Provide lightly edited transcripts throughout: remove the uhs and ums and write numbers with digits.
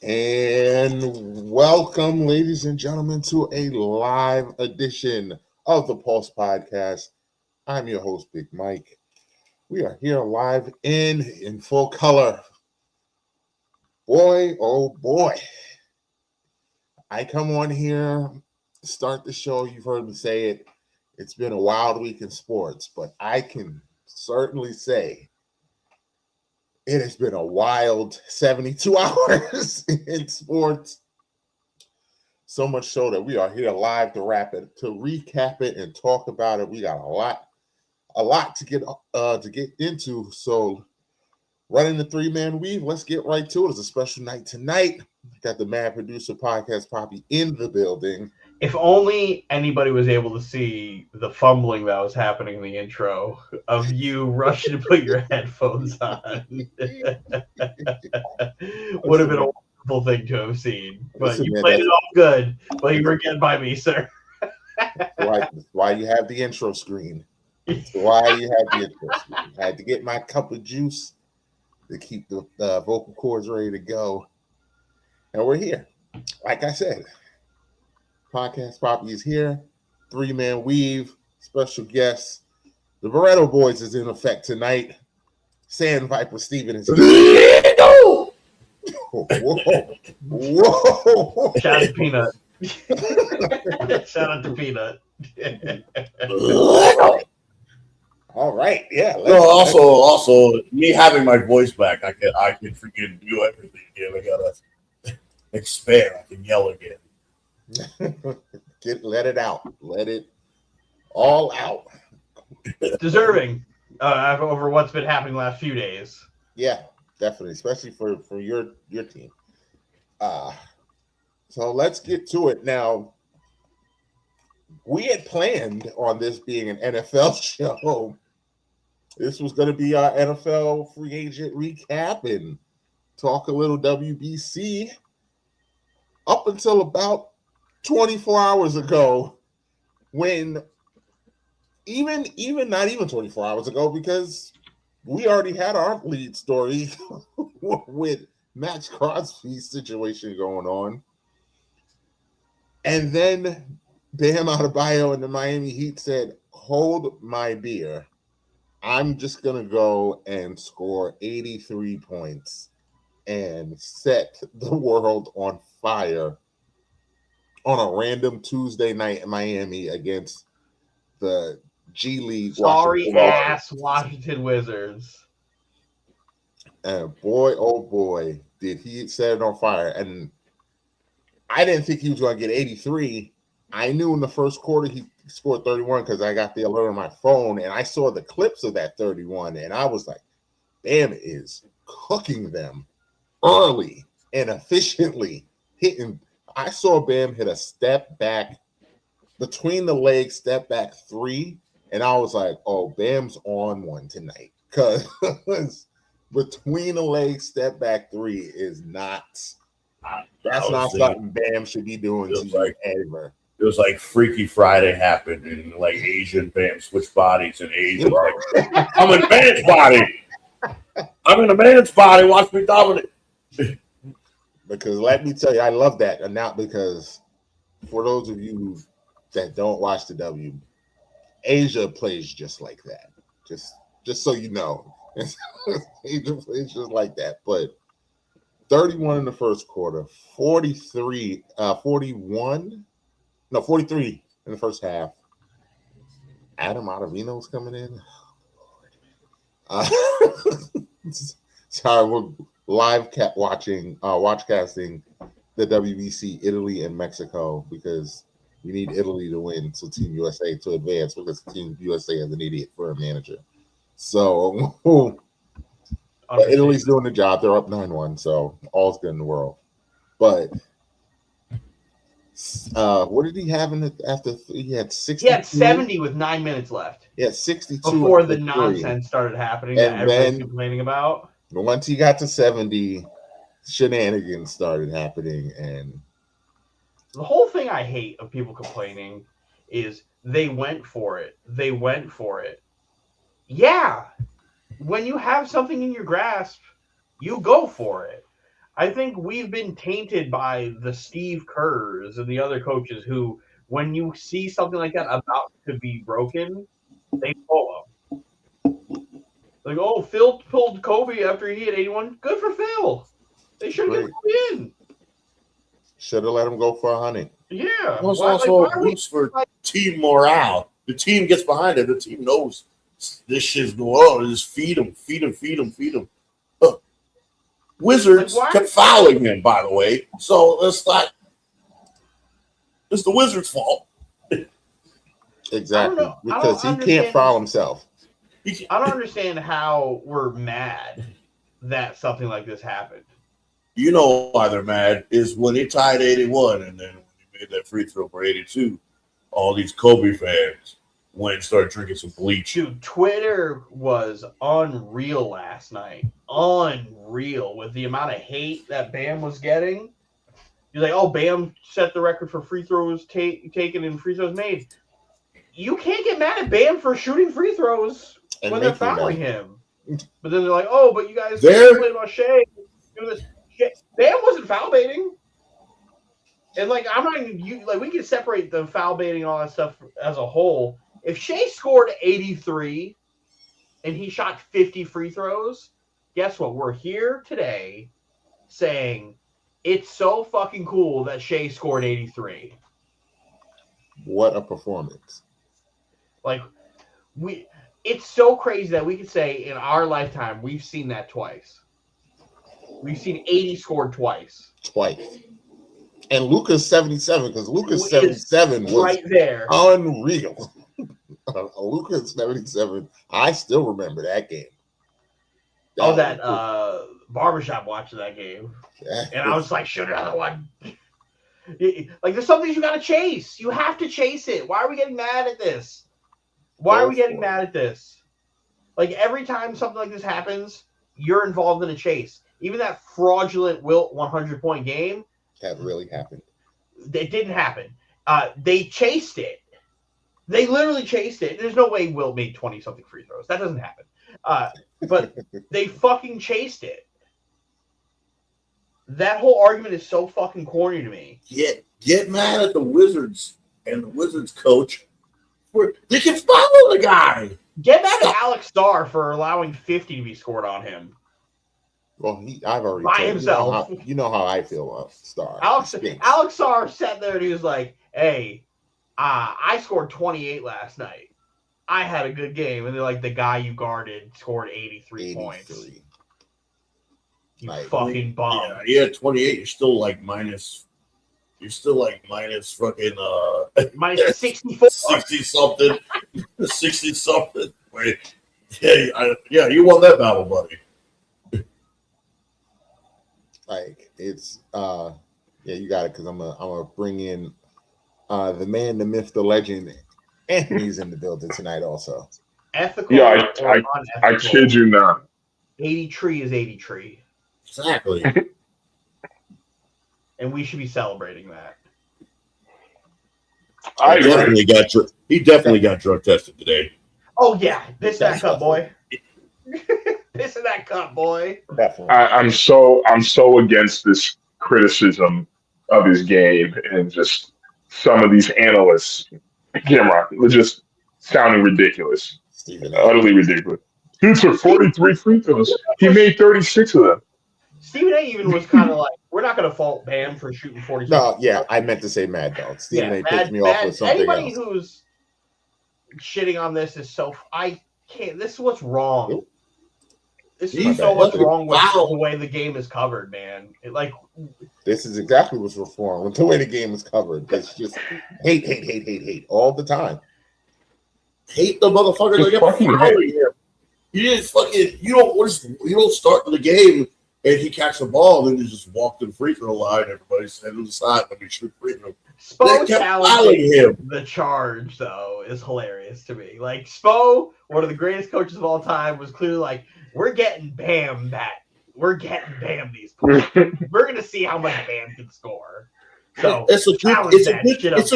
And welcome, ladies and gentlemen, to a live edition of the Pulse Podcast. I'm your host, Big Mike. We are here live in full color. Boy, oh boy. I come on here, start the show. You've heard me say it. It's been a wild week in sports, but I can certainly say it has been a wild 72 hours in sports. So much so that we are here live to recap it and talk about it. We got a lot to get into. So running the three-man weave, let's get right to it. It's a special night tonight. Got the Mad Producer Podcast Poppy in the building. If only anybody was able to see the fumbling that was happening in the intro of you rushing to put your headphones on. Would have been a wonderful thing to have seen. But you played it all good, but you were getting by me, sir. That's why you have the intro screen. That's why you have the intro screen. I had to get my cup of juice to keep the vocal cords ready to go. And we're here. Like I said, Podcast Poppy is here. Three-man weave. Special guest. The Barretto Boys is in effect tonight. Sand Viper Steven is here. Whoa. Shout out to Peanut. Shout out to Peanut. All right. Yeah. Also, me having my voice back, I can freaking do everything again. I gotta expand. I can yell again. Let it out. Let it all out. Deserving over what's been happening the last few days. Yeah, definitely, especially for your team. So let's get to it now. We had planned on this being an NFL show. This was going to be our NFL free agent recap and talk a little WBC. Up until about 24 hours ago, when even not even 24 hours ago, because we already had our lead story with Maxx Crosby's situation going on. And then Bam Adebayo and the Miami Heat said, hold my beer. I'm just going to go and score 83 points and set the world on fire on a random Tuesday night in Miami against the G League. Washington Wizards. And boy, oh boy, did he set it on fire. And I didn't think he was going to get 83. I knew in the first quarter he scored 31 because I got the alert on my phone and I saw the clips of that 31. And I was like, Bam is cooking them early and efficiently hitting. I saw Bam hit a step back between the legs, step back three, and I was like, oh, Bam's on one tonight. Because between the legs, step back three is not, that's not something Bam should be doing ever. It was like Freaky Friday happened and like Asian Bam switched bodies and Asian like, I'm in a man's body. I'm in a man's body. Watch me dominate. Because let me tell you, I love that. And now, because for those of you that don't watch the W, Asia plays just like that. Just so you know. Asia plays just like that. But 31 in the first quarter, 43 in the first half. Adam Ottavino's coming in. Sorry, we're live watchcasting the WBC Italy and Mexico because we need Italy to win so Team USA to advance because Team USA has an idiot for a manager. So Italy's doing the job. They're up 9-1, so all's good in the world. But what did he have after he had 60? He had 70 with 9 minutes left. Yeah, 62 before the nonsense started happening that everybody's complaining about. Once he got to 70, shenanigans started happening, and the whole thing I hate of people complaining is they went for it. They went for it. Yeah, when you have something in your grasp, you go for it. I think we've been tainted by the Steve Kerrs and the other coaches who, when you see something like that about to be broken, they pull them. Like, oh, Phil pulled Kobe after he hit 81. Good for Phil. They should have given Kobe in. Should have let him go for 100. Yeah. It was also a boost for team morale. The team gets behind it. The team knows this shit's going on. Just feed him. Wizards kept fouling him, by the way. So it's the Wizards' fault. Exactly. Because he can't foul himself. I don't understand how we're mad that something like this happened. You know why they're mad is when they tied 81 and then when they made that free throw for 82, all these Kobe fans went and started drinking some bleach. Dude, Twitter was unreal last night. Unreal with the amount of hate that Bam was getting. You're like, oh, Bam set the record for free throws taken and free throws made. You can't get mad at Bam for shooting free throws when they're fouling him. But then they're like, oh, but you guys complain about Shea doing this. Bam wasn't foul baiting. And like, I'm not even, like, we can separate the foul baiting and all that stuff as a whole. If Shea scored 83 and he shot 50 free throws, guess what? We're here today saying it's so fucking cool that Shea scored 83. What a performance. Like, it's so crazy that we could say in our lifetime we've seen that twice. We've seen 80 scored twice. And Luka's 77, because Luka's 77 was right there. Unreal. Luka's 77. I still remember that game. That barbershop watching that game. And I was like, shoot another one. Like, there's some things you got to chase. You have to chase it. Why are we getting mad at this? Like, every time something like this happens, you're involved in a chase. Even that fraudulent Wilt 100-point game. That really happened. It didn't happen. They chased it. They literally chased it. There's no way Wilt made 20-something free throws. That doesn't happen. But they fucking chased it. That whole argument is so fucking corny to me. Get mad at the Wizards and the Wizards coach. They can follow the guy. Get mad at Alex Starr for allowing 50 to be scored on him. Well, I've already by himself. You know how I feel about Starr. Alex Starr sat there and he was like, hey, I scored 28 last night. I had a good game. And they're like, the guy you guarded scored 83 points. You fucking bum. Yeah, 28. You're still like minus. You're still like minus fucking minus 64. 60-something. 60-something. Wait. Yeah, you won that battle, buddy. Like, it's you got it, because I'm gonna bring in the man, the myth, the legend. Anthony's in the building tonight also. Ethical. Yeah, I kid you not. 83 is 83. Exactly. And we should be celebrating that. He definitely got drug tested today. Oh yeah, piss that cup, boy. Piss in that cup, boy. Definitely. I'm so against this criticism of his game and just some of these analysts. Cameron, they're just sounding ridiculous. Utterly ridiculous. Dude took 43 free throws. He made 36 of them. Stephen A. even was kind of like, we're not going to fault Bam for shooting 46. No, yeah, I meant to say Mad Dog. Stephen A. pissed me off with something anybody else. Who's shitting on this is so... I can't... This is what's wrong. This is so what's wrong with the way the game is covered, man. This is exactly what's wrong with the way the game is covered. It's just hate all the time. Hate the motherfucker. Just fucking hate. You don't start the game and he catch the ball, then you just walk to the free throw line. Everybody stand to the side when they shoot free throw. Spo challenging the charge, though, is hilarious to me. Like, Spo, one of the greatest coaches of all time, was clearly like, we're getting Bam back. We're getting Bam these points. We're going to see how much Bam can score. So it's a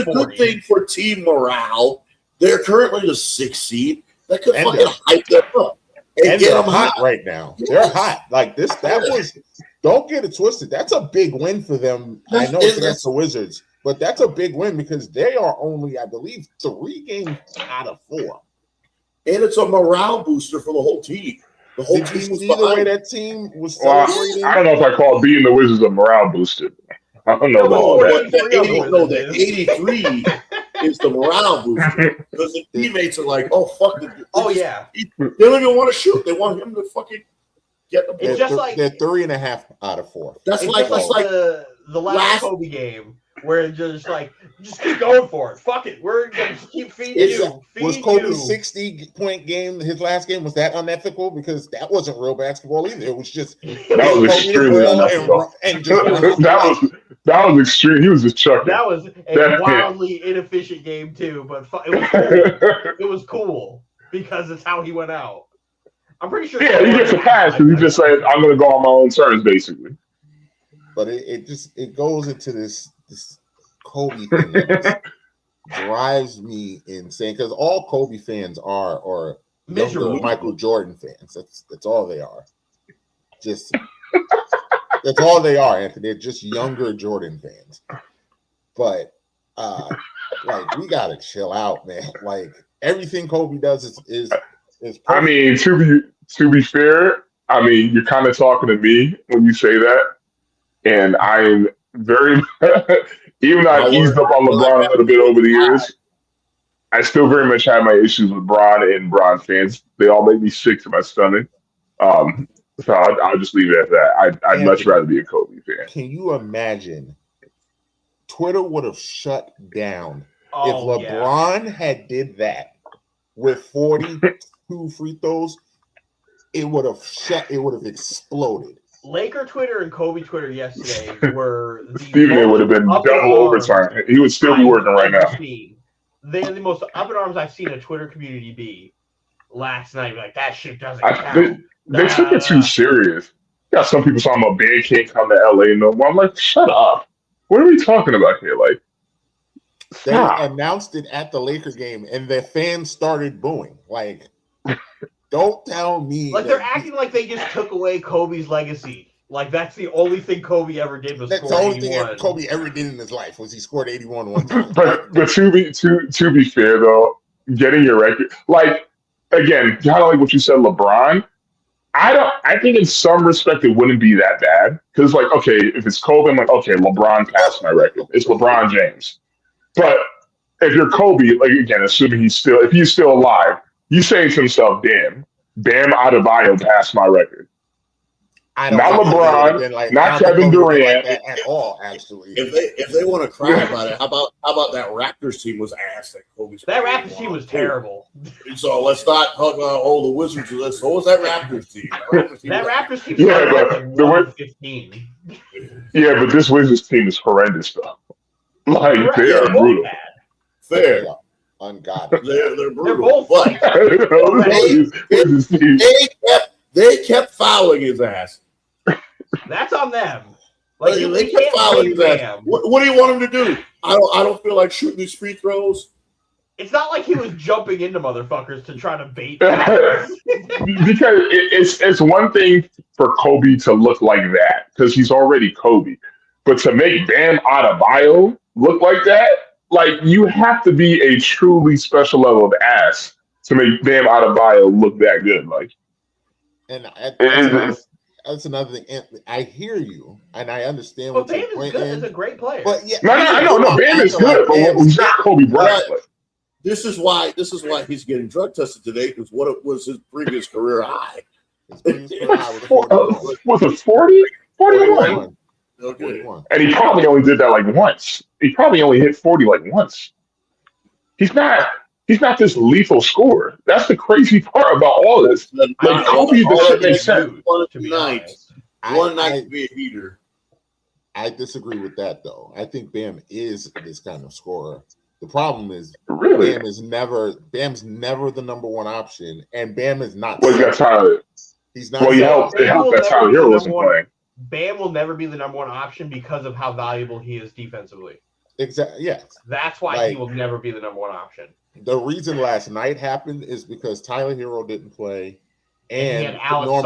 good thing for team morale. They're currently the 6th seed. That could fucking hype them up. And they're hot right now. They're hot. Like this, that was. Don't get it twisted. That's a big win for them. I know it's against the Wizards, but that's a big win because they are only, I believe, 3 games out of 4. And it's a morale booster for the whole team. The whole Did you team was see the way behind. that team was Well, celebrating? I don't know if I call beating the Wizards a morale booster. I don't know about that. The 83 is the morale booster because the teammates are like, "Oh fuck!" They don't even want to shoot. They want him to fucking get the ball. It's just like they're 3.5 out of 4. That's like the last Kobe game where it's just like, just keep going for it. Fuck it, we're gonna keep feeding you. Was Kobe's 60-point game, his last game, was that unethical? Because that wasn't real basketball either. It was just that was extremely unethical. That was extreme. He was just chucking. That was a wildly inefficient game too, but it was cool. It was cool because it's how he went out. I'm pretty sure. Yeah, he gets a pass because he just said, "I'm going to go on my own terms," basically. But it goes into this Kobe thing that just drives me insane because all Kobe fans are younger Michael Jordan fans. That's all they are. Just that's all they are, Anthony. They're just younger Jordan fans. But like we gotta chill out, man. Like everything Kobe does is perfect. I mean, to be fair, I mean you're kind of talking to me when you say that, and I'm very even though I've eased up on LeBron a little bit over the years, I still very much have my issues with Bron and Bron fans. They all make me sick to my stomach. So I'll just leave it at that. I'd much rather be a Kobe fan. Can you imagine? Twitter would have shut down if LeBron had did that with 42 free throws. It would have exploded. Laker Twitter and Kobe Twitter yesterday were Stephen A would have been double overtime. He would still be working right now. They're the most up in arms I've seen a Twitter community be last night. Like that shit doesn't count. They took it too serious. Got some people talking about Bam can't come to LA no more. I'm like, shut up. What are we talking about here? Like, stop. They announced it at the Laker game, and the fans started booing. Like, don't tell me. Like they're acting like they just took away Kobe's legacy. Like that's the only thing Kobe ever did was that's score the only 81. thing Kobe ever did in his life was he scored 81 one time. But to be fair though, getting your record, like again, kind of like what you said, LeBron. I think in some respect it wouldn't be that bad because like okay, if it's Kobe, I'm like okay, LeBron passed my record. It's LeBron James. But if you're Kobe, like again, assuming if he's still alive, you say to himself, "Damn, Bam Adebayo passed my record." Not LeBron, not Kevin Durant at all. Actually, if they want to cry about it, how about that Raptors team was ass that Kobe's. That Raptors team was terrible. So let's not talk about the Wizards. So what was that Raptors team? That Raptors team. Yeah, but the 15. Yeah, but this Wizards team is horrendous though. Like they are brutal. Fair. Ungodly. They're brutal. They're both But they kept fouling his ass. That's on them. Like they kept fouling his ass. What do you want him to do? I don't feel like shooting these free throws. It's not like he was jumping into motherfuckers to try to bait. Because it's one thing for Kobe to look like that because he's already Kobe, but to make Bam Adebayo look like that, like you have to be a truly special level of ass to make Bam Adebayo look that good. Like, and that's another thing. I hear you, and I understand what you're saying. Bam is good. He's a great player. But yeah, no, Bam is good, but he's not Kobe Bryant. This is why he's getting drug tested today because what was his previous career high? Was it 40? 41. Okay. And he probably only did that like once. He probably only hit 40 like once. He's not this lethal scorer. That's the crazy part about all this. Like Kobe, this shit makes sense. One night to be a heater. I disagree with that though. I think Bam is this kind of scorer. The problem is Bam's never the number one option, and Bam is not. Well, that's how he's not. Well, it helped that Tyler Hero wasn't playing. Bam will never be the number one option because of how valuable he is defensively. Exactly. Yes. That's why he will never be the number one option. The reason last night happened is because Tyler Hero didn't play, and Alex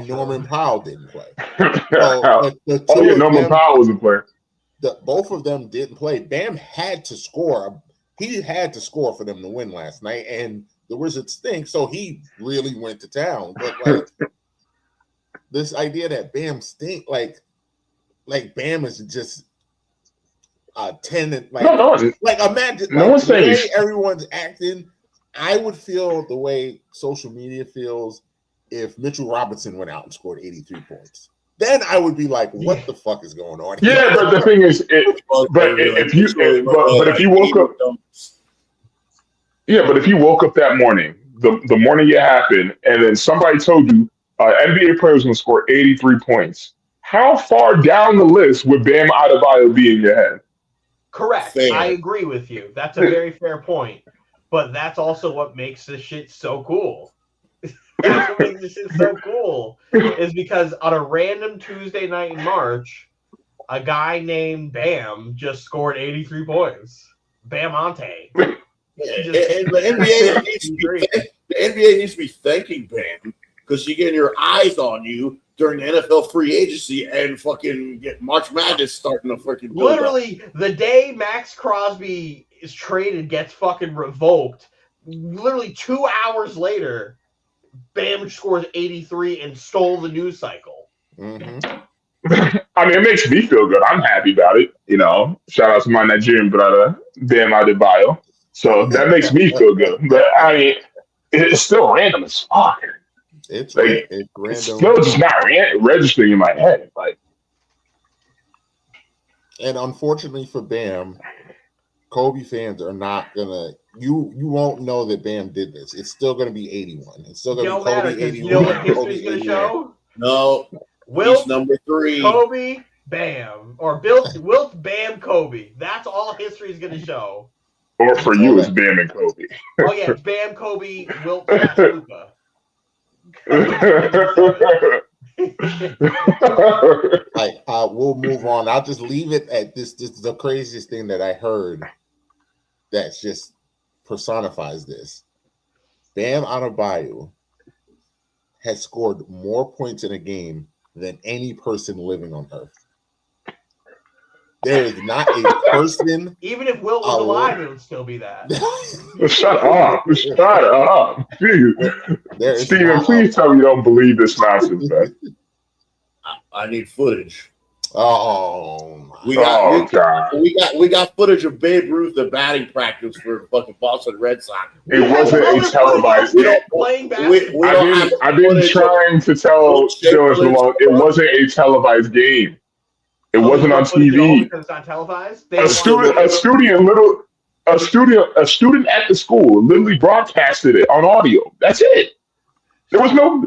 Norman Powell didn't play. Oh yeah, Norman Powell was a player. Both of them didn't play. Bam had to score. He had to score for them to win last night, and the Wizards stink, so he really went to town. But like this idea that Bam stink, like Bam is just 10 and like imagine no one's the way saying everyone's acting. I would feel the way social media feels if Mitchell Robinson went out and scored 83 points. Then I would be like, "What the fuck is going on?" Yeah, but the thing is, if you woke up, but if you woke up that morning, the morning it happened, and then somebody told you NBA player was going to score 83 points, how far down the list would Bam Adebayo be in your head? Correct. Fair. I agree with you. That's a very fair point. But that's also what makes this shit so cool. That's what makes this shit so cool. Is because on a random Tuesday night in March, a guy named Bam just scored 83 points. Bamante. And the NBA needs to be thanking Bam because you're getting your eyes on you during the NFL free agency and fucking get March Madness starting to freaking build literally up. The day Maxx Crosby is traded, gets fucking revoked. Literally 2 hours later, Bam scores 83 and stole the news cycle. Mm-hmm. I mean, it makes me feel good. I'm happy about it. You know, shout out to my Nigerian brother, Bam Adebayo. So that makes me feel good. But I mean, it's still random as fuck. It's like it's random. It's still just not registering in my head. Like, and unfortunately for Bam, Kobe fans are not gonna. You won't know that Bam did this. It's still gonna be 81. It's still gonna be Kobe 81. You know what history's gonna show? No, Wilt, number 3. Kobe, Bam, or Wilt, Bam, Kobe. That's all history's gonna show. Or for you, it's Bam and Kobe. Oh yeah, it's Bam, Kobe, Wilt, Luka. Like, we'll move on. I'll just leave it at this. This is the craziest thing that I heard that just personifies this. Bam Adebayo has scored more points in a game than any person living on Earth. There is not a person. Even if Wilt was alive, it would still be that. Shut up. Shut up. Dude. Steven, please tell me you don't believe this nonsense, man. I need footage. Oh, we got footage of Babe Ruth at batting practice for fucking Boston Red Sox. It wasn't a televised game. I've been trying to tell Steelers along. It wasn't a televised game. It wasn't on TV. Because it's not televised. A student at the school literally broadcasted it on audio. That's it. There was no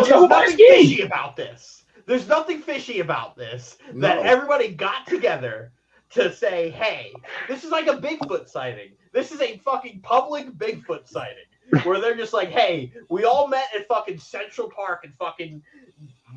televised game. Fishy about this. There's nothing fishy about this. That everybody got together to say, "Hey, this is like a Bigfoot sighting. This is a fucking public Bigfoot sighting." Where they're just like, "Hey, we all met at fucking Central Park and fucking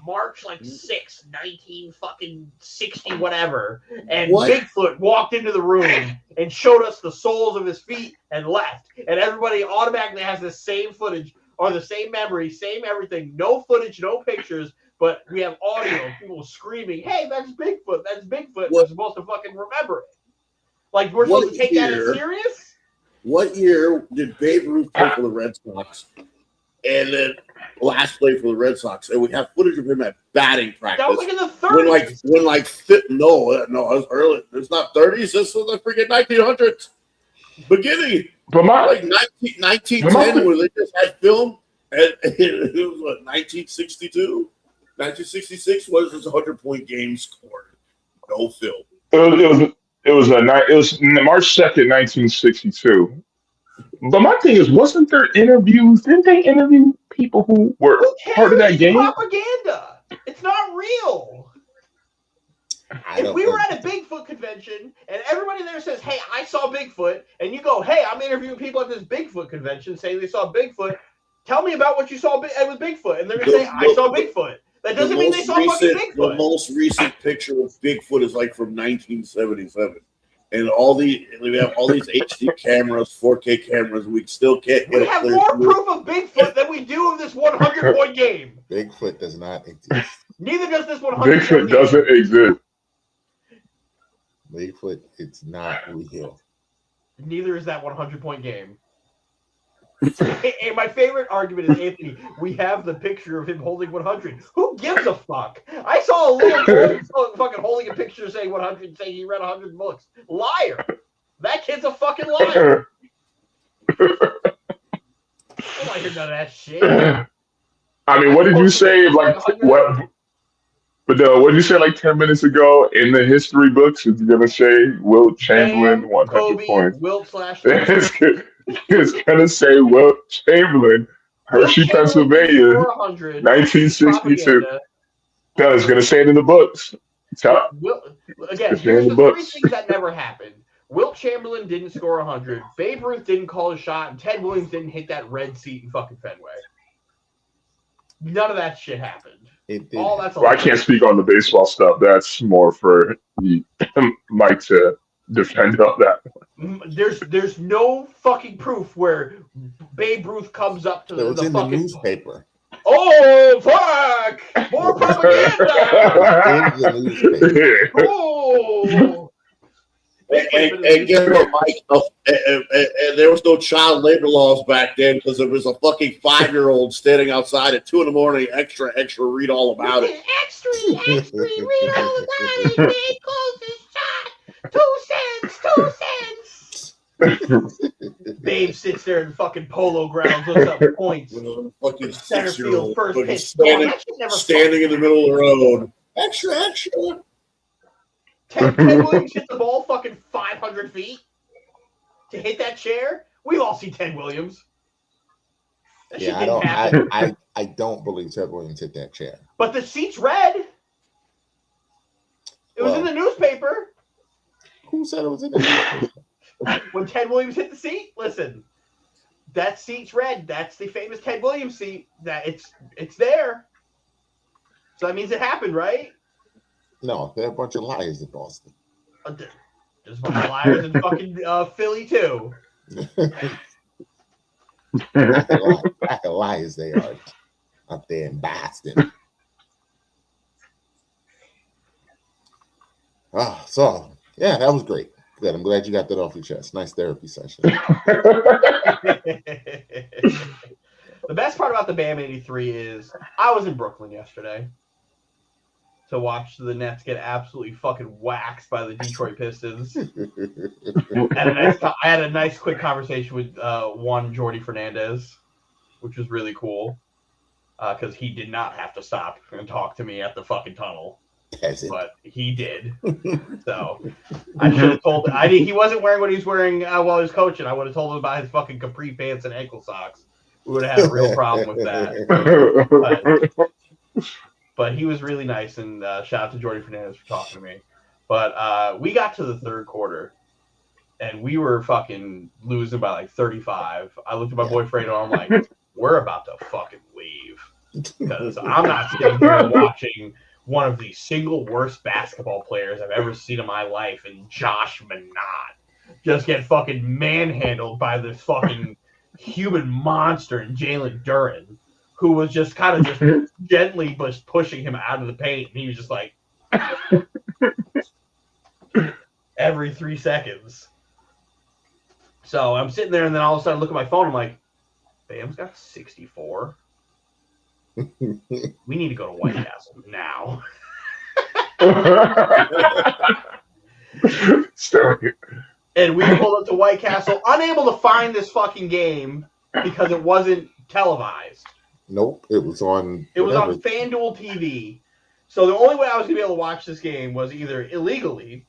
March 6, 1960 whatever, and Bigfoot walked into the room and showed us the soles of his feet and left, and everybody automatically has the same footage or the same memory, same everything, no footage, no pictures, but we have audio, people screaming, "Hey, that's Bigfoot, that's Bigfoot." We're supposed to fucking remember it. Like, we're supposed to take that as serious? What year did Babe Ruth play for the Red Sox? And then last play for the Red Sox, and we have footage of him at batting practice. That was like in the 30s. No, it was early. It's not 30s. This was the freaking 1900s beginning. But like 1910, where they just had film, and it was what 1962, 1966 was his 100-point game scored. No film. It was March 2nd, 1962. But my thing is, wasn't there interviews? Didn't they interview people who were part of that game? Propaganda. It's not real. If we were at a Bigfoot convention and everybody there says, "Hey, I saw Bigfoot," and you go, "Hey, I'm interviewing people at this Bigfoot convention saying they saw Bigfoot. Tell me about what you saw with Bigfoot." And they're going to say, "I saw Bigfoot." That doesn't mean they saw fucking Bigfoot. The most recent picture of Bigfoot is like from 1977. and we have all these HD cameras, 4K cameras. We still can't get We have more proof of Bigfoot than we do of this 100-point game. Bigfoot does not exist. Neither does this 100. Bigfoot doesn't exist. Bigfoot, it's not real. Neither is that 100-point game. And my favorite argument is, Anthony, we have the picture of him holding 100. Who gives a fuck? I saw a little boy fucking holding a picture saying 100, saying he read 100 books. Liar. That kid's a fucking liar. I don't want to hear none of that shit. I mean, what did you say? Like, what? But what did you say like 10 minutes ago in the history books? It's going to say Wilt Chamberlain 100 Kobe, points. Wilt / It's going to say Wilt Chamberlain, Hershey, Pennsylvania, 1962. No, it's going to say it in the books. Again, here's the three things that never happened. Wilt Chamberlain didn't score 100. Babe Ruth didn't call a shot. And Ted Williams didn't hit that red seat in fucking Fenway. None of that shit happened. All that's I can't speak on the baseball stuff. That's more for Mike to defend up that. There's no fucking proof where Babe Ruth comes up to the fucking newspaper. Oh fuck! More propaganda. In the newspaper. Oh. And guess what, Mike? And there was no child labor laws back then because there was a fucking 5-year-old standing outside at 2 a.m. Extra, read all about it. Extra, read all about it. Big closes shot. 2 cents. Babe sits there in fucking polo grounds, looks up points. Fucking Center field, first pitch. Standing in the middle of the road. Extra. Ted Williams hit the ball fucking 500 feet to hit that chair. We've all seen Ted Williams. Yeah, I don't believe Ted Williams hit that chair. But the seat's red. It was in the newspaper. Who said it was in the newspaper? When Ted Williams hit the seat, listen, that seat's red. That's the famous Ted Williams seat. That it's there. So that means it happened, right? No, they're a bunch of liars in Boston. There's a bunch of liars in fucking Philly, too. Pack of liars they are up there in Boston. So, yeah, that was great. Good. I'm glad you got that off your chest. Nice therapy session. The best part about the BAM 83 is I was in Brooklyn yesterday to watch the Nets get absolutely fucking waxed by the Detroit Pistons. I had a nice quick conversation with one Jordy Fernandez, which was really cool because he did not have to stop and talk to me at the fucking tunnel. But he did. So I should have told him. He wasn't wearing what he was wearing while he was coaching. I would have told him about his fucking capri pants and ankle socks. We would have had a real problem with that. But he was really nice, and shout out to Jordy Fernandez for talking to me. But we got to the third quarter, and we were fucking losing by like 35. I looked at my boy Fredo, and I'm like, we're about to fucking leave. Because I'm not sitting here watching one of the single worst basketball players I've ever seen in my life, and Josh Minot just get fucking manhandled by this fucking human monster in Jalen Duren, who was just kind of just gently pushing him out of the paint, and he was just like every 3 seconds. So I'm sitting there, and then all of a sudden I look at my phone, I'm like, Bam's got 64. We need to go to White Castle now. And we pulled up to White Castle, unable to find this fucking game because it wasn't televised. Nope, it was on. It was on FanDuel TV. So the only way I was gonna be able to watch this game was either illegally,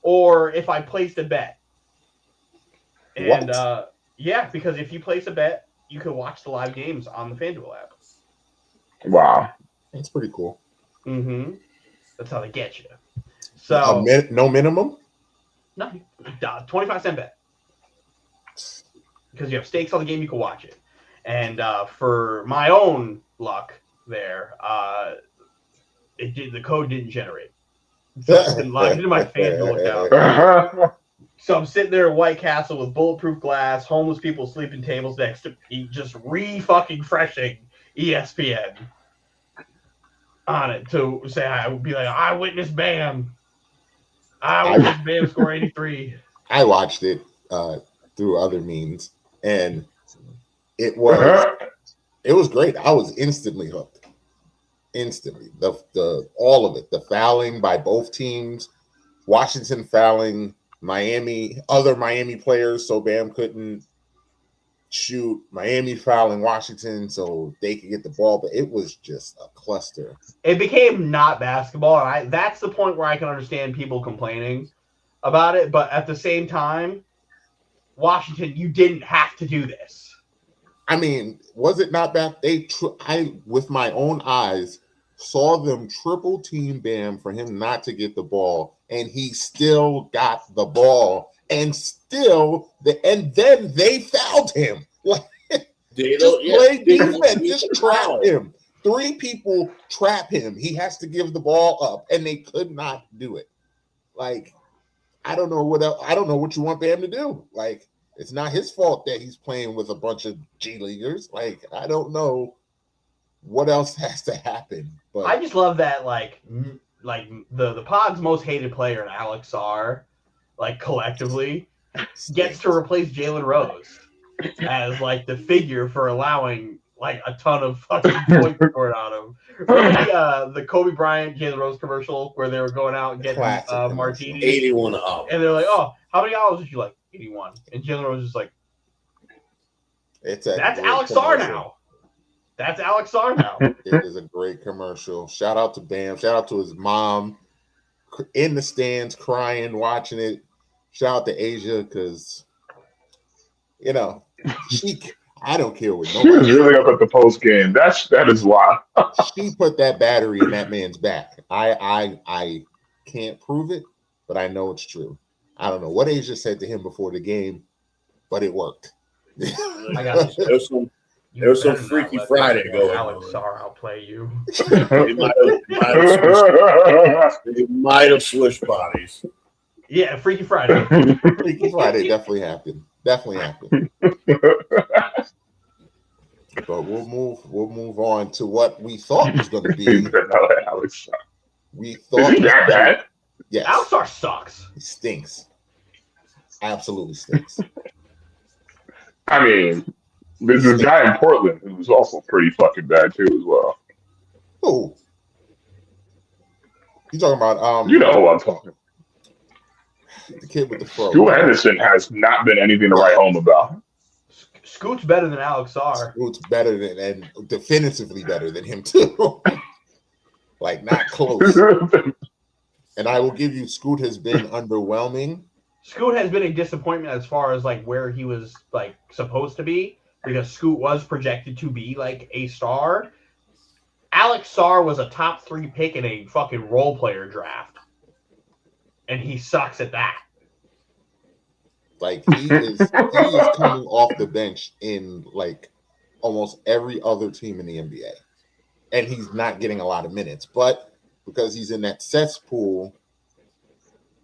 or if I placed a bet. And yeah, because if you place a bet, you can watch the live games on the FanDuel app. Wow, that's pretty cool. Mm-hmm. That's how they get you. So no minimum. No, 25-cent bet. Because you have stakes on the game, you can watch it. And for my own luck there, the code didn't generate. So I didn't log into my FanDuel account. So I'm sitting there at White Castle with bulletproof glass, homeless people sleeping tables next to me, just re-fucking-freshing ESPN on it to say I would be like, I witnessed Bam. I witnessed Bam score 83. I watched it through other means, and it was great. I was instantly hooked. Instantly. The all of it. The fouling by both teams, Washington fouling other Miami players so Bam couldn't shoot, Miami fouling Washington so they could get the ball, but it was just a cluster. It became not basketball, and that's the point where I can understand people complaining about it, but at the same time, Washington, you didn't have to do this. I mean, was it not that I with my own eyes saw them triple team Bam for him not to get the ball, and he still got the ball, and then they fouled him. Like, play defense, just trap him. 3 people trap him. He has to give the ball up, and they could not do it. Like, I don't know what else. I don't know what you want Bam to do. Like, it's not his fault that he's playing with a bunch of G leaguers. Like, I don't know what else has to happen. But I just love that, like the Pod's most hated player, Alex Sarr, like collectively, gets to replace Jalen Rose as like the figure for allowing like a ton of fucking points scored on him. The Kobe Bryant Jalen Rose commercial where they were going out and getting martinis, 81 up, and they're like, "Oh, how many olives did you like?" 81, and Jalen Rose is like, "That's Alex Sarr now. That's Alex Sarr now." It is a great commercial. Shout out to Bam. Shout out to his mom in the stands crying, watching it. Shout out to Asia because, I don't care what nobody. She was really up at the post game. That is wild. She put that battery in that man's back. I can't prove it, but I know it's true. I don't know what Asia said to him before the game, but it worked. I got There's some Freaky Friday going on. Alex Sarr outplay you. They might have switched bodies. Yeah, Freaky Friday. Freaky Friday definitely happened. But we'll move on to what we thought was going to be. Alex. We thought is he that bad? Yes. Alex Sarr sucks. He stinks. Absolutely stinks. I mean, there's this guy in Portland who was also pretty fucking bad too as well. Who? You talking about you know who I'm talking. The kid with the fro. Scoot Henderson has not been anything to write home about. Scoot's better than Alex Sarr. Scoot's better than, and definitively better than him too. Like, not close. And I will give you, Scoot has been underwhelming. Scoot has been a disappointment as far as like where he was like supposed to be, because Scoot was projected to be like a star. Alex Sarr was a top 3 pick in a fucking role player draft, and he sucks at that. Like, he is coming off the bench in like almost every other team in the NBA, and he's not getting a lot of minutes. But because he's in that cesspool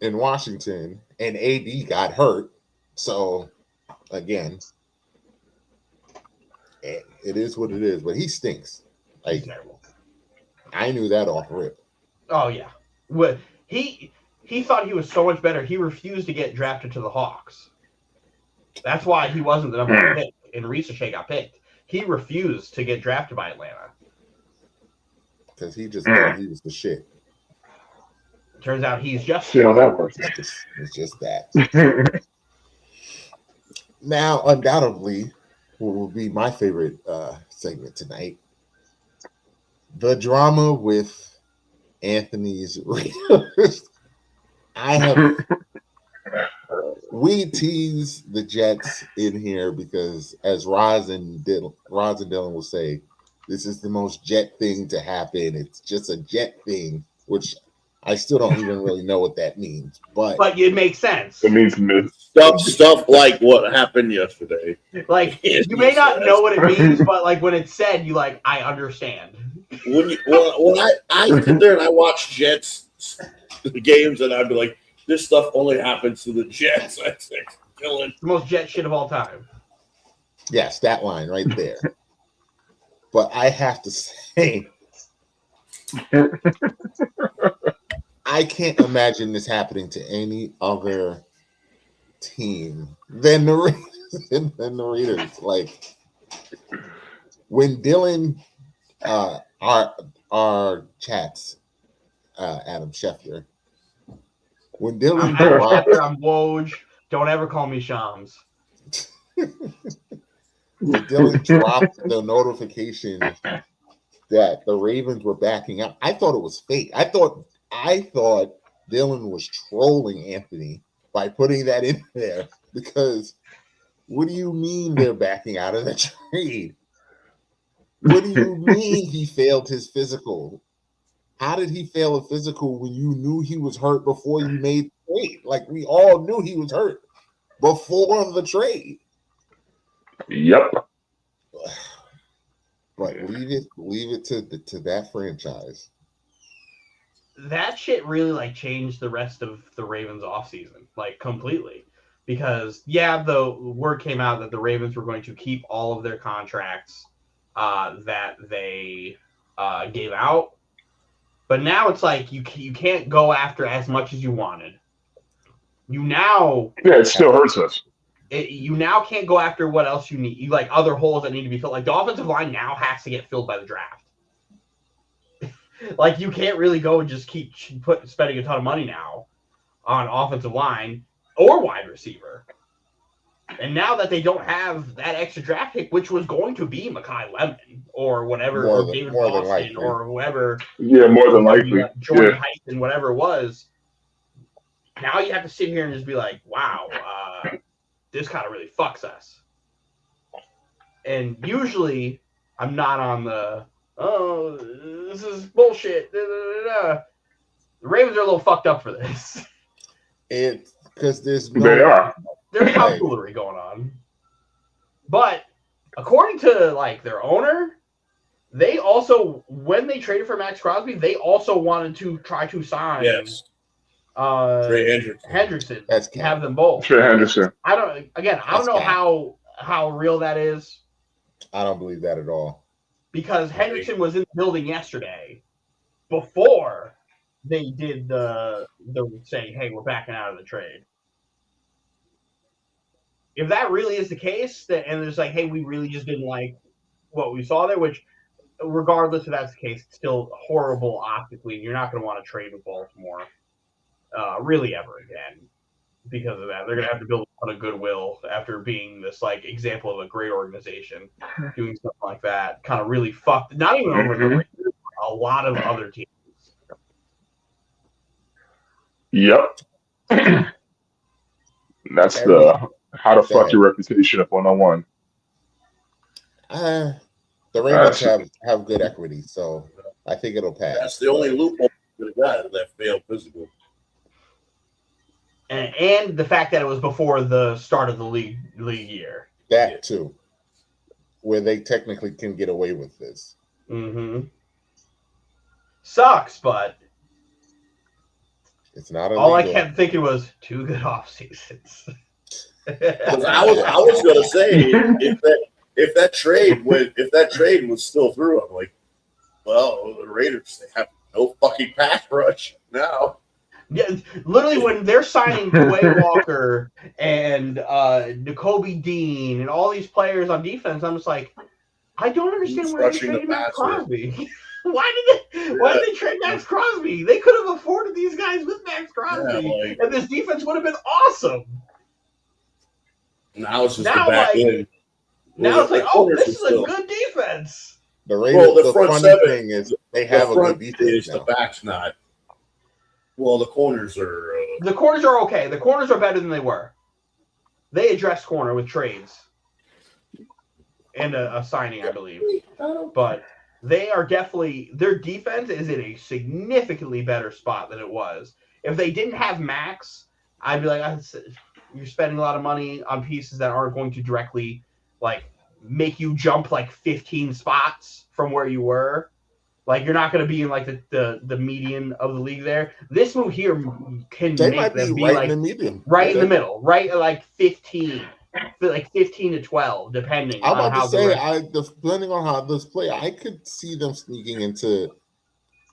in Washington, and AD got hurt, so again, it is what it is. But he stinks. Like, I knew that off rip. Oh yeah, he thought he was so much better. He refused to get drafted to the Hawks. That's why he wasn't the number 1 pick, and Ricochet got picked. He refused to get drafted by Atlanta because he just thought he was the shit. Turns out he's just that works. It's just that. Now, undoubtedly, what will be my favorite segment tonight: the drama with Anthony's Raiders. We tease the Jets in here because, as Roz and Dylan will say, this is the most Jet thing to happen. It's just a Jet thing, which I still don't even really know what that means, but it makes sense. It means stuff like what happened yesterday. Like, you may not know what it means, but like when it's said, you like, I understand. When I sit there and I watch Jets games, and I'd be like, This stuff only happens to the Jets. I think. Dylan. The most Jet shit of all time. Yes, that line right there. But I have to say, I can't imagine this happening to any other team than the Raiders. Like when Dylan, our chats, Adam Schefter. When Dylan dropped, I'm Woj. Don't ever call me Shams. When Dylan dropped the notification that the Ravens were backing out, I thought it was fake. I thought Dylan was trolling Anthony by putting that in there because what do you mean they're backing out of the trade? What do you mean he failed his physical? How did he fail a physical when you knew he was hurt before you made the trade? Like we all knew he was hurt before the trade. Yep. But leave it to that franchise. That shit really like changed the rest of the Ravens offseason, like completely. Because the word came out that the Ravens were going to keep all of their contracts that they gave out. But now it's like you can't go after as much as you wanted. It still hurts us. You now can't go after what else you need. You like other holes that need to be filled. Like the offensive line now has to get filled by the draft. Like you can't really go and just keep spending a ton of money now on offensive line or wide receiver. And now that they don't have that extra draft pick, which was going to be Mekhi Lemon or whatever, or David Austin or whoever. Yeah, more than likely. Jordan Hyson, whatever it was. Now you have to sit here and just be like, wow, this kind of really fucks us. And usually I'm not on the, this is bullshit. The Ravens are a little fucked up for this. It's because there's tomfoolery going on. But according to like their owner, they also, when they traded for Maxx Crosby, they also wanted to try to sign Trey Hendrickson. That's have them both. Trey Henderson. I don't know how real that is. I don't believe that at all. Because Hendrickson was in the building yesterday before they did the saying, hey, we're backing out of the trade. If that really is the case, and it's like, hey, we really just didn't like what we saw there, which regardless if that's the case, it's still horrible optically. You're not going to want to trade with Baltimore really ever again because of that. They're going to have to build a ton of goodwill after being this like example of a great organization doing something like that. Kind of really fucked, not even over the Raiders, a lot of other teams. Yep. That's how to fuck your reputation up 1-on-1. The Ravens have good equity, so I think it'll pass. That's the only loophole for the guy that failed physical. And the fact that it was before the start of the league year. That too, where they technically can get away with this. Mm-hmm. Sucks, but it's not illegal. All I kept thinking was 2 good off seasons. I was gonna say if that trade was still through, I'm like, well, the Raiders, they have no fucking pass rush now. Yeah, literally when they're signing Quay Walker and Nakobe Dean and all these players on defense, I'm just like, I don't understand why they traded Maxx Crosby. Why did they trade Maxx Crosby? They could have afforded these guys with Maxx Crosby, and this defense would have been awesome. Now it's just the back end. Now it's like, oh, this is a good defense. The Raiders, the front funny thing is they have a good defense now. The back's not. Well, the corners are. The corners are okay. The corners are better than they were. They addressed corner with trades and a signing, I believe. But they are definitely, their defense is in a significantly better spot than it was. If they didn't have Maxx, I'd be like, you're spending a lot of money on pieces that aren't going to directly like make you jump like 15 spots from where you were. Like, you're not going to be in, like, the median of the league there. This move here can They make might them be be, right like, in the medium. right in the middle, right at, like, 15 to 12, depending I'm on about how to say, the depending on how this play, I could see them sneaking into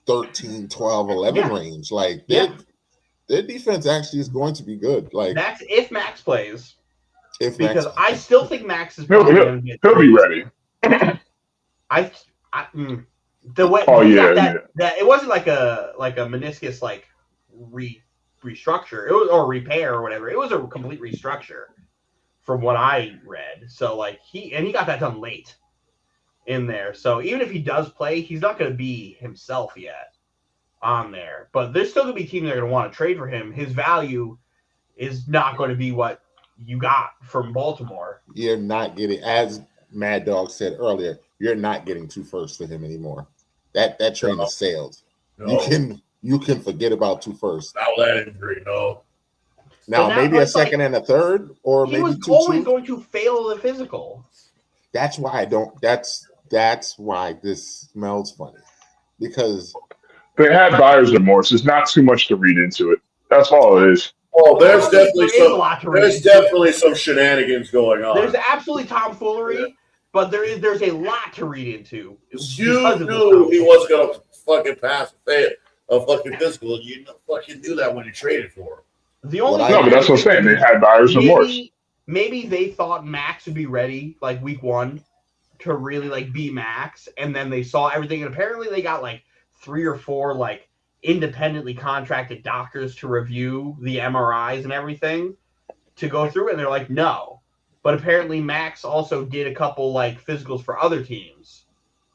13, 12, 11 range. Like, their defense actually is going to be good. Like, that's if Max plays. because I still think Max is probably going to get he'll be ready. The way he got that it wasn't like a meniscus like restructure. It was or repair or whatever. It was a complete restructure from what I read. So like he got that done late in there. So even if he does play, he's not going to be himself yet on there. But there's still going to be teams that are going to want to trade for him. His value is not going to be what you got from Baltimore. You're not getting, as Mad Dog said earlier, you're not getting 2 firsts for him anymore. That train has sailed. No. You can forget about 2 firsts. Now that injury, no. Now maybe a second and a third, or he maybe was 2. always going to fail the physical. That's why I don't. That's why this smells funny, because they had buyer's remorse. There's not too much to read into it. That's all it is. Oh, there's definitely some shenanigans going on. There's absolutely tomfoolery, but there's a lot to read into. You knew he wasn't gonna fucking pass a fucking physical. You fucking knew that when you traded for him. But that's what I'm saying. They had buyer's remorse. Maybe they thought Max would be ready like week 1 to really like be Max, and then they saw everything, and apparently they got like 3 or 4 like independently contracted doctors to review the MRIs and everything to go through it, and they're like, no. But apparently Max also did a couple like physicals for other teams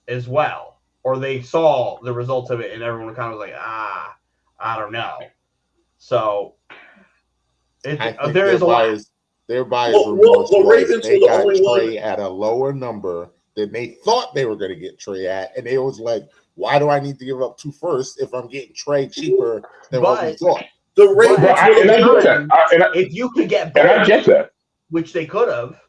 as well, or they saw the results of it, and everyone kind of was like, I don't know. So there is a lot. Their buyers they got Trey at a lower number than they thought they were going to get Trey at, and they was like, why do I need to give up 2 firsts if I'm getting Trey cheaper than what we thought? The Ravens, if you could get both, and I get that, which they could have.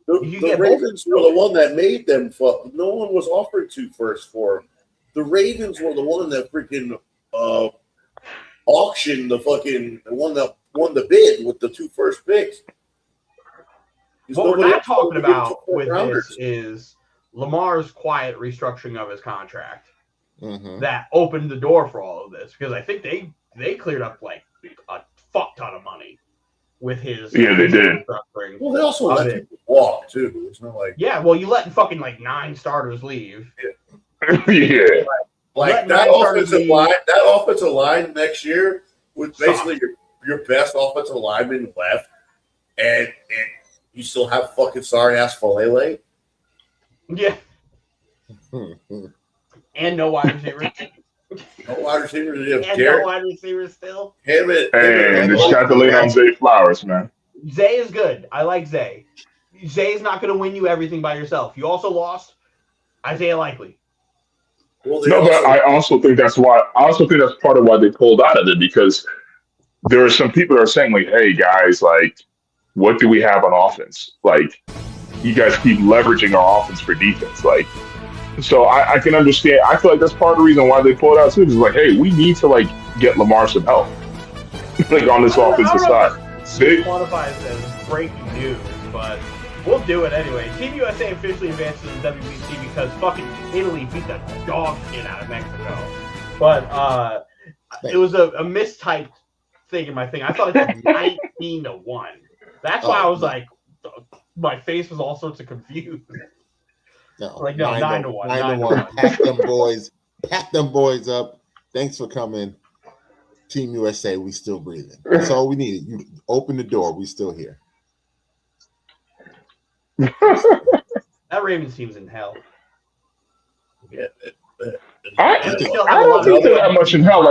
The Ravens were the one that made them. No one was offered 2 firsts for them. The Ravens were the one that freaking auctioned the fucking one that won the bid with the 2 first picks. What we're not talking about with this is Lamar's quiet restructuring of his contract that opened the door for all of this, because I think they cleared up like a fuck ton of money with his they did. Restructuring. Well, they also let people walk too. It's not like you let fucking like 9 starters leave. Yeah. Like that offensive line next year with basically your best offensive lineman left, and you still have fucking sorry ass Falele. Yeah. And no wide receivers. No wide receivers. No wide receivers still. Hey, they just got to lean on Zay Flowers, man. Zay is good. I like Zay. Zay is not going to win you everything by yourself. You also lost Isaiah Likely. Well, but I also think that's part of why they pulled out of it, because there are some people that are saying like, hey guys, like, what do we have on offense? Like, you guys keep leveraging our offense for defense. Like, so I can understand. I feel like that's part of the reason why they pulled out too. Is like, hey, we need to like get Lamar some help, like on this offensive side. Quantifies as breaking news, but we'll do it anyway. Team USA officially advances to the WBC because fucking Italy beat the dog shit out of Mexico. But it was a mistyped thing in my thing. I thought it was 19-1. That's why I was like, my face was all sorts of confused. No, like, no, 9-1. 9-1. Pack them boys up. Thanks for coming. Team USA, we still breathing. That's all we needed. You open the door. We still here. That Ravens team's in hell. Yeah. I don't think they're that much in hell.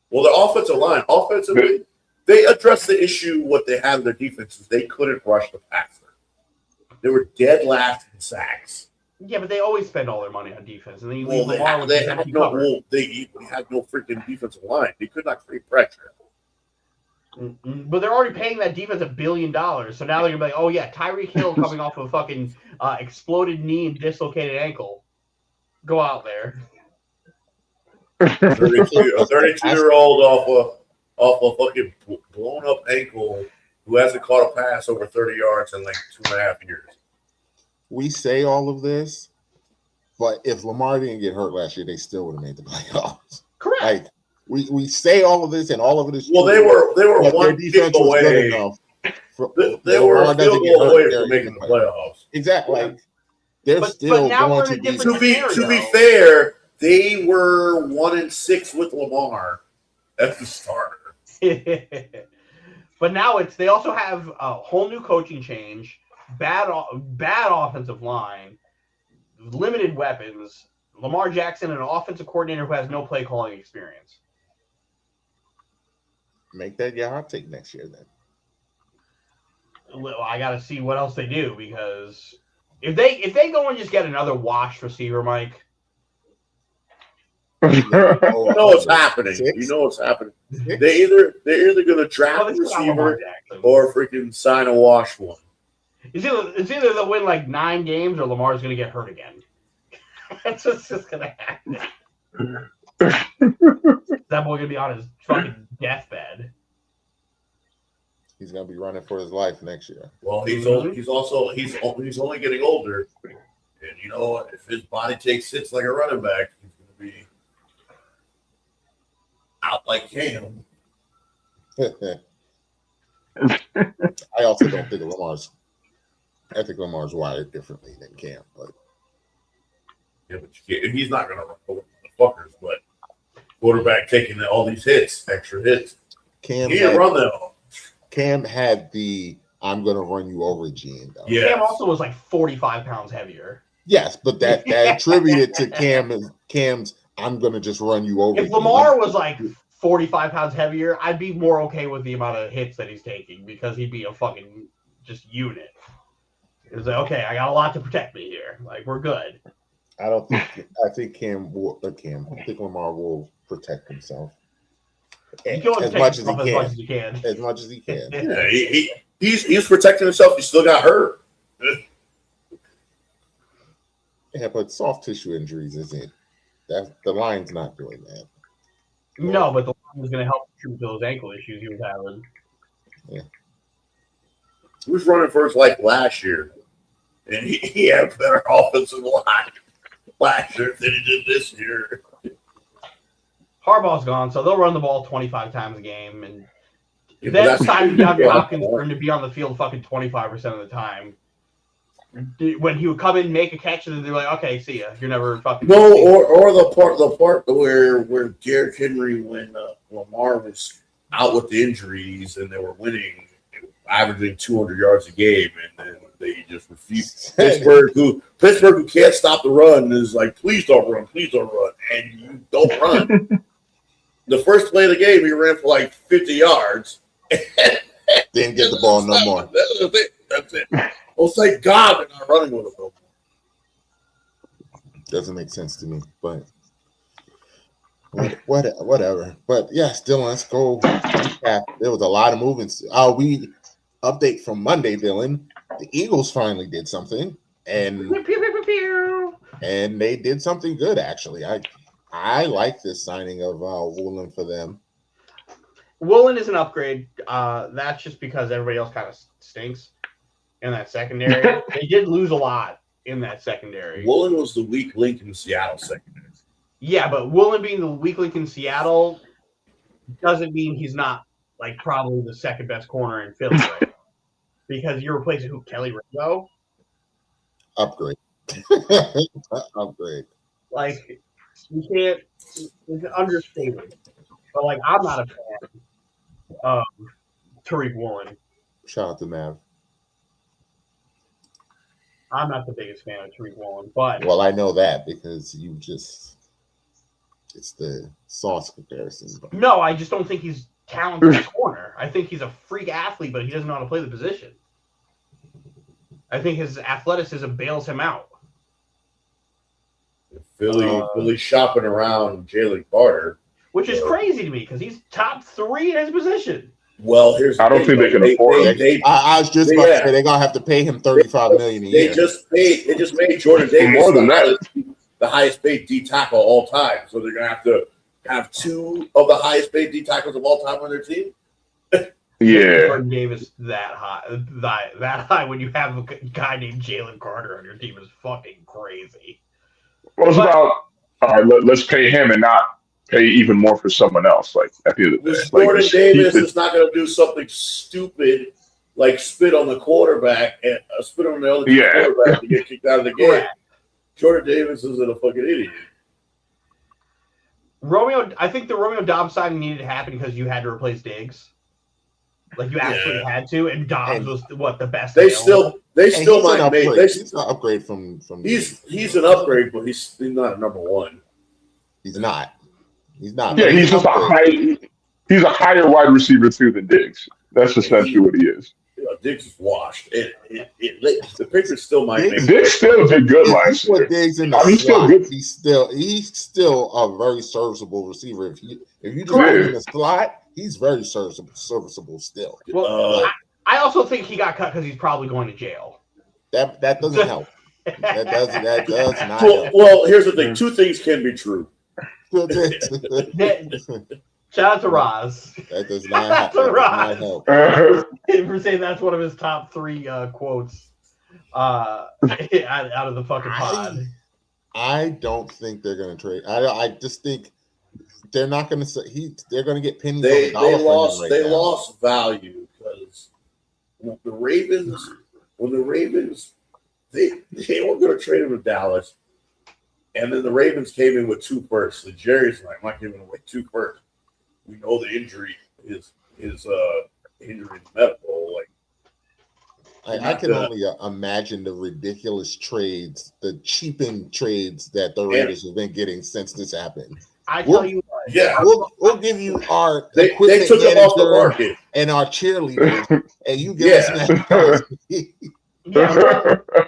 Well, the offensive line, offensively, they addressed the issue. What they had in their defense is they couldn't rush the passer. They were dead last in sacks. Yeah, but they always spend all their money on defense, and then they had no freaking defensive line. They could not create pressure. But they're already paying that defense $1 billion, so now they're gonna be like, oh yeah, Tyreek Hill coming off of a fucking exploded knee and dislocated ankle. Go out there. 32-year-old off a fucking blown up ankle who hasn't caught a pass over 30 yards in like 2.5 years. We say all of this, but if Lamar didn't get hurt last year, they still would have made the playoffs. Correct. Like we say all of this, and all of it is well, true, they were but one their kick away. They were a field goal away from making the playoffs. Exactly. Like, they're still now going we're in a to be. different To be fair, they were 1-6 with Lamar as the starter. But now they also have a whole new coaching change, bad offensive line, limited weapons, Lamar Jackson, an offensive coordinator who has no play calling experience. Make that your hot take next year, then. Well, I got to see what else they do, because if they go and just get another washed receiver, Mike. You know what's happening. You know what's happening. They're either going to draft a receiver or freaking sign a wash one. It's either they'll win like 9 games or Lamar's going to get hurt again. That's what's just going to happen. That boy going to be on his fucking deathbed. He's going to be running for his life next year. Well, he's only getting older, and you know, if his body takes hits like a running back, he's going to be out like Cam. I also don't think Lamar's. I think Lamar's wired differently than Cam, but yeah, but he's not going to run over the fuckers. But quarterback taking all these extra hits. He didn't run them. Cam had the "I'm going to run you over" gene, though. Yeah. Cam also was like 45 pounds heavier. Yes, but that attributed to Cam's "I'm going to just run you over." If Lamar was like 45 pounds heavier, I'd be more okay with the amount of hits that he's taking, because he'd be a fucking just unit. It's like, okay, I got a lot to protect me here. Like, we're good. I think Lamar will protect himself. As much as he can. Yeah, he's protecting himself. He still got hurt. Yeah, but soft tissue injuries isn't. The line's not doing that. No, but the line was going to help treat those ankle issues he was having. Yeah. He was running for his life last year, and he had a better offensive line last year than he did this year. Harbaugh's gone, so they'll run the ball 25 times a game, and then sign DeAndre Hopkins for him to be on the field fucking 25% of the time. When he would come in, make a catch, and then they're like, "Okay, see ya. You're never fucking." No, or the part where Derrick Henry, when Lamar was out with the injuries and they were winning, averaging 200 yards a game, and then they just refused. Pittsburgh, who can't stop the run, is like, "Please don't run, and you don't run. The first play of the game, he ran for like 50 yards. Didn't get the ball no more. That's it. Well, thank God they're not running with him. Doesn't make sense to me, but whatever. But yes, Dylan, let's go recap. There was a lot of movements. We update from Monday, Dylan. The Eagles finally did something, and they did something good, actually. I like this signing of Woolen for them. Woolen is an upgrade. That's just because everybody else kind of stinks in that secondary. They did lose a lot in that secondary. Woolen was the weak link in Seattle secondary. Yeah, but Woolen being the weak link in Seattle doesn't mean he's not like probably the second best corner in Philly, right? Because you're replacing who? Kelly Ringo? Upgrade. Upgrade. Like, you can't. It's understated. But like, I'm not a fan of Tariq Woolen. Shout out to Mav. I'm not the biggest fan of Tariq Woolen, but I know that because it's the sauce comparison. But. No, I just don't think he's talented at corner. I think he's a freak athlete, but he doesn't know how to play the position. I think his athleticism bails him out. Philly shopping around Jalen Carter, which is crazy to me because he's top 3 in his position. Well, I don't think they can afford him. I was just about to say they're gonna have to pay him $35 million a year. They just made Jordan Davis more than that. the highest paid D tackle of all time. So they're going to have to have two of the highest paid D tackles of all time on their team. Yeah. Jordan Davis that high when you have a guy named Jalen Carter on your team is fucking crazy. Well, it's about all right. Let's pay him and not pay even more for someone else. Like at the end of the day, Jordan Davis is not going to do something stupid like spit on the quarterback and spit on the other quarterback to get kicked out of the game. Correct. Jordan Davis isn't a fucking idiot. I think the Romeo Dobbs signing needed to happen because you had to replace Diggs. Like you actually had to, and Dobbs was the best. They still might make. He's an upgrade from. He's an upgrade, but he's not a number one. He's not. Yeah, he's just he's a higher wide receiver too than Diggs. That's essentially what he is. Diggs is washed. The Patriots still might make. Diggs still did good last year. Diggs in the slot. He's still a very serviceable receiver. If you just put him in the slot, he's very serviceable still. Well, I also think he got cut because he's probably going to jail. That doesn't help. That does not help. Well, here's the thing. Two things can be true. Shout out to Roz. That does not help. For saying that's one of his top 3 quotes out of the fucking pod. I don't think they're going to trade. I just think they're not going to say they're going to get pennies on the dollar. They lost value because when the Ravens they were going to trade him to Dallas, and then the Ravens came in with 2 firsts. And Jerry's like, I'm not giving away 2 firsts. We know the injury is injury medical. Like I can only imagine the ridiculous trades, the cheapened trades that the Raiders have been getting since this happened. Tell you what, we'll give you our they took it off the market and our cheerleaders, and you give us that.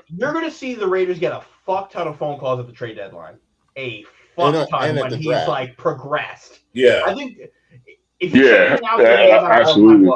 You're going to see the Raiders get a fuck ton of phone calls at the trade deadline. A fuck ton when he's like progressed. Yeah, I think if you absolutely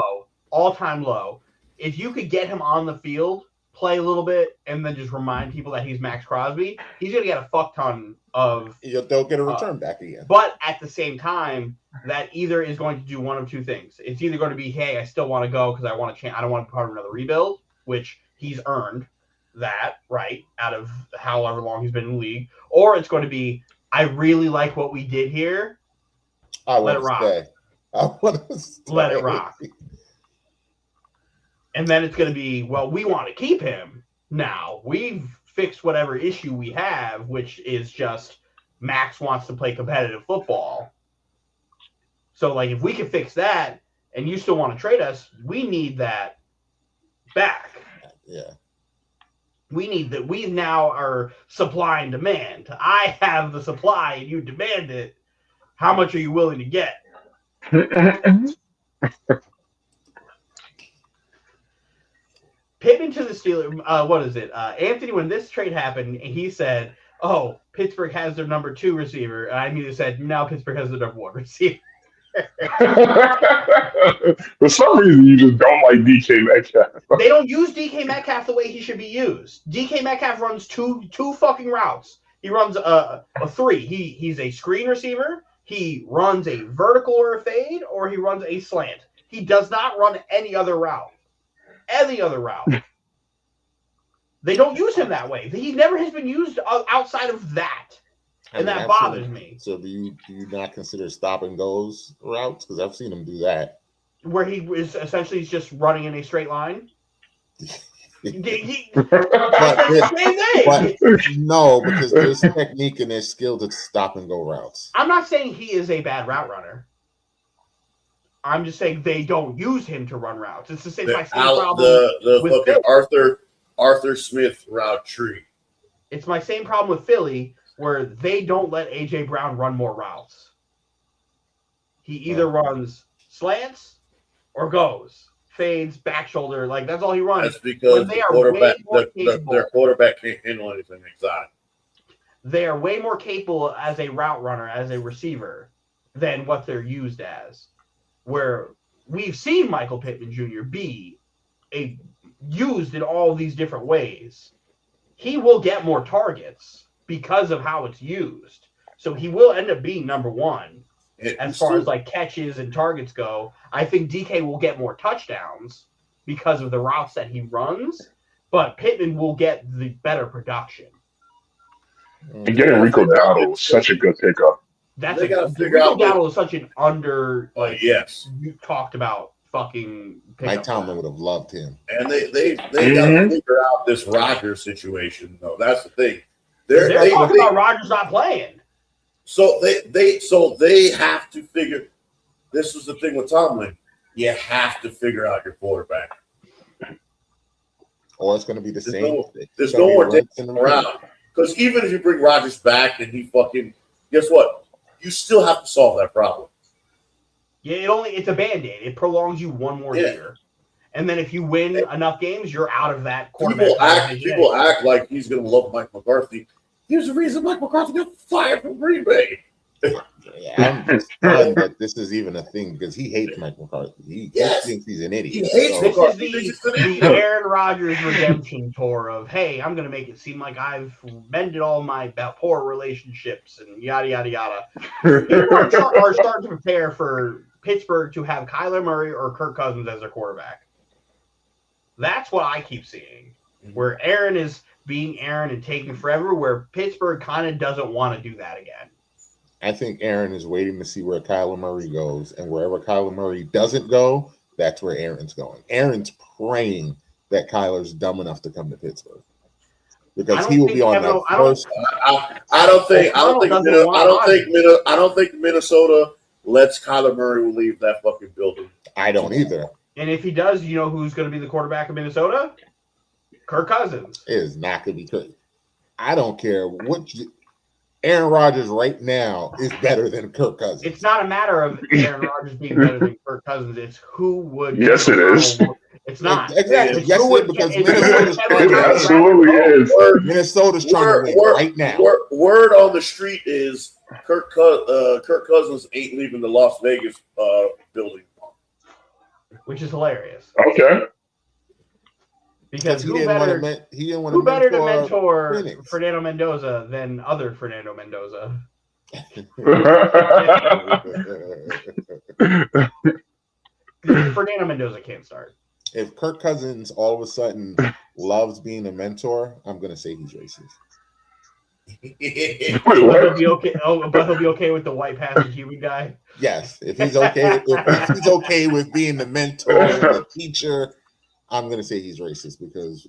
all time low. If you could get him on the field, play a little bit, and then just remind people that he's Maxx Crosby, he's going to get a fuck ton of. They'll get a return back again. But at the same time, that either is going to do one of 2 things. It's either going to be, hey, I still want to go because I want to change. I don't want to be part of another rebuild, which he's earned that right out of however long he's been in the league, or it's going to be, I really like what we did here. Let it rock. Let it rock. And then it's going to be, well, we want to keep him now. We've fixed whatever issue we have, which is just Max wants to play competitive football. So, like, if we can fix that and you still want to trade us, we need that back. Yeah. We need that. We now are supply and demand. I have the supply and you demand it. How much are you willing to get? Pittman to the Steelers. What is it? Anthony, when this trade happened, he said, oh, Pittsburgh has their number 2 receiver. And I immediately said, now Pittsburgh has their number 1 receiver. For some reason, you just don't like DK Metcalf. They don't use DK Metcalf the way he should be used. DK Metcalf runs two fucking routes. He runs a 3. He's a screen receiver. He runs a vertical or a fade, or he runs a slant. He does not run any other route. They don't use him that way. He never has been used outside of that. And that bothers me. So do you not consider stop and goes routes? Because I've seen him do that. Where he is essentially just running in a straight line? But no, because there's technique and there's skill to stop and go routes. I'm not saying he is a bad route runner. I'm just saying they don't use him to run routes. It's the same problem. The fucking Arthur Smith route tree. It's my same problem with Philly, where they don't let AJ Brown run more routes. He either runs slants or goes. Fades, back shoulder, like that's all he runs. That's because their quarterback can't handle anything exotic. They are way more capable as a route runner, as a receiver, than what they're used as. Where we've seen Michael Pittman Jr. be used in all these different ways. He will get more targets, because of how it's used. So he will end up being number one as far as like catches and targets go. I think DK will get more touchdowns because of the routes that he runs, but Pittman will get the better production. And getting Rico Dowdle was such a good pickup. That's Rico Dowdle is such an under you talked about fucking Mike Tomlin would have loved him. And they got to figure out this Rodgers situation though. That's the thing. They're talking about Rodgers not playing. So they have to figure. This is the thing with Tomlin. You have to figure out your quarterback. Or it's going to be the same. There's no more dancing around. Because even if you bring Rodgers back and he fucking, guess what? You still have to solve that problem. Yeah, it's a Band-Aid. It prolongs you one more year. And then if you win enough games, you're out of that quarterback. People act like he's going to love Mike McCarthy. Here's the reason Mike McCarthy got fired from Green Bay. I'm just stunned that this is even a thing because he hates Mike McCarthy. He thinks he's an idiot. He hates McCarthy. This is the Aaron Rodgers redemption tour of, hey, I'm going to make it seem like I've mended all my poor relationships and yada, yada, yada. People are starting to prepare for Pittsburgh to have Kyler Murray or Kirk Cousins as their quarterback. That's what I keep seeing, where Aaron is being Aaron and taking forever, where Pittsburgh kind of doesn't want to do that again. I think Aaron is waiting to see where Kyler Murray goes, and wherever Kyler Murray doesn't go, that's where Aaron's going. Aaron's praying that Kyler's dumb enough to come to Pittsburgh because he will be on the first. I don't think Minnesota lets Kyler Murray leave that fucking building. I don't either. And if he does, you know who's going to be the quarterback of Minnesota? Kirk Cousins. It is not going to be Kirk. I don't care what. Aaron Rodgers right now is better than Kirk Cousins. It's not a matter of Aaron Rodgers being better than Kirk Cousins. It's who would. Yes, it is. It's not. Exactly. It's yes, it is because Minnesota's it absolutely is. Minnesota's trying to win right now. Word on the street is Kirk Cousins ain't leaving the Las Vegas building. Which is hilarious. Okay. Because he didn't want to mentor Fernando Mendoza than other Fernando Mendoza? Fernando Mendoza can't start. If Kirk Cousins all of a sudden loves being a mentor, I'm going to say he's racist. But he'll be okay. But he'll be okay with the white passing human guy. Yes, if he's okay, if he's okay with being the mentor, and the teacher. I'm going to say he's racist because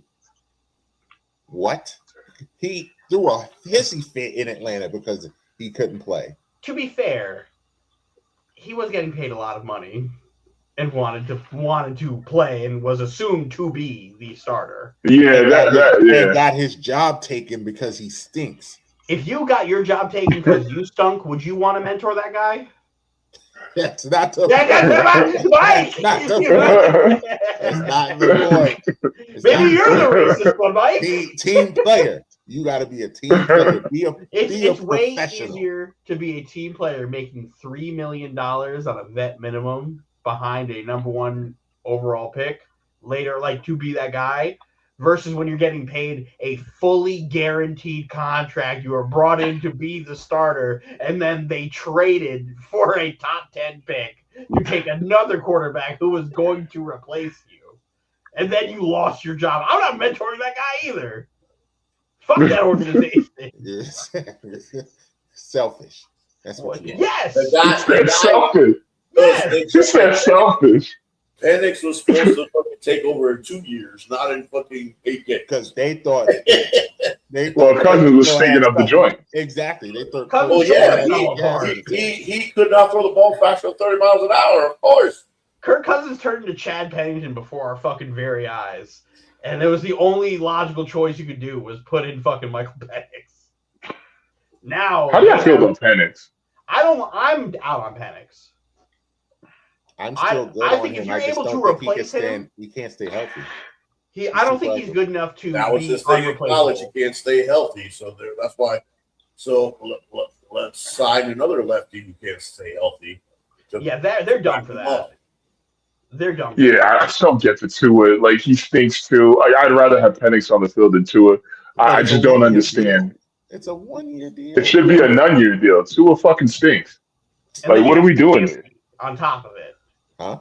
what? He threw a hissy fit in Atlanta because he couldn't play. To be fair, he was getting paid a lot of money and wanted to play and was assumed to be the starter. Yeah, and got his job taken because he stinks. If you got your job taken because you stunk, would you want to mentor that guy? That's not the Mike. That's not the point. Maybe you're the racist one, Mike. Team player. You got to be a team player. It's way easier to be a team player making $3 million on a vet minimum behind a number one overall pick later, like to be that guy, versus when you're getting paid a fully guaranteed contract. You are brought in to be the starter, and then they traded for a top 10 pick to take another quarterback who was going to replace you. And then you lost your job. I'm not mentoring that guy either. Fuck that organization. Selfish. That's what you Yes. That's selfish. Yes. Just that selfish. Penix was supposed to fucking take over in 2 years, not in fucking 8 games. Because they thought Cousins was stinging up the joint. Exactly. They thought he could not throw the ball faster than 30 miles an hour, of course. Kirk Cousins turned into Chad Pennington before our fucking very eyes. And it was the only logical choice you could do was put in fucking Michael Penix. Now, how do you feel about Penix? I'm out on Penix. I'm still good on think him. if you're able to replace him, he can't stay healthy. I don't think he's good enough to. That was his thing in college. He can't stay healthy, so that's why. So let's sign another lefty who can't stay healthy. Yeah, they're done for that. They're done. I still get to Tua. Like he stinks too. I'd rather have Penix on the field than Tua. I just don't understand. It's a 1 year deal. It should be a none-year deal. Tua fucking stinks. And Like, what are we doing here? On top of it, Huh?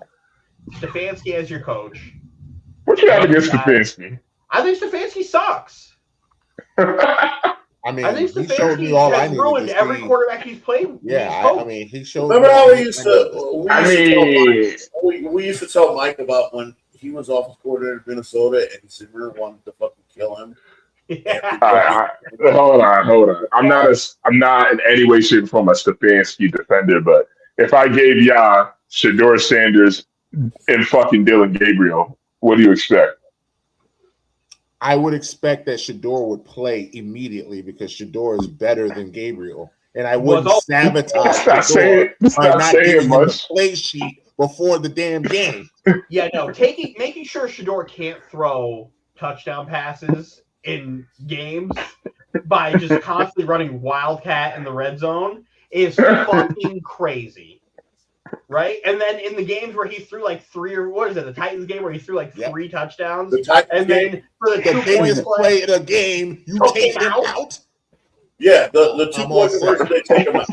Stefanski as your coach. What you have against Stefanski? I think Stefanski sucks. I mean, I think he showed me Stefanski all I has needed ruined to every see. quarterback he's played. Yeah, I mean, he showed. Remember me how all we used to tell Mike about when he was offensive coordinator in Minnesota and Zimmer wanted to fucking kill him? Yeah. Hold on. I'm not in any way, shape, or form a Stefanski defender, but if I gave ya Shedeur Sanders and fucking Dylan Gabriel, what do you expect? I would expect that Shedeur would play immediately because Shedeur is better than Gabriel, and I wouldn't sabotage Shedeur by not giving him the play sheet before the damn game. Yeah, no, making sure Shedeur can't throw touchdown passes in games by just constantly running Wildcat in the red zone is fucking crazy. Right? And then in the games where he threw like the Titans game where he threw like 3 touchdowns. And then for the 2 biggest play in a game, you take him out? Yeah, the 2 point conversion, they take him out.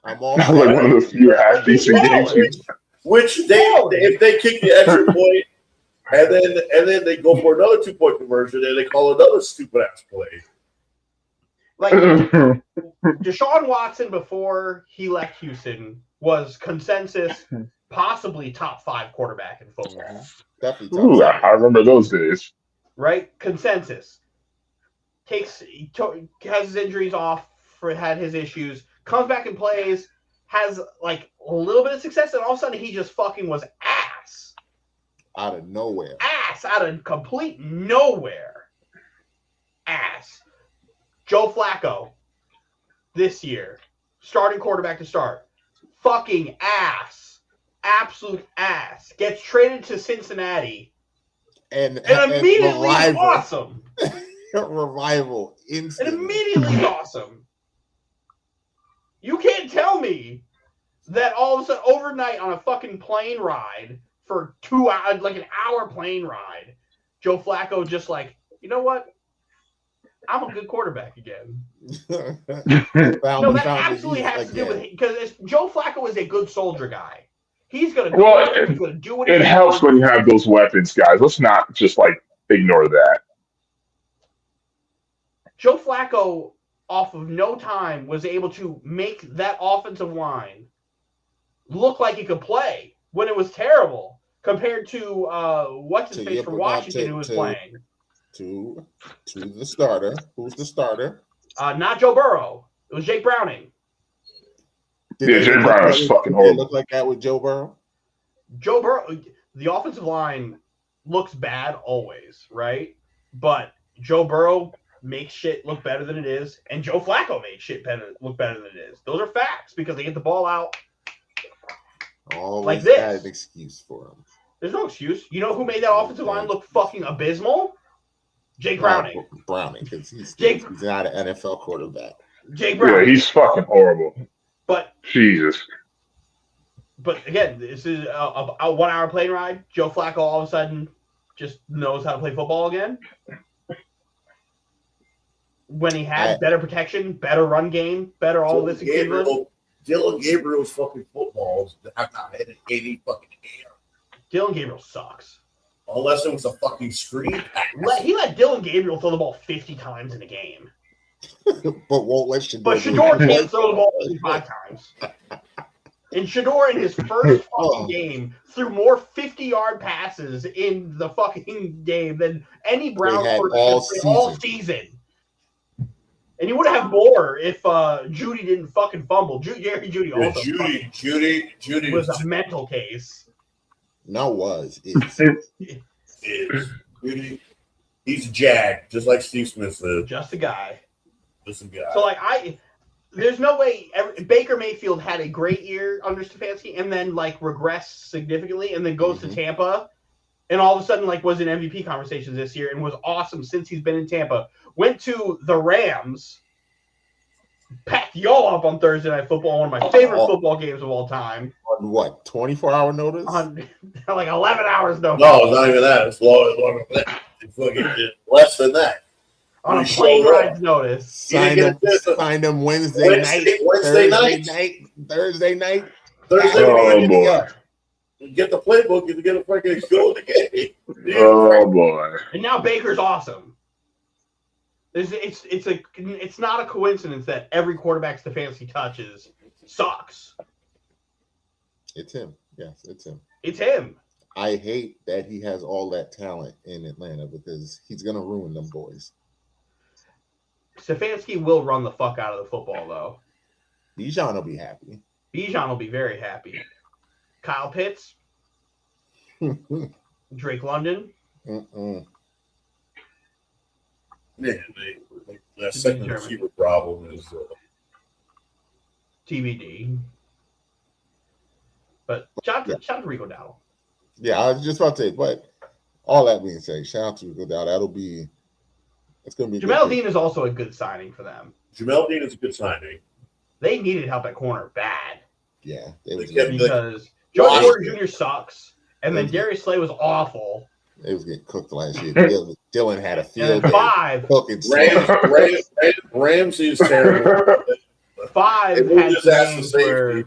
I'm all like one of the few half-decent games. Which if they kick the extra point and then they go for another 2 point conversion and they call another stupid ass play. Like Deshaun Watson before he left Houston was consensus possibly top 5 quarterback in football. Definitely. Ooh, I remember those days. Right? Consensus. Has his injuries off, had his issues, comes back and plays, has like a little bit of success, and all of a sudden he just fucking was ass. Out of nowhere. Ass out of complete nowhere. Ass. Joe Flacco this year, starting quarterback to start. Fucking ass. Absolute ass. Gets traded to Cincinnati. And immediately is awesome. Revival. And immediately is awesome. You can't tell me that all of a sudden overnight on a fucking plane ride for 2 hours, like an hour plane ride, Joe Flacco just like, you know what? I'm a good quarterback again. That absolutely has to do with it because Joe Flacco is a good soldier guy. He's gonna go. He's gonna do what it helps when you have those weapons, guys. Let's not just like ignore that. Joe Flacco, off of no time, was able to make that offensive line look like it could play when it was terrible compared to what's his face from Washington who was playing. To the starter. Who's the starter? Not Joe Burrow. It was Jake Browning. Jake Browning was fucking horrible. Did it look like that with Joe Burrow? Joe Burrow, the offensive line looks bad always, right? But Joe Burrow makes shit look better than it is, and Joe Flacco makes shit look better than it is. Those are facts because they get the ball out. Always like this. Got an excuse for him. There's no excuse. You know who made that offensive line look fucking abysmal? Jake Browning. Browning, because he's not an NFL quarterback. Jake Browning. Yeah, he's fucking horrible. But Jesus. But again, this is a 1 hour plane ride. Joe Flacco all of a sudden just knows how to play football again. When he had better protection, better run game, better all this. Dylan Gabriel's fucking footballs have not hit any fucking air. Dylan Gabriel sucks. Unless it was a fucking screen pass. He let Dylan Gabriel throw the ball 50 times in a game. But won't let Shedeur. But Shedeur can't throw the ball 55 times. And Shedeur in his first fucking game threw more 50-yard passes in the fucking game than any Browns all season. And he would have more if Judy didn't fucking fumble. Jerry Judy also. Judy was a mental case. Is. Judy, he's a jag, just like Steve Smith said. Just a guy. Just a guy. So there's no way Baker Mayfield had a great year under Stefanski and then regressed significantly and then goes to Tampa and all of a sudden was in MVP conversations this year and was awesome since he's been in Tampa. Went to the Rams, packed y'all up on Thursday Night Football, one of my favorite football games of all time. On what, 24-hour notice? On 11 hours notice. No, it's not even that. It's longer than that. It's less than that. On a We plane showed up. ride's notice. Sign them Wednesday night, Thursday night. Thursday night. Oh boy. You get the playbook, you get a fucking go in the game. Oh boy. And now Baker's awesome. It's not a coincidence that every quarterback Stefanski touches sucks. It's him. Yes, it's him. It's him. I hate that he has all that talent in Atlanta because he's gonna ruin them boys. Stefanski will run the fuck out of the football, though. Bijan will be happy. Bijan will be very happy. Kyle Pitts, Drake London. Mm-mm. Yeah, that second receiver problem is TBD. But shout out to Rico Dowdle. Yeah, I was just about to say, but all that being said, shout out to Rico Dowdle. It's going to be. Jamel Dean is also a good signing for them. Jamel Dean is a good signing. They needed help at corner bad. Yeah, because Joe Porter Jr. sucks, and then Darius Slay was awful. It was getting cooked last year. Dylan had a field day. 5. Ramsey is terrible. 5 had games where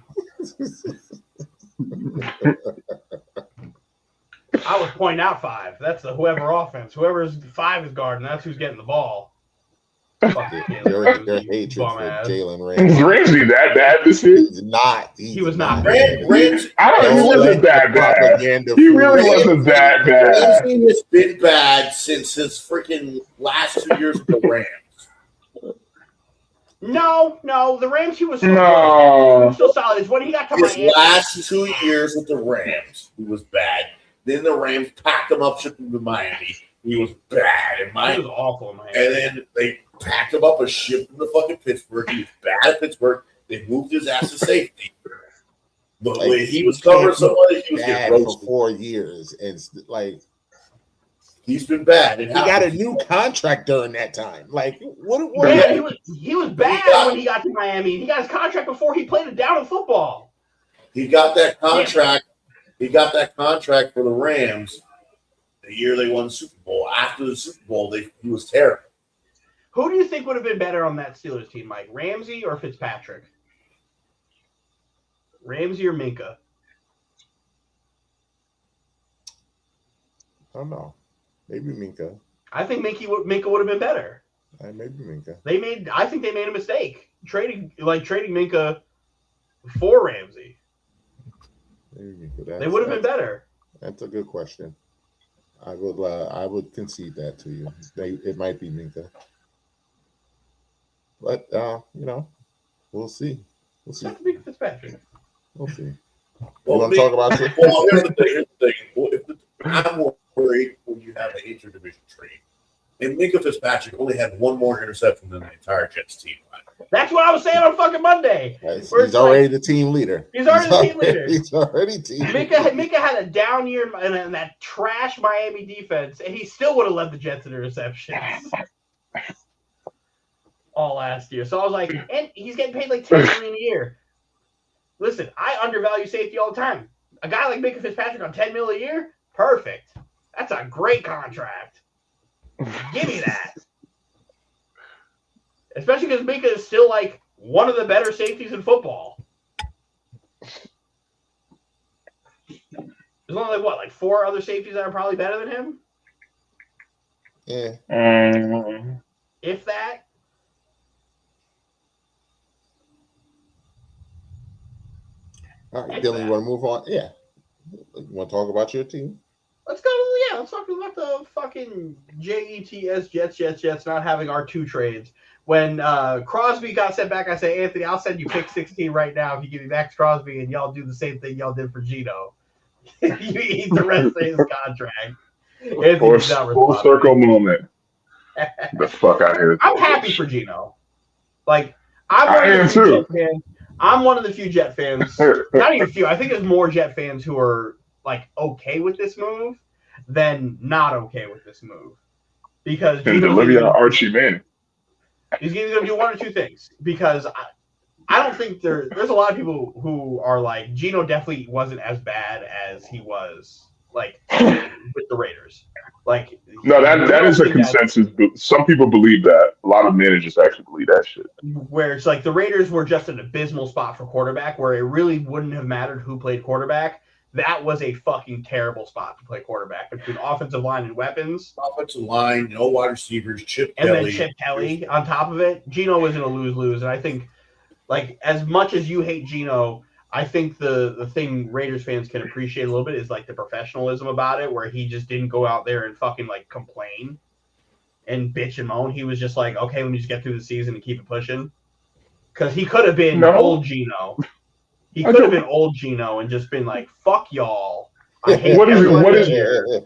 I was pointing out 5. That's the whoever offense. Whoever's 5 is guarding, that's who's getting the ball. Your hatred for Jalen Ramsey. Is Ramsey that bad this year? He's not. He was not. Ramsey. He wasn't that bad. He really wasn't that bad. Ramsey has been bad since his freaking last 2 years with the Rams. No, the Rams he was still solid. It's when he got to his Miami. Last 2 years with the Rams, he was bad. Then the Rams packed him up, shipped him to Miami. He was bad in Miami. He was awful in Miami. And then they packed him up and shipped him to fucking Pittsburgh. He was bad at Pittsburgh. They moved his ass to safety. But when he was covering somebody, he was getting roasted for 4 years. And he's been bad. He got a new contract during that time. He was bad when he got to Miami. He got his contract before he played it down in football. He got that contract. He got that contract for the Rams the year they won the Super Bowl. After the Super Bowl, he was terrible. Who do you think would have been better on that Steelers team, Mike? Ramsey or Fitzpatrick? Ramsey or Minka? I don't know. Maybe Minka. I think Minka would have been better. Maybe Minka. I think they made a mistake trading Minka for Ramsey. Maybe Minka. They would have been better. That's a good question. I would concede that to you. It might be Minka. But we'll see. We'll see. Fitzpatrick. We'll see. Well, you want to talk about it? Well, here's the thing. Well, I'm more worried when you have an inter-division trade. And Minka Fitzpatrick only had one more interception than the entire Jets team. That's what I was saying on fucking Monday. He's already the team leader. He's already the team leader. He's already team leader. Minka had a down year in that trash Miami defense, and he still would have led the Jets in interceptions all last year. So I was like, and he's getting paid like $10 million a year. Listen, I undervalue safety all the time. A guy like Minka Fitzpatrick on $10 million a year, perfect. That's a great contract. Give me that. Especially because Minka is still like one of the better safeties in football. There's only like 4 other safeties that are probably better than him. Yeah. If that. All right, Dylan, you want to move on? Yeah. You want to talk about your team? Let's go. Yeah, let's talk about the fucking Jets not having our 2 trades. When Crosby got sent back, I said, Anthony, I'll send you pick 16 right now if you give me Maxx Crosby and y'all do the same thing y'all did for Gino. You eat the rest of his contract. Full circle moment. The fuck out here. I'm happy for Gino. Like, I'm one of the few Jet fans. Not even few. I think there's more Jet fans who are like okay with this move than not okay with this move. Because Olivia Archie Manning. He's either going to do one or 2 things. Because I don't think there's a lot of people who are like, Gino definitely wasn't as bad as he was like with the Raiders. Like no, that is a consensus. Some people believe that. A lot of managers actually believe that shit. Where it's like the Raiders were just an abysmal spot for quarterback, where it really wouldn't have mattered who played quarterback. That was a fucking terrible spot to play quarterback between offensive line and weapons. Offensive line, no wide receivers, Chip and Kelly. then Chip Kelly on top of it. Geno was in a lose-lose, and I think, like, as much as you hate Geno, I think the thing Raiders fans can appreciate a little bit is like the professionalism about it, where he just didn't go out there and fucking like complain and bitch and moan. He was just like, okay, let me just get through the season and keep it pushing. Because he could have been old Geno. He could have been old Geno and just been like, fuck y'all. I hate what is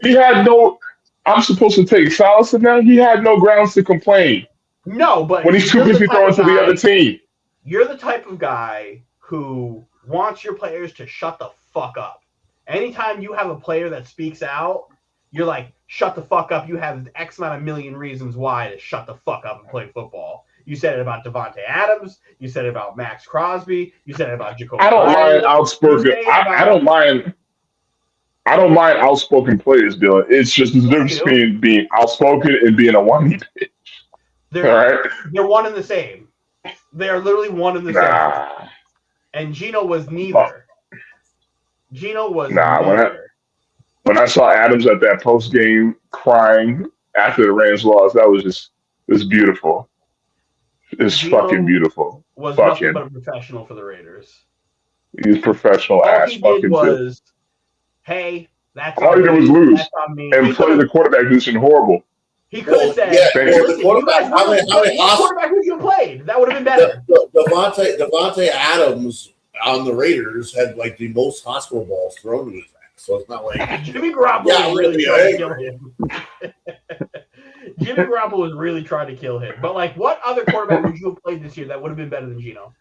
he had no I'm supposed to take solace in that? He had no grounds to complain. No, but when he's too busy throwing to the other team. You're the type of guy who wants your players to shut the fuck up. Anytime you have a player that speaks out, you're like, shut the fuck up. You have X amount of million reasons why to shut the fuck up and play football. You said it about Davante Adams. You said it about Maxx Crosby. You said it about Jacoby. I don't mind outspoken. I don't mind. I don't mind outspoken players, Dylan. It's just the difference between being outspoken and being a whiny bitch. They're one and the same. They are literally one and the same. And Geno was neither. Geno was neither. When I saw Adams at that post game crying after the Rams lost, that was just beautiful. It's fucking beautiful. Was nothing but a professional for the Raiders. He's professional ass. All he did was, hey, that's all he did was lose and play the quarterback position horrible. He could have said, the quarterback. How many quarterback would you have played? That would have been better. Davante Adams on the Raiders had like the most hospital balls thrown to his ass. So it's not like Jimmy Garoppolo really tried to kill him. Jimmy Garoppolo was really trying to kill him. But like, what other quarterback would you have played this year that would have been better than Geno?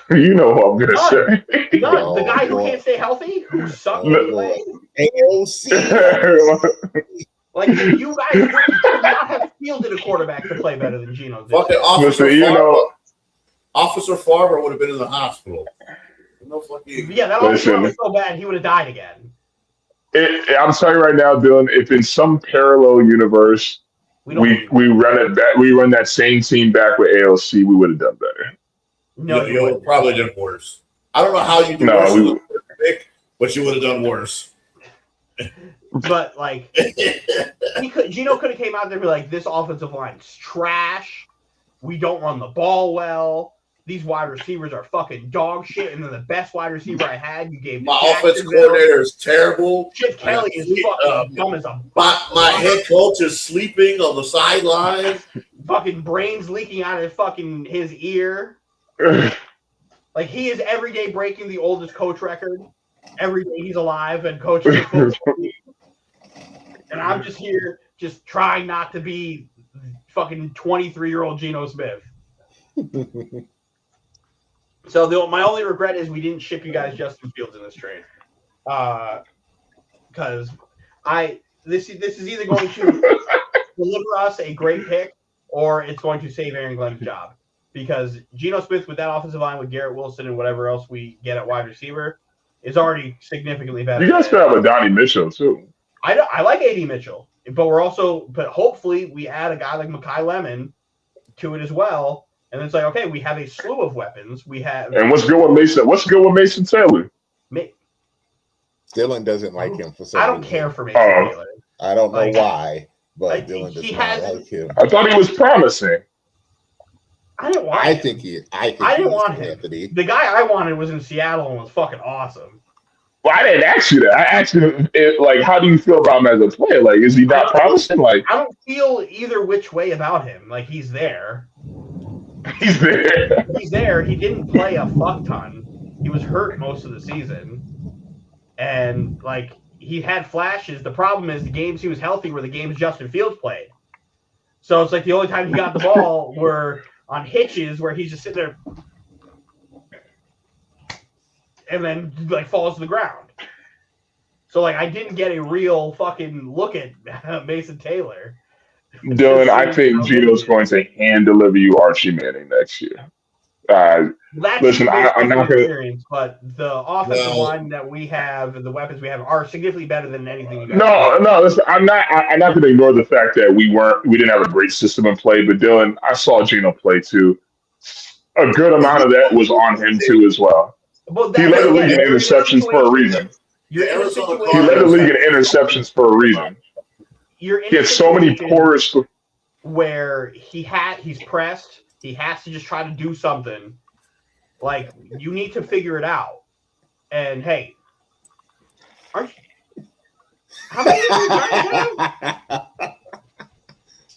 You know what I'm gonna say. None. The guy who can't stay healthy, who sucked AOC. Like you guys would not have fielded a quarterback to play better than Geno. Fucking Officer Farber would have been in the hospital. No fucking. Yeah, that officer was so bad he would have died again. I'm telling you right now, Dylan. If in some parallel universe we run it back, we run that same team back with AOC, we would have done better. No, you would probably done worse. I don't know how you do worse, but you would have done worse. But like, Geno could have came out there and be like, "This offensive line's trash. We don't run the ball well. These wide receivers are fucking dog shit." And then the best wide receiver I had, you gave my offense coordinator is terrible. Chip Kelly is fucking dumb as a. My head coach is sleeping on the sideline. Fucking brains leaking out of his ear. Like he is every day breaking the oldest coach record. Every day he's alive and coaching the football team. And I'm just here, just trying not to be fucking 23-year-old Geno Smith. So my only regret is we didn't ship you guys Justin Fields in this trade, because this is either going to deliver us a great pick or it's going to save Aaron Glenn's job. Because Geno Smith with that offensive line with Garrett Wilson and whatever else we get at wide receiver is already significantly better. You guys could have a Donnie Mitchell too. I like A.D. Mitchell, but hopefully we add a guy like Mekhi Lemon to it as well. And it's like, okay, we have a slew of weapons. We have. And what's good with Mason? What's good with Mason Taylor? Dylan doesn't like him for some reason. I don't care for Mason Taylor. I don't know why, but Dylan does not like him. I thought he was promising. I didn't want him. I didn't want him. Anthony. The guy I wanted was in Seattle and was fucking awesome. Well, I didn't ask you that. I asked you, like, how do you feel about him as a player? Like, is he not promising? Like, I don't feel either which way about him. Like, he's there. He's there. He's there. He didn't play a fuck ton. He was hurt most of the season. And, like, he had flashes. The problem is the games he was healthy were the games Justin Fields played. So it's like the only time he got the ball were on hitches where he's just sitting there and then like falls to the ground. So like I didn't get a real fucking look at Mason Taylor. Dylan, I think Geno's going to hand deliver you Archie Manning next year. Listen, I'm not gonna. Experience, but the offensive line that we have and the weapons we have are significantly better than anything you guys. No. Listen, I'm not going to ignore the fact that we didn't have a great system in play. But Dylan, I saw Gino play too. A good amount of that was on him too as well. Well, he led the league in interceptions for a reason. He led the league in interceptions for a reason. He had so many porous. Where he's pressed. He has to just try to do something. Like, you need to figure it out. And hey, how many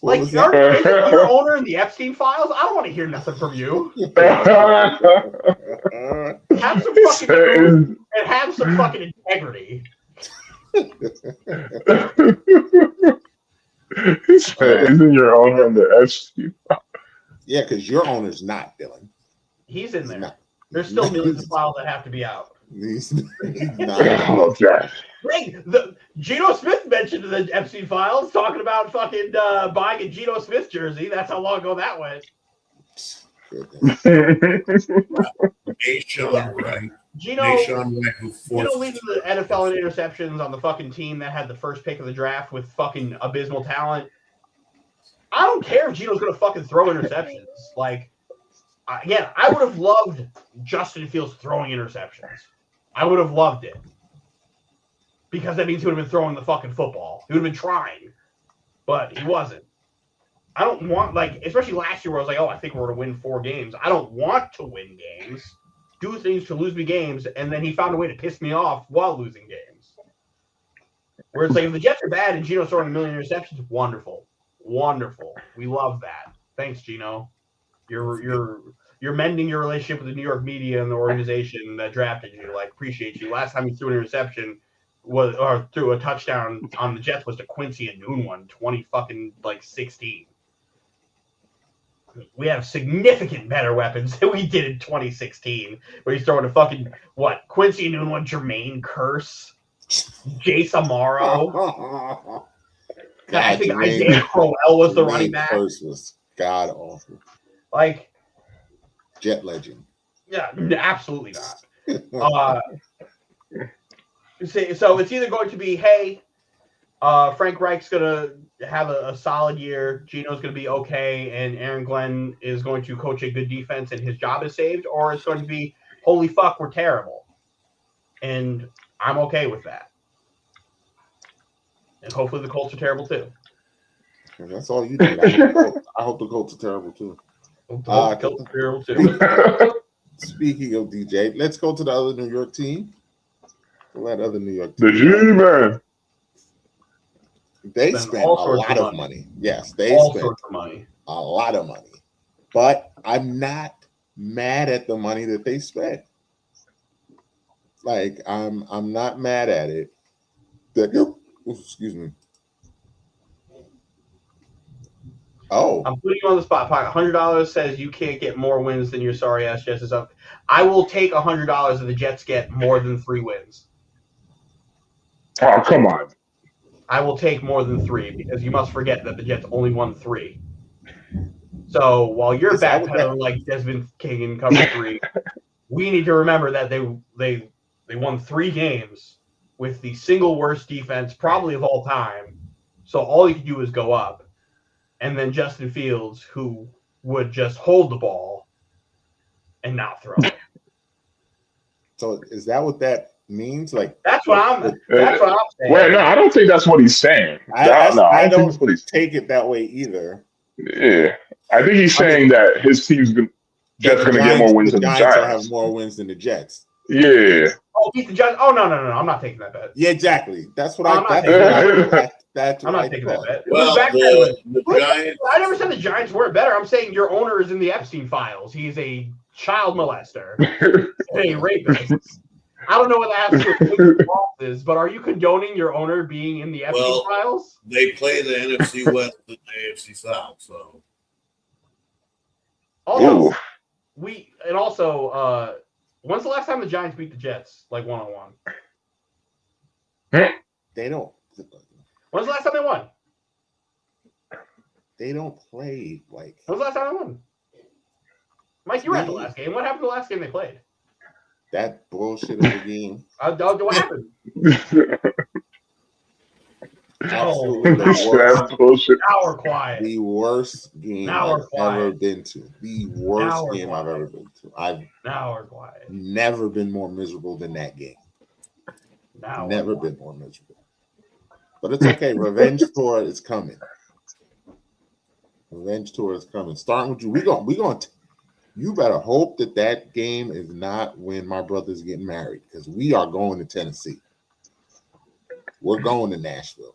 like, isn't your owner in the Epstein files? I don't want to hear nothing from you. Have some fucking truth and have some fucking integrity. Isn't your owner in the Epstein files? Yeah, because your owner's not, Dylan. He's in there. There's still millions of files that have to be out. He's not. Oh, God. Hey, Geno Smith mentioned the Epstein files talking about fucking buying a Geno Smith jersey. That's how long ago that went. Nation right. Geno leading the NFL in interceptions on the fucking team that had the first pick of the draft with fucking abysmal talent. I don't care if Geno's going to fucking throw interceptions. Like, again, I would have loved Justin Fields throwing interceptions. I would have loved it. Because that means he would have been throwing the fucking football. He would have been trying. But he wasn't. I don't want, like, especially last year where I was like, oh, I think we're going to win 4 games. I don't want to win games. Do things to lose me games. And then he found a way to piss me off while losing games. Where it's like, if the Jets are bad and Geno's throwing a million interceptions, wonderful. Wonderful. We love that. Thanks, Geno. You're mending your relationship with the New York media and the organization that drafted you. Like, appreciate you. Last time you threw an interception threw a touchdown on the Jets was to Quincy and Noon one, 2016. We have significant better weapons than we did in 2016, where he's throwing a fucking Quincy and Noon one, Jermaine Curse, Jace Amaro. I think Isaiah Crowell was the running back. Curse was god awful. Like, Jet legend. Yeah, absolutely not. So it's either going to be, hey, Frank Reich's going to have a solid year, Geno's going to be okay, and Aaron Glenn is going to coach a good defense and his job is saved, or it's going to be, holy fuck, we're terrible. And I'm okay with that. And hopefully the Colts are terrible too. That's all you do. I hope the Colts are terrible too. Speaking of DJ, let's go to the other New York team. That other New York team. The G-Man. They spent a lot of money. Yes, they spent a lot of money. But I'm not mad at the money that they spent. Like, I'm not mad at it. Excuse me. Oh, I'm putting you on the spot. $100 says you can't get more wins than your sorry ass Jets is up. I will take $100 if the Jets get more than 3 wins. Oh, come on. I will take more than 3 because you must forget that the Jets only won 3. So while you're backpedaling like Desmond King in cover 3, we need to remember that they won 3 games with the single worst defense probably of all time. So all you can do is go up. And then Justin Fields, who would just hold the ball and not throw it. So is that what that means? Like, that's what I'm saying. Well, no, I don't think that's what he's saying. I don't take it that way either. Yeah, I think he's saying that his team's just going to get more wins than the Giants. Have more wins than the Jets. Yeah. Oh, beat the Giants. Oh, no. I'm not taking that bet. Yeah, exactly. That's what I'm not taking that bet. Well, the Giants. I never said the Giants weren't better. I'm saying your owner is in the Epstein files. He's a child molester, a rapist. I don't know what that has to do with the is, but are you condoning your owner being in the Epstein files? They play the NFC West and the AFC South, so. Also, when's the last time the Giants beat the Jets, like 1-on-1? They don't. When's the last time they won? They don't play like. When's the last time they won? Mike, you were at the last game. What happened to the last game they played? That bullshit of the game. What happened? Absolutely the That's worst. bullshit. Now we're quiet. The worst game Now we're I've quiet. ever been to. The worst Now we're game I've quiet. ever been to. I've Now we're quiet. never been more miserable than that game. Now we're Never quiet. been more miserable. But it's okay. Revenge tour is coming. Revenge tour is coming. Starting with you. We going. You better hope that game is not when my brother's getting married, because we are going to Tennessee. We're going to Nashville.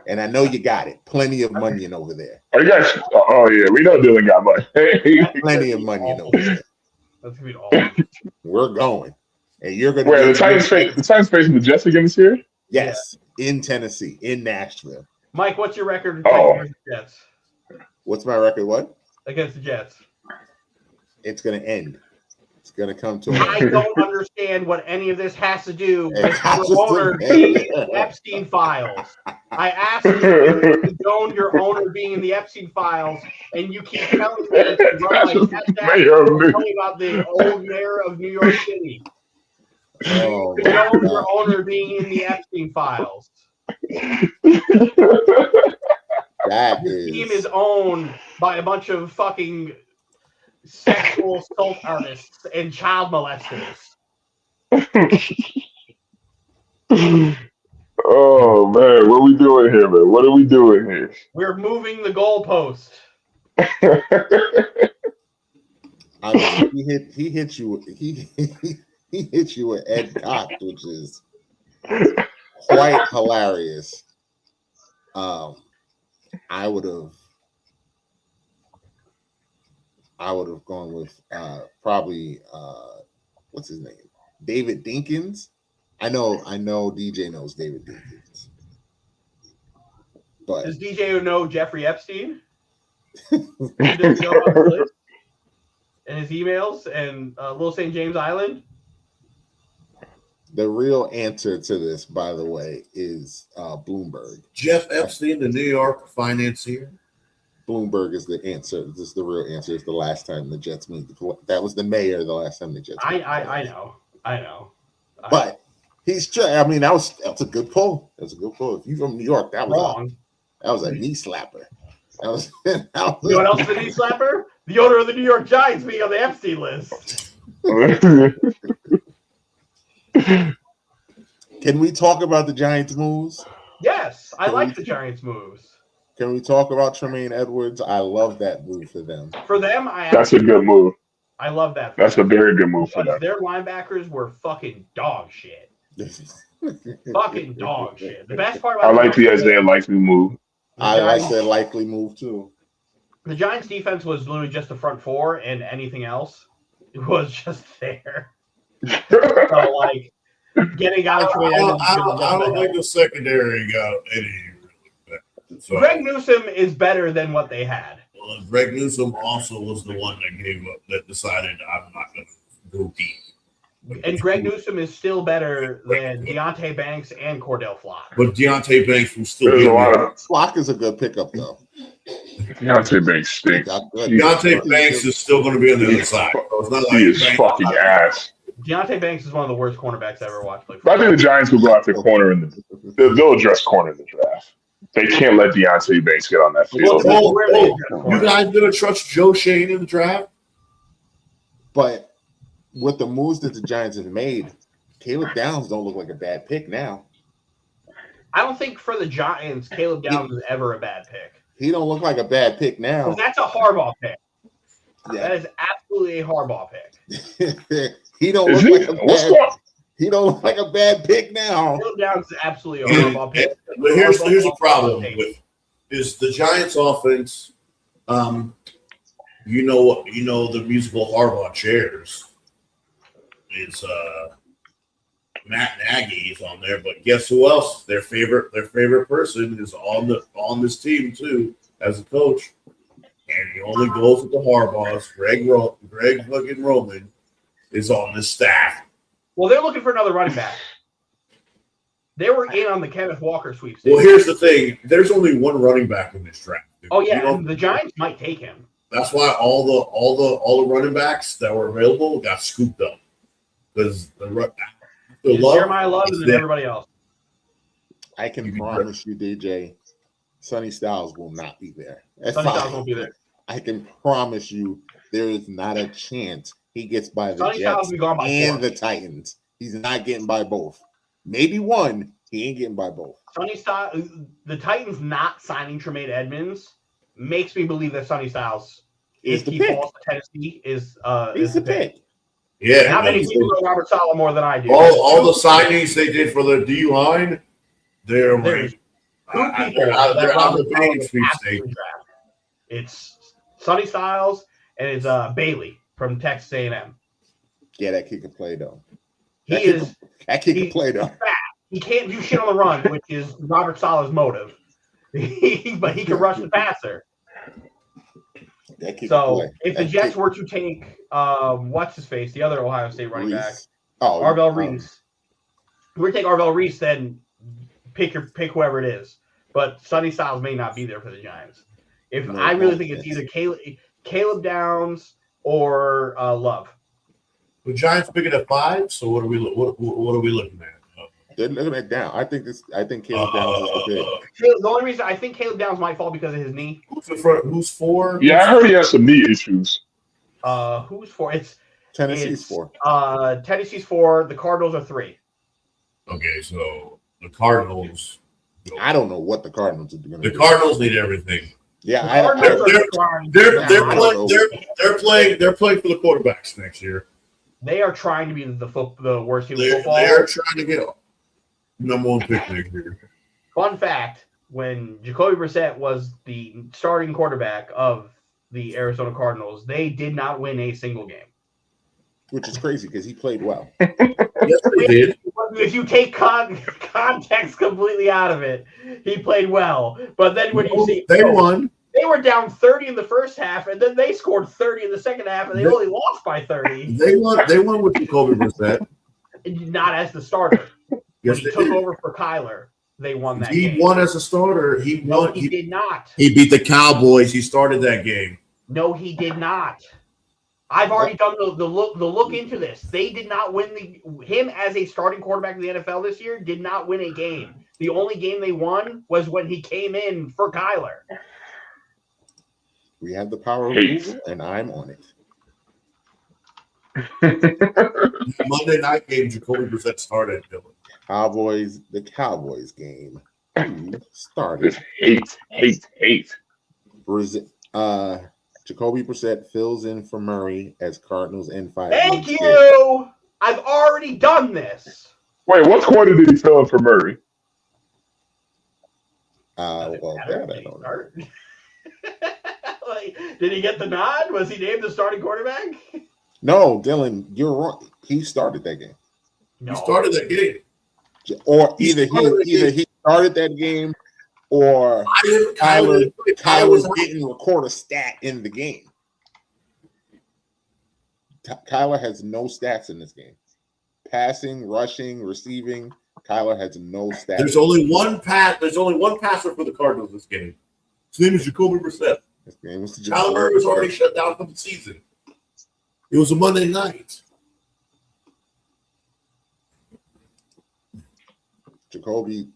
And I know you got it. Plenty of money in over there. Oh, you guys, oh yeah, we know Dylan got money. Plenty of money in over there. That's gonna be awful. We're going. And you're gonna Where the Titans facing the Jets again this year? Yes, in Tennessee, in Nashville. Mike, what's your record Oh. against the Jets? What's my record? What? Against the Jets. It's gonna end. It's gonna come to I an end. don't understand what any of this has to do It with has your to owner do- being in the Epstein files. I asked you to condone your owner being in the Epstein files, and you keep telling me to run my test Mayor of New- tell me about the old mayor of New York City. Oh, my Condone God. your owner being in the Epstein files. That Your team is is owned by a bunch of fucking sexual assault artists and child molesters. Oh man, what are we doing here, man? What are we doing here? We're moving the goalpost. I mean, he hit you with Ed Cox, which is quite hilarious. I would have gone with probably what's his name? David Dinkins. I know DJ knows David Dinkins. But Does DJ know Jeffrey Epstein? He doesn't know about the list and his emails and Little St. James Island? the real answer to this, by the way, is Bloomberg. Jeff Epstein, the New York financier. Bloomberg is the answer. This is the real answer. It's the last time the Jets made that was the mayor the last time the Jets made I know. But he's I mean, that's a good pull. That's a good pull. If you're from New York, that was Wrong. a knee slapper. That was, You know what else is the knee slapper? The owner of the New York Giants being on the Epstein list. Can we talk about the Giants moves? Yes, I like the Giants moves. Can we talk about Tremaine Edwards? I love that move for them. For them, That's a good move. I love that. That's a very good move for Because them. their linebackers were fucking dog shit. Fucking dog shit. The best part I about like the Isaiah Likely move. I like their likely move too. The Giants' defense was literally just the front four, and anything else was just there. So, like, getting out of Tremaine Edwards. I don't think the secondary got any. So, Greg Newsome is better than what they had. well, Greg Newsome also was the one that gave up, that decided I'm not going to go deep. And Greg Newsome is still better than Deontay Banks and Cordell Flock. But Deontay Banks will still There's be a lot of Flock is a good pickup though. Deontay Banks stinks. Deontay Banks is still going to be on the other side. So it's not like He is Banks- fucking ass. Deontay Banks is one of the worst cornerbacks I ever watched play. But I think the Giants will go after corner in they'll address corner in the draft. They can't let Deontay Banks get on that field. You guys going to trust Joe Shane in the draft? But with the moves that the Giants have made, Caleb Downs don't look like a bad pick now. I don't think for the Giants, Caleb Downs is ever a bad pick. He don't look like a bad pick now. That's a Harbaugh pick. Yeah. That is absolutely a Harbaugh pick. He don't Is look he? like a What's bad. up? He don't look like a bad pick now. Caleb Downs is absolutely a Harbaugh pick. But here's the problem with is the Giants offense. You know the musical Harbaugh chairs. It's Matt Nagy is on there, but guess who else? Their favorite person is on this team too as a coach, and he only goes with the Harbaughs. Greg fucking Roman is on this staff. Well, they're looking for another running back. They were in on the Kenneth Walker sweepstakes. Well, here's the thing: there's only one running back in this draft. Oh yeah, and the Giants might take him. That's why all the running backs that were available got scooped up because Jeremiah Love and then everybody else. I can promise you, DJ, Sonny Styles will not be there. Sonny Styles won't be there. I can promise you there is not a chance he gets by the Sonny Styles Jets will be gone by and 4. the Titans. He's not getting by both. Maybe one. He ain't getting by both. Sonny Styles, the Titans not signing Tremaine Edmonds makes me believe that Sonny Styles, if he falls to Tennessee, is the pick. Yeah, not many people know Robert Saleh more than I do. All the signings they did for the D line, they're like, they're out of the paying sweepstakes. It's Sonny Styles and it's Bailey from Texas A&M. Yeah, that kid can play though. That kid can play though. He can't do shit on the run, which is Robert Saleh's motive. But he can rush the passer. So if the Jets were to take what's his face, the other Ohio State running back, Arvell Reese. If we take Arvell Reese, then pick whoever it is. But Sonny Styles may not be there for the Giants. I really think it's either Caleb Downs or Love. The Giants pick it at 5. So what are we looking at? They're looking at Down. I think Caleb Downs is the pick. The only reason I think Caleb Downs might fall because of his knee. Who's 4? Yeah, I heard he has some knee issues. Who's 4? Tennessee's 4. Tennessee's 4. The Cardinals are 3. Okay, so the Cardinals. I don't know what the Cardinals are doing. The Cardinals need everything. Yeah, they're playing for the quarterbacks next year. They are trying to be the worst team in football. They are trying to get number 1 pick next year. Fun fact: when Jacoby Brissett was the starting quarterback of the Arizona Cardinals, they did not win a single game. Which is crazy because he played well. Yes, they did. If you take context completely out of it, he played well. But then when you see they won. They were down 30 in the first half, and then they scored 30 in the second half, and they only lost by 30. They won with Jacoby Brissett. Not as the starter. Yes, when he took over for Kyler, they won that game. He won as a starter. He won. He did not. He beat the Cowboys. He started that game. No, he did not. I've already done the look into this. They did not win him as a starting quarterback in the NFL this year did not win a game. The only game they won was when he came in for Kyler. We have the power of Google, and I'm on it. Monday night game, Jacoby Brissett started. The Cowboys game started. Hate. Jacoby Brissett fills in for Murray as Cardinals N5. Thank you. I've already done this. Wait, what quarter did he fill in for Murray? Well, that I don't know. Did he get the nod? Was he named the starting quarterback? No, Dylan, you're wrong. He started that game. No. He started that game. Or either he started that game or Kyler didn't record a stat in the game. Kyler has no stats in this game. Passing, rushing, receiving, Kyler has no stats. There's only one passer for the Cardinals this game. His name is Jacoby Brissett. Kyler Murray was already shut down for the season. It was a Monday night. Jacoby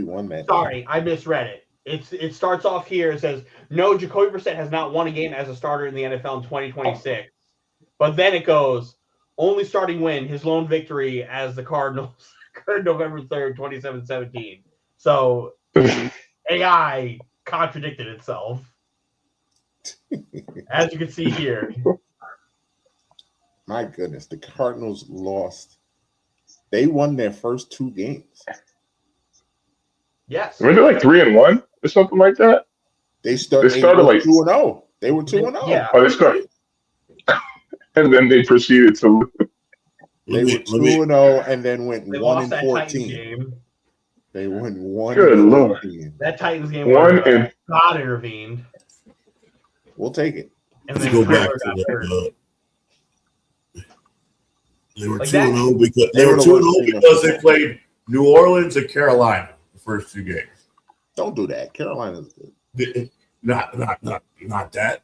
won that. Sorry, I misread it. It starts off here. It says, no, Jacoby Brissett has not won a game as a starter in the NFL in 2026. But then it goes, only starting win, his lone victory as the Cardinals occurred November 3rd, 27-17. So AI contradicted itself. As you can see here. My goodness, the Cardinals lost. They won their first 2 games. Yes. Were they like 3-1 or something like that? They started like 2-0. They were 2-0. Yeah. Oh, they started. And then they proceeded to. They were 2-0 and then went 1-14. They went 1. Good Lord. That Titans game was God intervened. We'll take it. And then go back to the. They were 2-0 because they played New Orleans and Carolina the first 2 games. Don't do that. Carolina's good. Not that.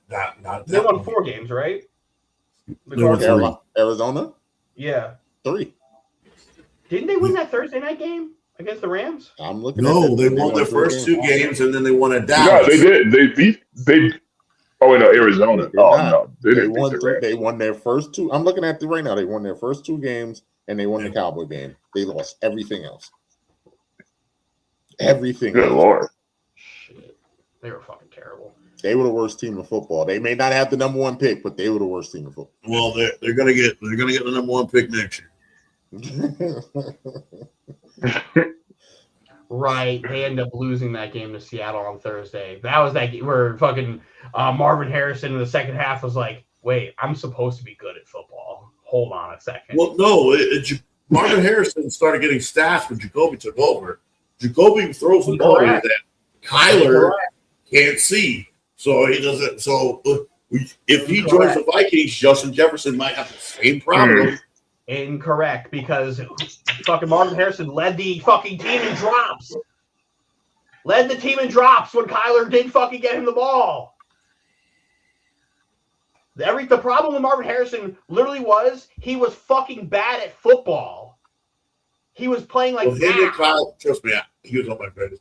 They won 4 games, right? The They won Cardinals? 3. Arizona, Yeah. 3. Didn't they win that Thursday night game against the Rams? I'm looking. No, they won their first 2 games, and then they won at Dallas. No, they did. They beat. Oh no, Arizona. They did Oh not. no, They didn't beat won. the Rams. They won their first 2. I'm looking at it right now. They won their first 2 games, and they won the Cowboy game. They lost everything else. Everything. Good else. Lord. Shit. They were fucking terrible. They were the worst team in football. They may not have the number 1 pick, but they were the worst team in football. Well, they're gonna get the number 1 pick next year. Right. They end up losing that game to Seattle on Thursday. That was that game where fucking Marvin Harrison in the second half was like, wait, I'm supposed to be good at football. Hold on a second. Well, no, Marvin Harrison started getting stats when Jacoby took over. Jacoby throws the ball that Kyler can't see, so he doesn't. So if he joins the Vikings, Justin Jefferson might have the same problem. Incorrect, because fucking Marvin Harrison led the fucking team in drops. Led the team in drops when Kyler did fucking get him the ball. The problem with Marvin Harrison literally was he was fucking bad at football. He was playing like Kyle, trust me, he was on my bed.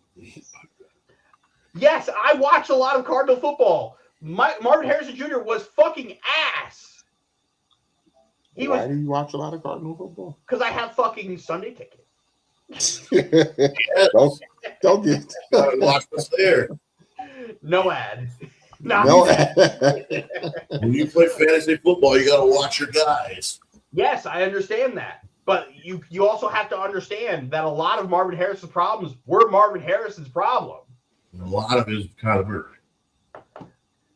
Yes, I watched a lot of Cardinal football. Marvin Harrison Jr. was fucking ass. Why do you watch a lot of Cardinal football? Because I have fucking Sunday ticket. Don't get watch us there. No ad. No ad. When you play fantasy football, you got to watch your guys. Yes, I understand that. But you also have to understand that a lot of Marvin Harrison's problems were Marvin Harrison's problem. And a lot of it is Kyler Murray.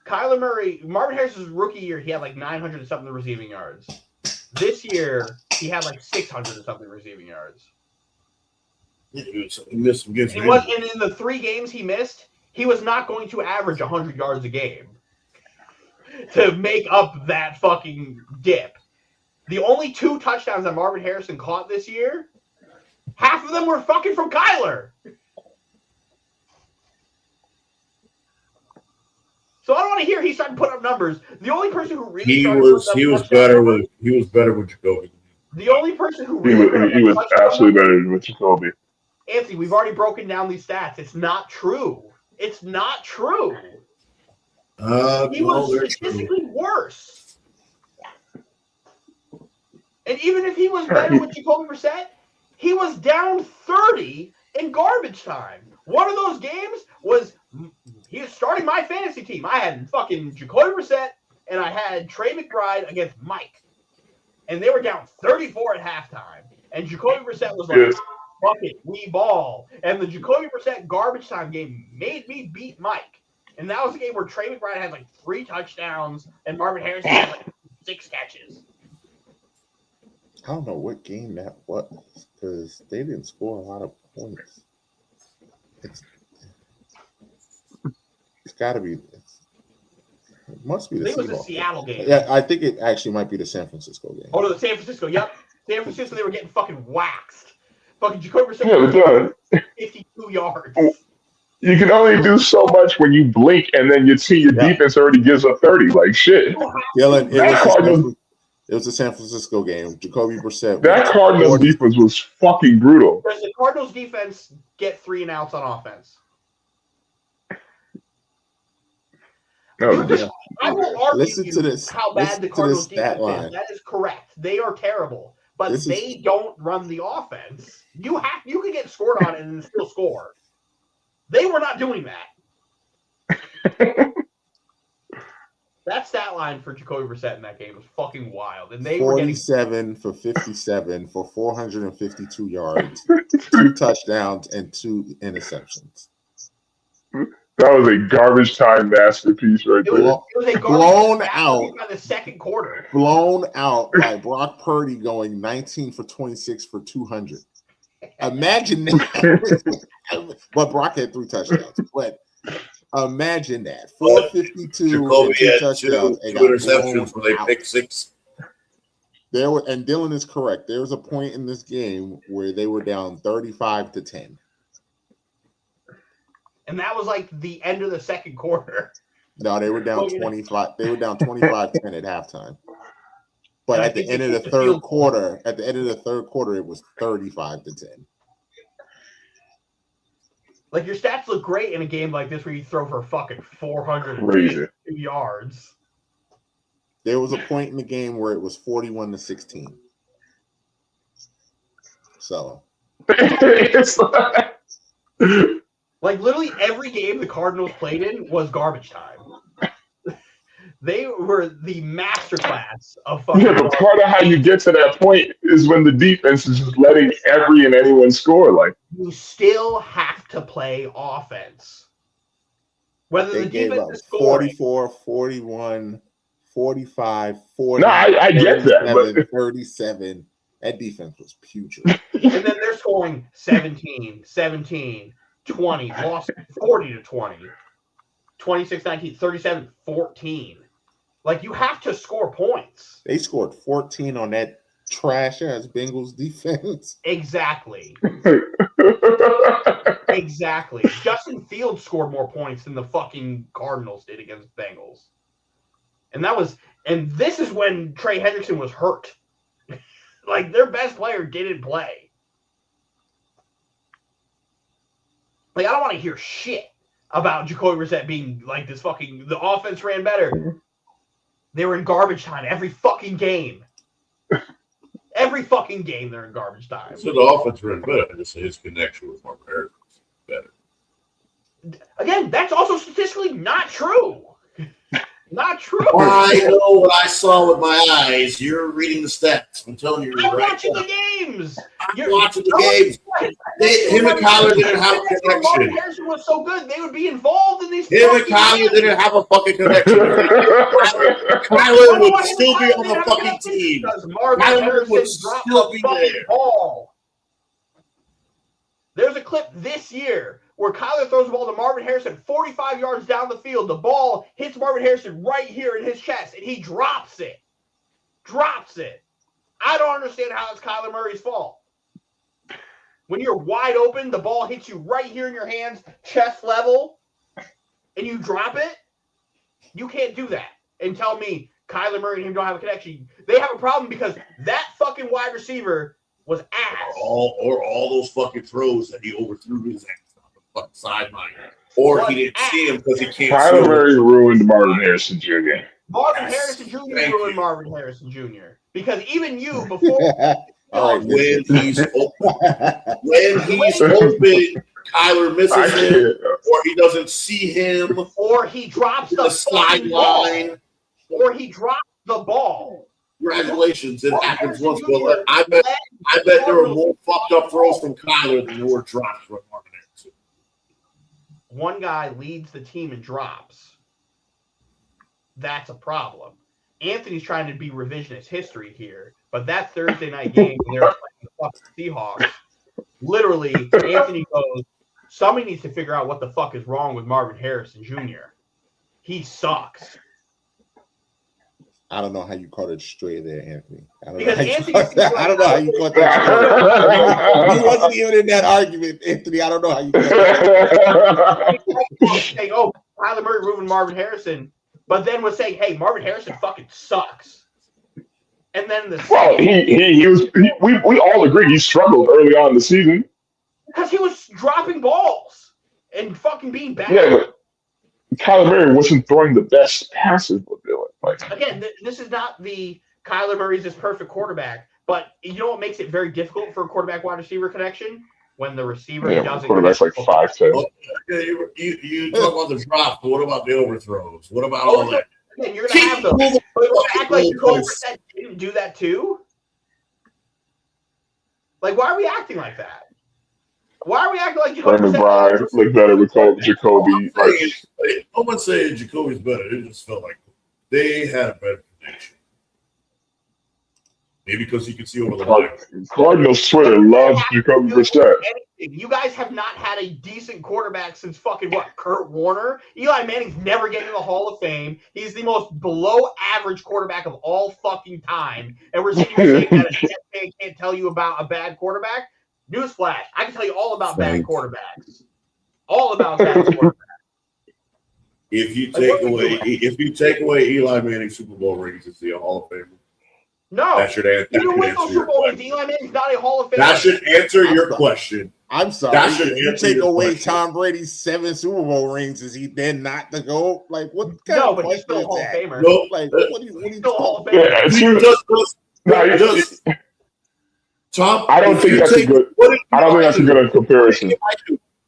Kyler Murray, Marvin Harrison's rookie year, he had like 900 and something receiving yards. This year, he had like 600 and something receiving yards. He missed some games. And in the 3 games he missed, he was not going to average 100 yards a game to make up that fucking dip. The only 2 touchdowns that Marvin Harrison caught this year, half of them were fucking from Kyler. So I don't want to hear he started putting up numbers. The only person who really he was better with Jacoby. The only person who really he was absolutely better with Jacoby. Anthony, we've already broken down these stats. It's not true. It's not true. He was statistically worse. And even if he was better with Jacoby Brissett, he was down 30 in garbage time. One of those games was he was starting my fantasy team. I had fucking Jacoby Brissett and I had Trey McBride against Mike. And they were down 34 at halftime. And Jacoby Brissett was like, fuck it, we ball. And the Jacoby Brissett garbage time game made me beat Mike. And that was a game where Trey McBride had like 3 touchdowns and Marvin Harrison had like 6 catches. I don't know what game that was because they didn't score a lot of points. It's got to be. It must be the. I think it was the Seattle game. Yeah, I think it actually might be the San Francisco game. Oh no, the San Francisco. Yep, San Francisco. They were getting fucking waxed. Fucking Jacoby Brissett. 52 yards. You can only do so much when you blink, and then you see your defense already gives up 30. Like shit. Dylan, it was the San Francisco game. Jacoby Brissett. That Cardinals defense was fucking brutal. Does the Cardinals defense get 3 and outs on offense? No, I will argue listen to this. How bad the Cardinals defense is. That is correct. They are terrible, but they don't run the offense. You can get scored on and still score. They were not doing that. That stat line for Jacoby Brissett in that game was fucking wild. And they 47 for 57 for 452 yards, 2 touchdowns, and 2 interceptions. That was a garbage time masterpiece right there. It was a blown out by the second quarter. Blown out by Brock Purdy going 19 for 26 for 200. Imagine that. But Brock had 3 touchdowns. But imagine that. 452 Jacoby and 2 had touchdowns. 2 interceptions where they picked 6. And Dylan is correct. There was a point in this game where they were down 35-10. And that was like the end of the second quarter. No, they were down 25. They were down 25-10 at halftime. But at the end of the third quarter, it was 35-10. Like, your stats look great in a game like this where you throw for fucking 402 yards. There was a point in the game where it was 41-16. So, like, literally every game the Cardinals played in was garbage time. They were the masterclass of fucking. Yeah, but part of how you get to that point is when the defense is just letting every and anyone score. Like, you still have to play offense. Whether they the gave defense up is scoring, 44, 41, 45, 40. no, I get that, but 37. That defense was putrid. and then they're scoring 17, 17, 20, lost 40-20, 26-19, 37-14. Like, you have to score points. They scored 14 on that trash-ass Bengals defense. Exactly. Exactly. Justin Fields scored more points than the fucking Cardinals did against the Bengals. And this is when Trey Hendrickson was hurt. Like, their best player didn't play. Like, I don't want to hear shit about Jacoby Brissett being like this fucking, the offense ran better. They were in garbage time every fucking game. Every fucking game they're in garbage time. So the offense ran better. I just say his connection with Mark Harris was better. Again, that's also statistically not true. Not true. I know what I saw with my eyes. You're reading the stats. I'm telling you. I'm watching the games. I'm watching the games. Him and Kyler didn't have a connection. Harrison was so good, they would be involved in these. Him and Kyler didn't have a fucking connection. Kyler would still be on the fucking team. Kyler would still be there. Ball. There's a clip this year where Kyler throws the ball to Marvin Harrison 45 yards down the field. The ball hits Marvin Harrison right here in his chest, and he drops it. I don't understand how it's Kyler Murray's fault. When you're wide open, the ball hits you right here in your hands, chest level, and you drop it. You can't do that and tell me Kyler Murray and him don't have a connection. They have a problem because that fucking wide receiver was ass. Or all those fucking throws that he overthrew his ass on the fucking sideline. Or he didn't see him because he can't Kyler Murray ruined Marvin Harrison Jr. Marvin Harrison Jr. ruined Marvin Harrison Jr. Because even you, before when he's open, Kyler misses him, or he doesn't see him, or he drops the sideline, or he drops the ball. Congratulations, it happens once, but I bet there were more fucked up throws from Kyler than there were drops from Marvin Harrison. One guy leads the team in drops. That's a problem. Anthony's trying to be revisionist history here, but that Thursday night game when they were playing the fucking Seahawks, literally, Anthony goes, somebody needs to figure out what the fuck is wrong with Marvin Harrison Jr. He sucks. I don't know how you caught it straight there, Anthony. I don't know how you caught that straight. He wasn't even in that argument, Anthony. I don't know how you caught that. Saying, oh, Kyler Murray ruined Marvin Harrison, but then was saying, hey, Marvin Harrison fucking sucks. And then we all agree he struggled early on in the season. Because he was dropping balls and fucking being bad. Yeah, but Kyler Murray wasn't throwing the best passes with Dylan. Again, this is not the Kyler Murray's this perfect quarterback, but you know what makes it very difficult for a quarterback wide receiver connection? When the receiver doesn't. Quarterback's like 5'10". Well, you talk about the drops, but what about the overthrows? What about all that? Again, you're going to have those. But you act like Jacoby Brissett didn't do that too? Like, why are we acting like that? Why are we acting like Jacoby Brissett look better with Jacoby? No one's saying Jacoby's better. It just felt like they had a better connection. Maybe because you could see over the line. Cardinals Twitter loves Jacoby Brissett. You guys have not had a decent quarterback since fucking what? Kurt Warner? Eli Manning's never getting in the Hall of Fame. He's the most below average quarterback of all fucking time. And we're sitting here saying that a Jets fan can't tell you about a bad quarterback? Newsflash, I can tell you all about bad quarterbacks. All about that. If you take away Eli Manning's Super Bowl rings, is he a Hall of Famer? No. That should answer. You don't win those Super Bowl rings. Eli Manning's not a Hall of Famer. That should answer your question. I'm sorry. That should if you answer take your away question. Tom Brady's 7 Super Bowl rings, is he then not the GOAT? Like, what kind No, of but he's question still a is Hall of that? Famer. No, Like, what are you Still a Hall of talking Famer. Yeah, it's He true. Tom, I don't think that's a good. I don't think that's a good comparison.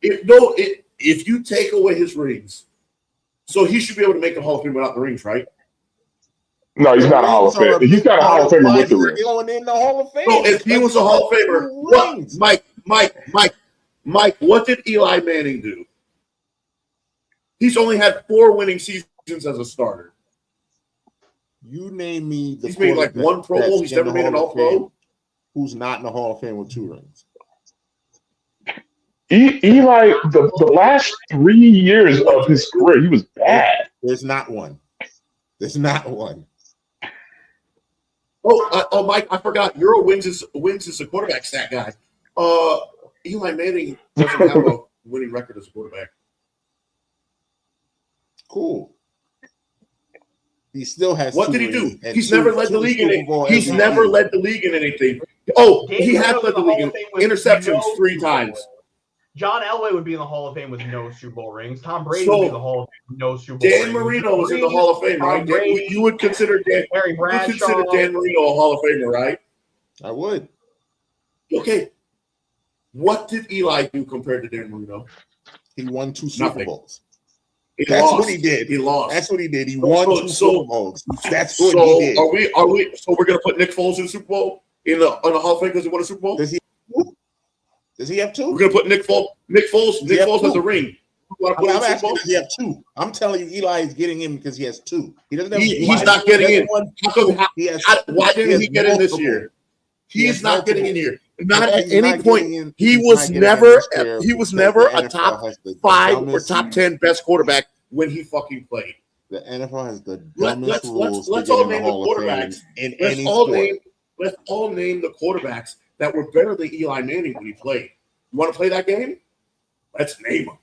If you take away his rings, so he should be able to make the Hall of Fame without the rings, right? No, he's not a Hall of Famer. He's not a Hall of Famer with the rings. Going in the Hall of Fame. No, if he was a Hall of Famer, what, Mike, what did Eli Manning do? He's only had 4 winning seasons as a starter. You name me the He's made like 1 Pro Bowl. He's never made an All-Pro. Who's not in the Hall of Fame with 2 rings? Eli, the last 3 years of his career, he was bad. There's not one. There's not one. Oh, Mike, I forgot. Euro wins is a quarterback stat guy. Eli Manning doesn't have a winning record as a quarterback. Cool. He still has. What 2 did he do? rings and He's 2 never led the league in Super Bowl it. He's MVP. never led the league in anything. Oh, he Daniel has Jones led the in the league Hall in of Fame with interceptions no 3 Super Bowl times. rings. John Elway would be in the Hall of Fame with no Super Bowl rings. Tom Brady So, would be in the Hall of Fame with no Super Bowl rings. Dan Marino was in the Hall of Fame, right? Tom Brady, You would consider Dan Marino a Hall of Famer, right? I would. Okay. What did Eli do compared to Dan Marino? He won 2 Super Nothing. Bowls. He That's lost. what he did. He lost. That's what he did. He won 2 Super Bowls. That's what So he did. are we? So we're gonna put Nick Foles in the Super Bowl on the Hall of Fame because he won a Super Bowl. Does he have 2? We're gonna put Nick Foles. Nick Foles has a ring. You want to put him in the I'm Super asking, Bowl? does he have 2? I'm telling you, Eli is getting in because he has 2. He doesn't have. He's not getting in. Why didn't he get in this multiple. year? He has He's not getting in multiple. here. Not at He's any not point. getting in. He He's was not getting never. in this year He was because never the a NFL top has the 5 or dumbest top 10 best quarterback when he fucking played. The NFL has the dumbest rules. Let's to get all in the name the Hall of Fame quarterbacks. in Let's any all sport. name the quarterbacks that were better than Eli Manning when he played. You want to play that game? Let's name them.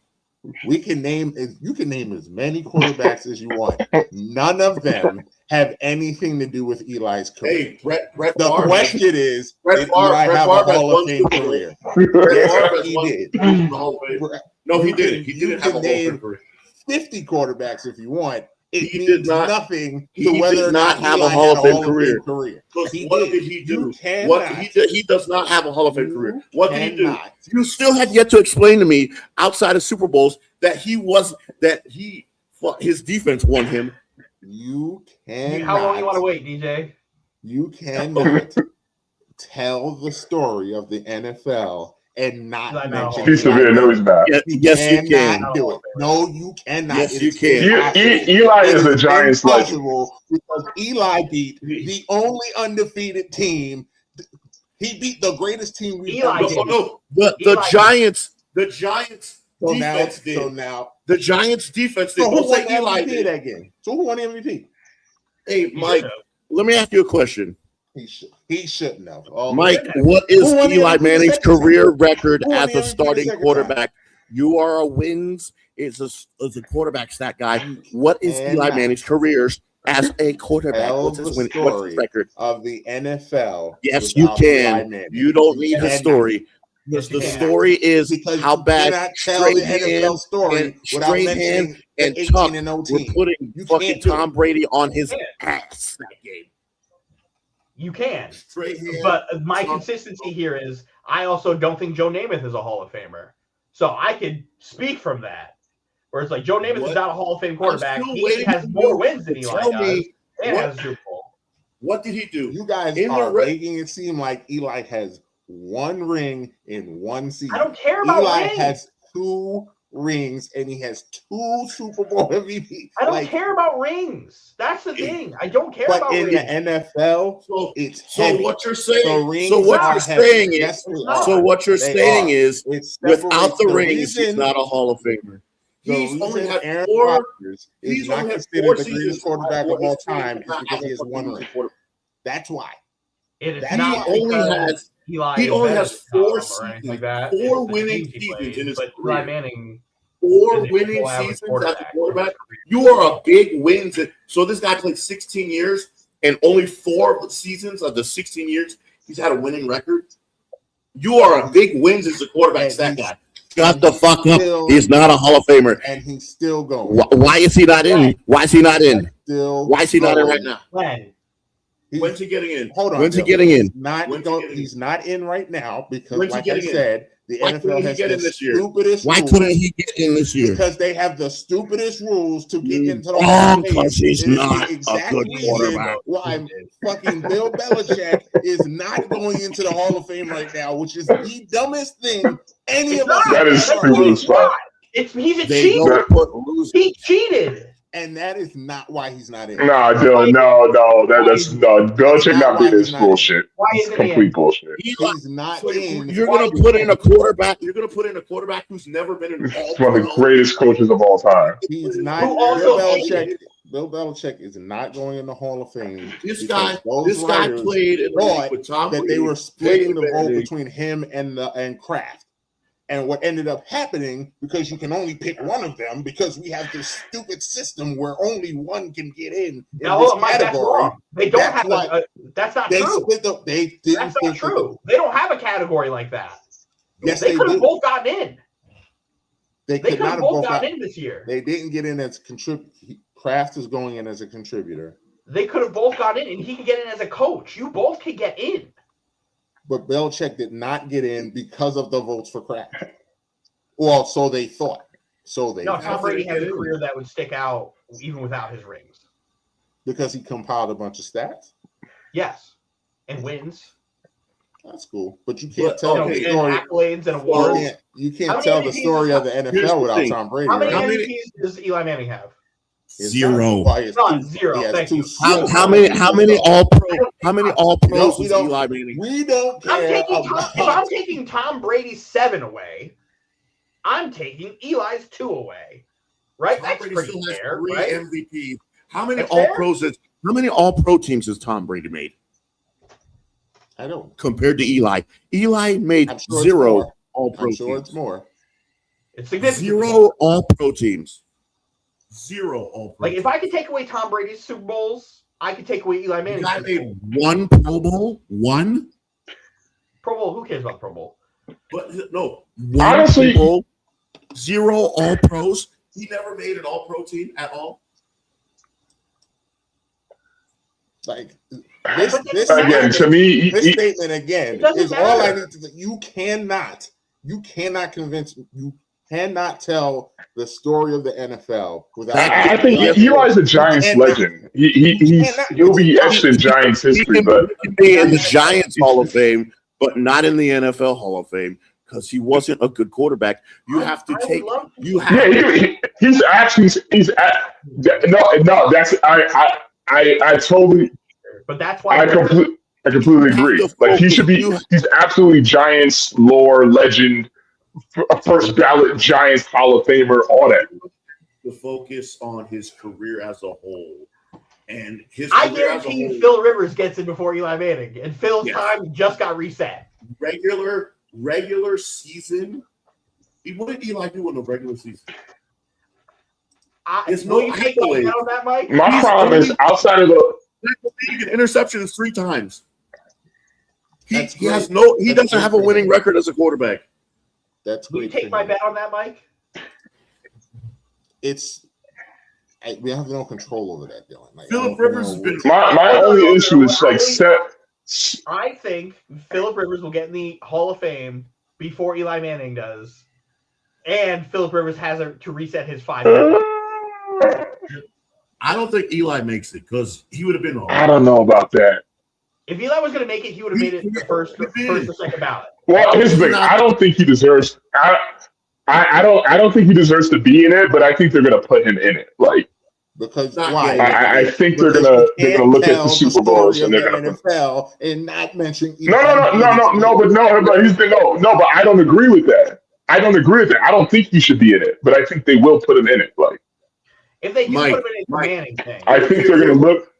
We can name. You can name as many quarterbacks as you want. None of them have anything to do with Eli's career. Hey, Brett The Favre. question is, Brett did Favre- Eli Brett have Favre a has Hall one of Fame Super Bowl. career? Brett Yes, Favre has he won did. in the Hall of Fame. No, he didn't. He didn't have a Hall of Fame career. 50 quarterbacks if you want. It He means did not- nothing he to whether did or not not have a Eli Hall had of Fame career. Because He what did. did he do? You cannot. What he did? He does not have a Hall of Fame career. What did he do? cannot. You still have yet to explain to me outside of Super Bowls that his defense won him. You cannot. How long you want to wait, DJ? You cannot tell the story of the NFL and not I know. mention He's severe. No, he's not. Yes, you can. cannot do it. No, you cannot. Yes, It you is can. impossible. Eli It is a Giants legend. impossible because Eli beat the only undefeated team. He beat the greatest team we've Eli ever did. seen. No, the Eli- Giants So now, defense did. so now, The Giants defense did. so who Don't won say Eli MVP did. that game? So who won MVP? Hey, Mike, let me ask you a question. He shouldn't have. Oh, Mike, what is Who won the Eli MVP Manning's second career record Who won as the a MVP starting second quarterback? You are a wins is a quarterback stat guy. What is And Eli now- Manning's careers as a quarterback? Tell What's the his what's story his record? of the NFL. Yes, you without Eli can. Manning. You don't need the cannot. story. Yes, you The can. story is Because how you bad cannot tell the straight NFL hand story and without straight mentioning hand and the Tuck 18-0 were team. putting You fucking can't do Tom Brady on his You ass that game. You can. Straight hand. But my Tuck. consistency here is I also don't think Joe Namath is a Hall of Famer. So I could speak from that. Where it's like Joe Namath What? is not a Hall of Fame quarterback. still He waiting has for more you wins than to Eli tell does. me And what- has a Super Bowl. What did he do? You guys In the are red- making it seem like Eli has one ring in one season. I don't care about Eli rings. has 2 rings and he has 2 Super Bowl MVP. I don't care about rings. That's the thing. I don't care But about in rings. the NFL, So, it's so heavy. what you're The saying? rings So what are you're heavy. saying is? Yes, they So are. So what you're They saying are. is, It without separates the rings, he's reason- not a Hall of Famer. the He's only reason had Aaron 4. Rodgers is He's not only had considered 4 the seasons. greatest quarterback of all He's time is not because he has having a one fucking ring. quarterback. That's why. It is He not only because has- Eli he is only better has than 4 Tom or seasons, anything like that. 4 It's the winning teams he seasons plays, in his but career. Eli Manning 4 is a winning below average seasons as a quarterback. quarterback, you are a big wins. So this guy played 16 years, and only 4 seasons of the 16 years he's had a winning record. You are a big wins as a quarterback stat guy. Shut the fuck up. He's not a Hall of Famer. And he's still going. Why is he not in? Why is he not in? Still Why is he not in right going. now? When? When's he getting in? Hold on. When's he getting in? He's not in right now because, When's he like I getting in? said, the Why NFL couldn't he has get the in this year? stupidest Why rules. couldn't he get in this year? Because they have the stupidest rules to get into the Oh, Hall of Fame. because he's It is not the a exact good reason quarterback. why fucking Bill Belichick is not going into the Hall of Fame right now, which is the dumbest thing any of us not. have That is ever stupid heard. as fuck. He's a They cheater. don't put losers. He cheated. And that is not why he's not in. Nah, Dylan, that's no. Belichick not being this bullshit. Why It's isn't he complete in? bullshit. He's not So in. you're You're going gonna put in a quarterback. You're going to put in a quarterback who's never been in all He's one of the greatest coaches of all time. He's not. Who also Bill Belichick is not going in the Hall of Fame. This because guy those writers played in the thought league with Tom that Brady. they were splitting the Peyton vote Manning. between him and Kraft. And what ended up happening, because you can only pick one of them, because we have this stupid system where only one can get in No, this Mike, that's category. wrong. They don't That's have why that's not They true. split the. They didn't. That's not split true. They don't have a category like that. Yes, They they could have do. both gotten in. They They could could not have have both both gotten got. in this year. They didn't get in as Kraft is going in as a contributor, They could have both gotten in, and he could get in as a coach. You both could get in. but Belichick did not get in because of the votes for Kraft. Well, so they thought. So they No, thought. Tom Brady has a in? career that would stick out even without his rings. Because he compiled a bunch of stats. Yes, and wins. That's cool, but you can't But, tell okay, the and story. accolades and You awards. can't, you How can't many tell the MVPs story of the Here's NFL the without thing. Tom Brady. How many right? MVPs does Eli Manning have? It's Zero. not- well, he has None. two- Zero. he has Thank two you. Super How Bowls. many all pros we is don't- Eli Manning? We don't I'm care taking about. if I'm taking Tom Brady's 7 away, I'm taking Eli's 2 away. Right? Tom That's Brady pretty still has fair, 3 right? MVPs. How many That's All fair. Pros? How many all pro teams has Tom Brady made I don't. compared to Eli? Eli made I'm sure it's 0 more. all pro I'm sure teams. it's more. It's significant. 0 all pro teams. 0 All Pro. Like if I could take away Tom Brady's Super Bowls, I could take away Eli the Manning's guy Super made Bowl. 1 Pro Bowl, 1, Pro Bowl. Who cares about the Pro Bowl? but no, 1 Honestly- Pro Bowl, 0 all pros. he never made an All Pro team at all. Like this Again, to me, this statement again It doesn't is all I matter. need to say. You cannot convince me. You cannot tell the story of the NFL without. I think Eli's a Giants legend. He'll be etched in Giants He history, can, but he can be in the Giants Hall of Fame, but not in the NFL Hall of Fame because he wasn't a good quarterback. You have to I would take. love to. You have. yeah, he's actually no. That's I totally But that's why I completely agree. Like he should be. He's absolutely Giants lore legend, first ballot Giants Hall of Famer, all that. To focus on his career as a whole, and his I career as a guarantee you whole, Phil Rivers gets in before Eli Manning, and Phil's Yes. time just got reset. regular season. What did Eli do in the regular season? Will no you take my accolades. bet on that, Mike? My problem is outside of the. Interceptions 3 times. He That's has great. no. He That's doesn't have a great. winning record as a quarterback. That's Will you great. take my bet on that, Mike? We have no control over that, Dylan. Like, Philip I don't Rivers know has been- My only issue is like I think Philip Rivers will get in the Hall of Fame before Eli Manning does, and Philip Rivers has to reset his 5 years. I don't think Eli makes it because he would have been. I don't know about that. If Eli was going to make it, he would have made it the first or second ballot. Well, here's the thing. I don't think he deserves. I don't think he deserves to be in it, but I think they're gonna put him in it. Like because Not why? yet. I think they're Because gonna you they're can't gonna look at tell the Super Bowls story and of they're the gonna. NFL and not mention. No, but he's been no. But I don't agree with that. I don't think he should be in it, but I think they will put him in it. Like If they do Mike, put him in, it's the Manning thing. I think they're gonna look.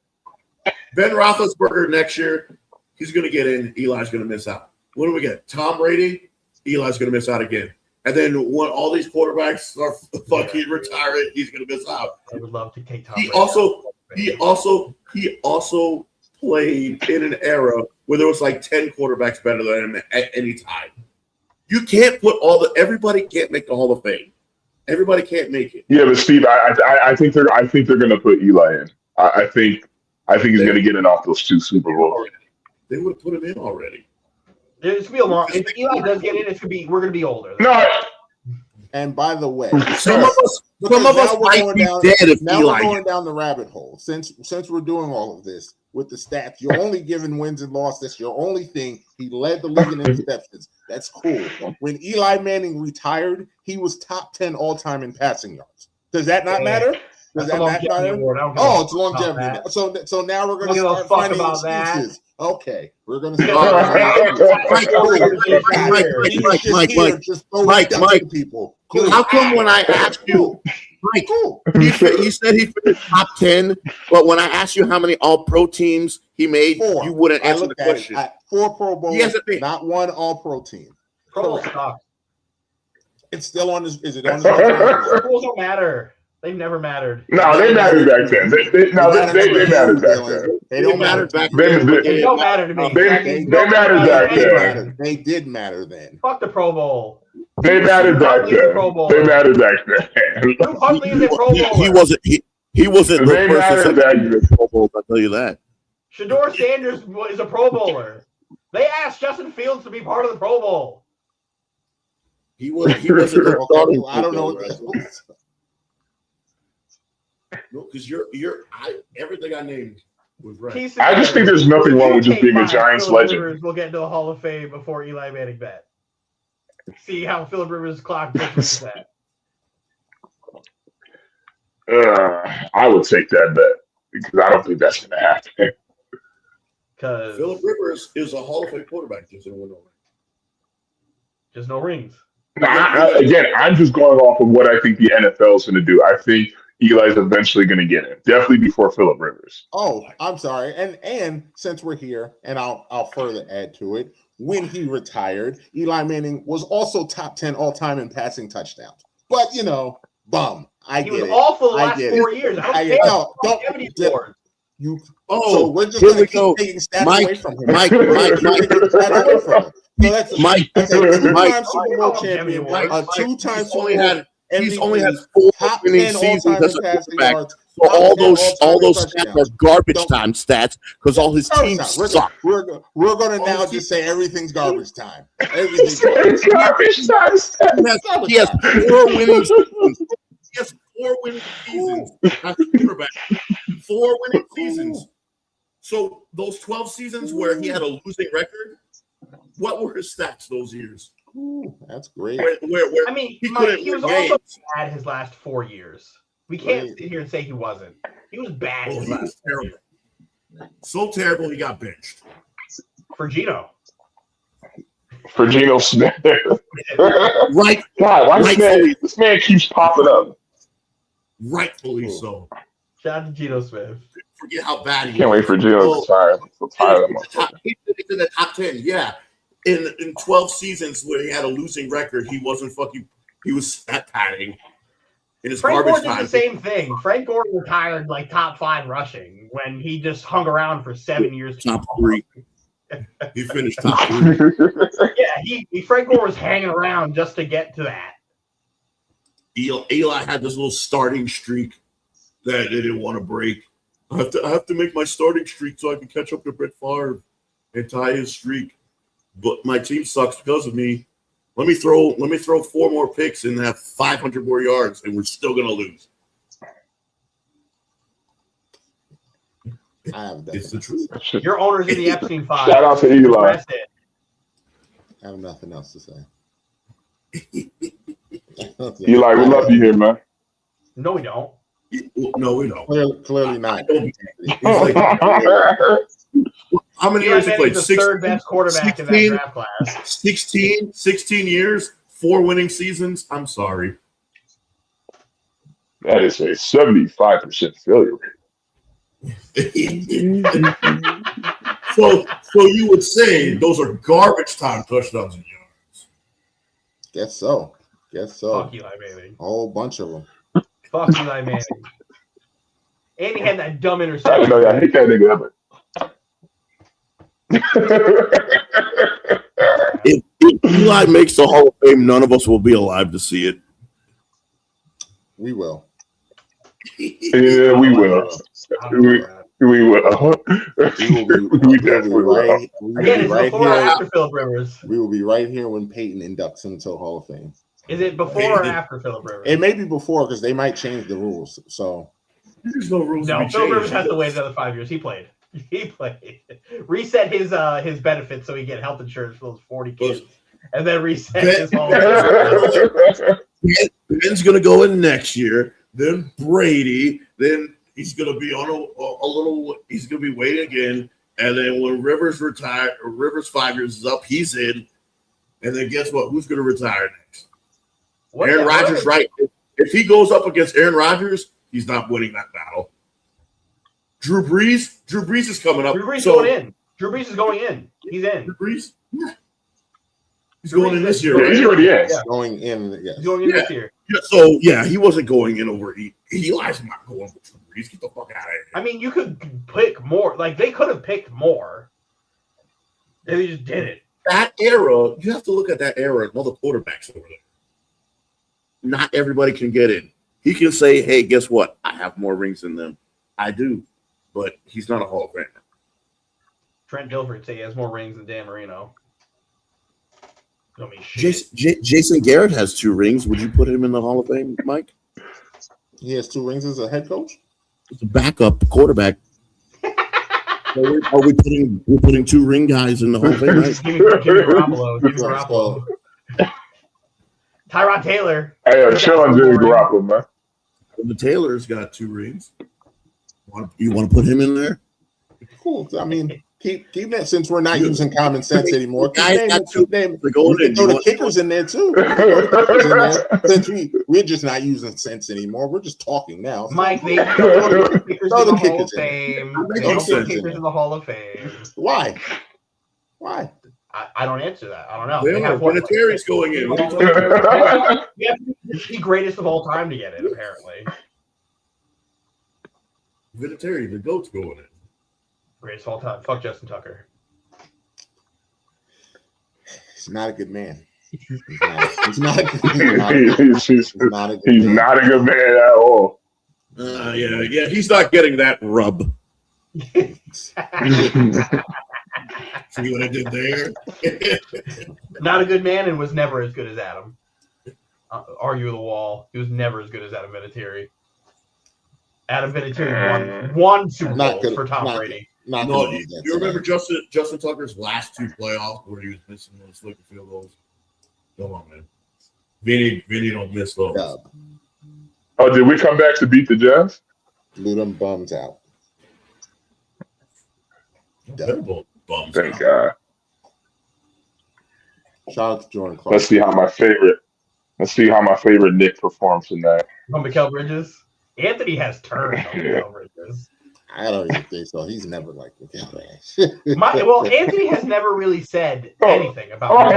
Ben Roethlisberger next year, he's going to get in. Eli's going to miss out. What do we get? Tom Brady. Eli's going to miss out again. And then when all these quarterbacks are fucking retiring, he's gonna miss out. I would love to take Tom. He Brady. also played in an era where there was like 10 quarterbacks better than him at any time. You can't put everybody can't make the Hall of Fame. Everybody can't make it. Yeah, but Steve, I think they're going to put Eli in. I think he's going to get in off those 2 Super Bowls. They would have put him in already. It's gonna be a long. If Eli does get in, we're gonna be older. No. And by the way, Some of us might be dead if now Eli. we're going down the rabbit hole. Since we're doing all of this with the stats, you're only giving wins and losses. That's your only thing. He led the league in interceptions. That's cool. When Eli Manning retired, he was top 10 all time in passing yards. Does that not matter? Does that not matter? Oh, it's longevity. So now we're going to start finding excuses. Okay, we're going to start. Mike, people. How come when I asked you, Mike, he said he finished top 10, but when I asked you how many All-Pro teams he made, 4. you wouldn't answer the question. 4 Pro Bowls, not 1 All-Pro team. Pro Bowl sucks. It's still on this. Is it on? Pro Bowls don't matter. They've never mattered. No, they mattered back then. They mattered back then. They don't matter back then. They don't matter to me. They mattered back then. They did matter then. Fuck the Pro Bowl. They mattered back then. They mattered back then. Drew Huntley is a Pro Bowler. He wasn't the person that the Pro Bowl. I'll tell you that. Shador Sanders is a Pro Bowler. They asked Justin Fields to be part of the Pro Bowl. He wasn't the starting. I don't know what that is. No, because everything I named was right. I just think there's nothing wrong with just being a Giants legend. We'll get into the Hall of Fame before Eli Manning bet. See how Phillip Rivers' clock is that. I would take that bet because I don't think that's going to happen. Because Phillip Rivers is a Hall of Fame quarterback, just didn't win no ring. Just no rings. Again, I'm just going off of what I think the NFL is going to do. I think Eli's eventually going to get it, definitely before Phillip Rivers. Oh, I'm sorry, and since we're here, and I'll further add to it. When he retired, Eli Manning was also top 10 all time in passing touchdowns. But bum. He was awful the last 4 years. So we're just going to keep taking stats away from him. Mike, two-time Super Bowl champion, a two-time Super Bowl. He's only had 4 winning seasons as a quarterback. So all those stats are garbage time stats because all his teams suck. We're going to now just say everything's garbage time. Everything's garbage time stats. He has 4 winning seasons. He has 4 winning seasons as a quarterback. 4 winning seasons. So those 12 seasons where he had a losing record, what were his stats those years? Ooh, that's great. Where I mean, he was games. also bad his last 4 years. We can't sit here and say he wasn't. He was bad. He was terrible. So terrible, he got benched. For Geno Smith. Right. God, why this man keeps popping up? Rightfully so. Shout out to Geno Smith. Forget how bad he Can't wait for Geno to retire. I'm so tired of him. He's in the top 10, yeah. In 12 seasons where he had a losing record, he wasn't he was stat padding in his Frank garbage Gore time. did the same thing. Frank Gore retired like top 5 rushing when he just hung around for 7 years. Top 3. He finished top 3. Yeah, Frank Gore was hanging around just to get to that. Eli had this little starting streak that they didn't want to break. I have to make my starting streak so I can catch up to Brett Favre and tie his streak. But my team sucks because of me. Let me throw 4 more picks and have 500 more yards, and we're still gonna lose. It's the truth. Your owner's in the Epstein file. Shout out to Eli. I have nothing else to say. Eli, we love you here, man. No, we don't. No, we don't. Clearly not. How many years he played? The third best quarterback 16, in that draft class. 16 years, 4 winning seasons. I'm sorry. That is a 75% failure rate. So you would say those are garbage time touchdowns and yards. Guess so. Guess so. Fuck Eli Manning. A whole bunch of them. Fuck Eli Manning. And he had that dumb I interception. know. I hate that nigga. If Eli makes the Hall of Fame, none of us will be alive to see it. We will. Yeah, we will. We will. We definitely will. Again, it's before or after Phillip Rivers? We will be right here when Peyton inducts him to the Hall of Fame. Is it before or after Phillip Rivers? It may be before because they might change the rules. So there's no rules. No, Phillip Rivers has to wait another 5 years. He played. Reset his benefits so he get health insurance for those 40 kids, and then reset his Hall of Fame. Ben's gonna go in next year. Then Brady. Then he's gonna be on a little. He's gonna be waiting again. And then when Rivers retire, or Rivers 5 years is up, he's in. And then guess what? Who's gonna retire next? Aaron Rodgers, right? If he goes up against Aaron Rodgers, he's not winning that battle. Drew Brees is coming up. Drew Brees going in. Drew Brees is going in. He's in. Drew Brees? Yeah. He's going in this year. Yeah, he's already in. yeah. Going in. Yes. He's going in this year. Yeah, so, yeah, he wasn't going in over Eli's not going with Drew Brees. Get the fuck out of here. I mean, you could pick more. Like, they could have picked more. They just didn't. That era, you have to look at that era and all the quarterbacks over there. Not everybody can get in. He can say, hey, guess what? I have more rings than them. I do. But he's not a Hall of Famer. Trent Dilfer say he has more rings than Dan Marino. Don't mean shit. Jason Garrett has 2 rings. Would you put him in the Hall of Fame, Mike? He has 2 rings as a head coach. He's a backup quarterback. Are we putting 2 ring guys in the Hall of Fame? Right? Jimmy Garoppolo. Tyrod Taylor. Hey, chill on Jimmy Garoppolo, man. The Taylor's got 2 rings. You want to put him in there? Cool. I mean, keep that since we're not using common sense anymore. Throw the kickers in there too. Since we're just not using sense anymore. We're just talking now. Mike, they throw the kickers in the Hall of Fame. They don't put kickers in the Hall of Fame. Why? I don't answer that. I don't know. They have Vinatieri's going in. What are you talking about? You have to be the greatest of all time to get it, apparently. Vinatieri, the GOAT's going in. Greatest of all time. Fuck Justin Tucker. He's not a good man. He's not a good man at all. Yeah. He's not getting that rub. See what I did there? Not a good man and was never as good as Adam. Argue the wall. He was never as good as Adam Vinatieri. Adam Vinatieri won Super Bowls for Tom Brady. Do you remember Justin Tucker's last 2 playoffs where he was missing those looking field goals? Come on, man. Vinny don't miss those. Oh, did we come back to beat the Jazz? Blew them bums out. Thank God. Shout out to Jordan Clark. Let's see how my favorite Nick performs tonight. On Mikal Bridges? Anthony has turned on Mikal Bridges. I don't even think so. He's never like Mikal. Well, Anthony has never really said anything about.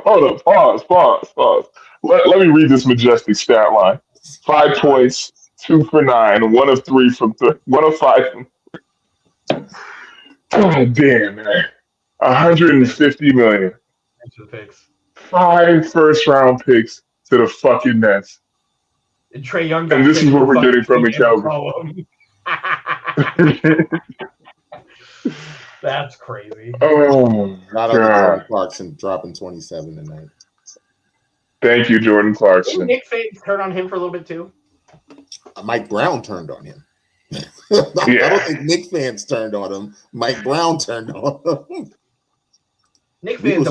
Hold up. Pause. Let me read this majestic stat line: 5 points, 2 for 9, 1 of 3 from 1 of 5. God damn, man! $150 million. 5 first-round picks to the fucking Nets. And Trae Young. And this is what we're getting from Mikal. That's crazy. Oh, not only Jordan Clarkson dropping 27 tonight. Thank you, Jordan Clarkson. Didn't Nick fans turn on him for a little bit too? Mike Brown turned on him. I don't think Nick fans turned on him. Mike Brown turned on him. Nick fans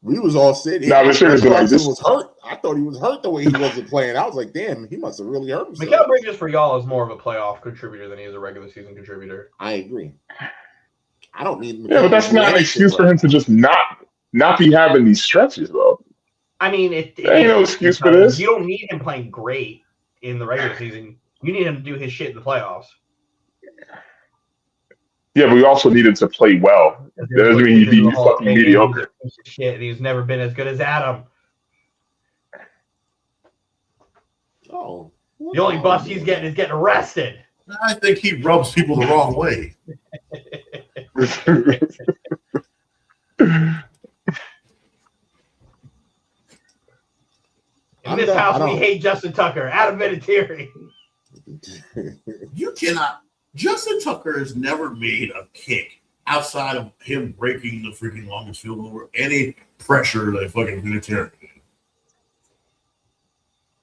we was all sitting. Was hurt. I thought he was hurt the way he wasn't playing. I was like, damn, he must have really hurt himself. Mikal Bridges for y'all is more of a playoff contributor than he is a regular season contributor. I agree. I don't need. But that's not an excuse for him to just not be having these stretches, though. I mean, it ain't no excuse for this. You don't need him playing great in the regular season. You need him to do his shit in the playoffs. Yeah, but we also need him to play well. That doesn't mean he'd be fucking mediocre. Shit, and he's never been as good as Adam. Oh. The only bust he's getting is getting arrested. I think he rubs people the wrong way. In this house, we hate Justin Tucker. Adam Vinatieri. You cannot. Justin Tucker has never made a kick outside of him breaking the freaking longest field goal or any pressure that fucking Vinatieri did.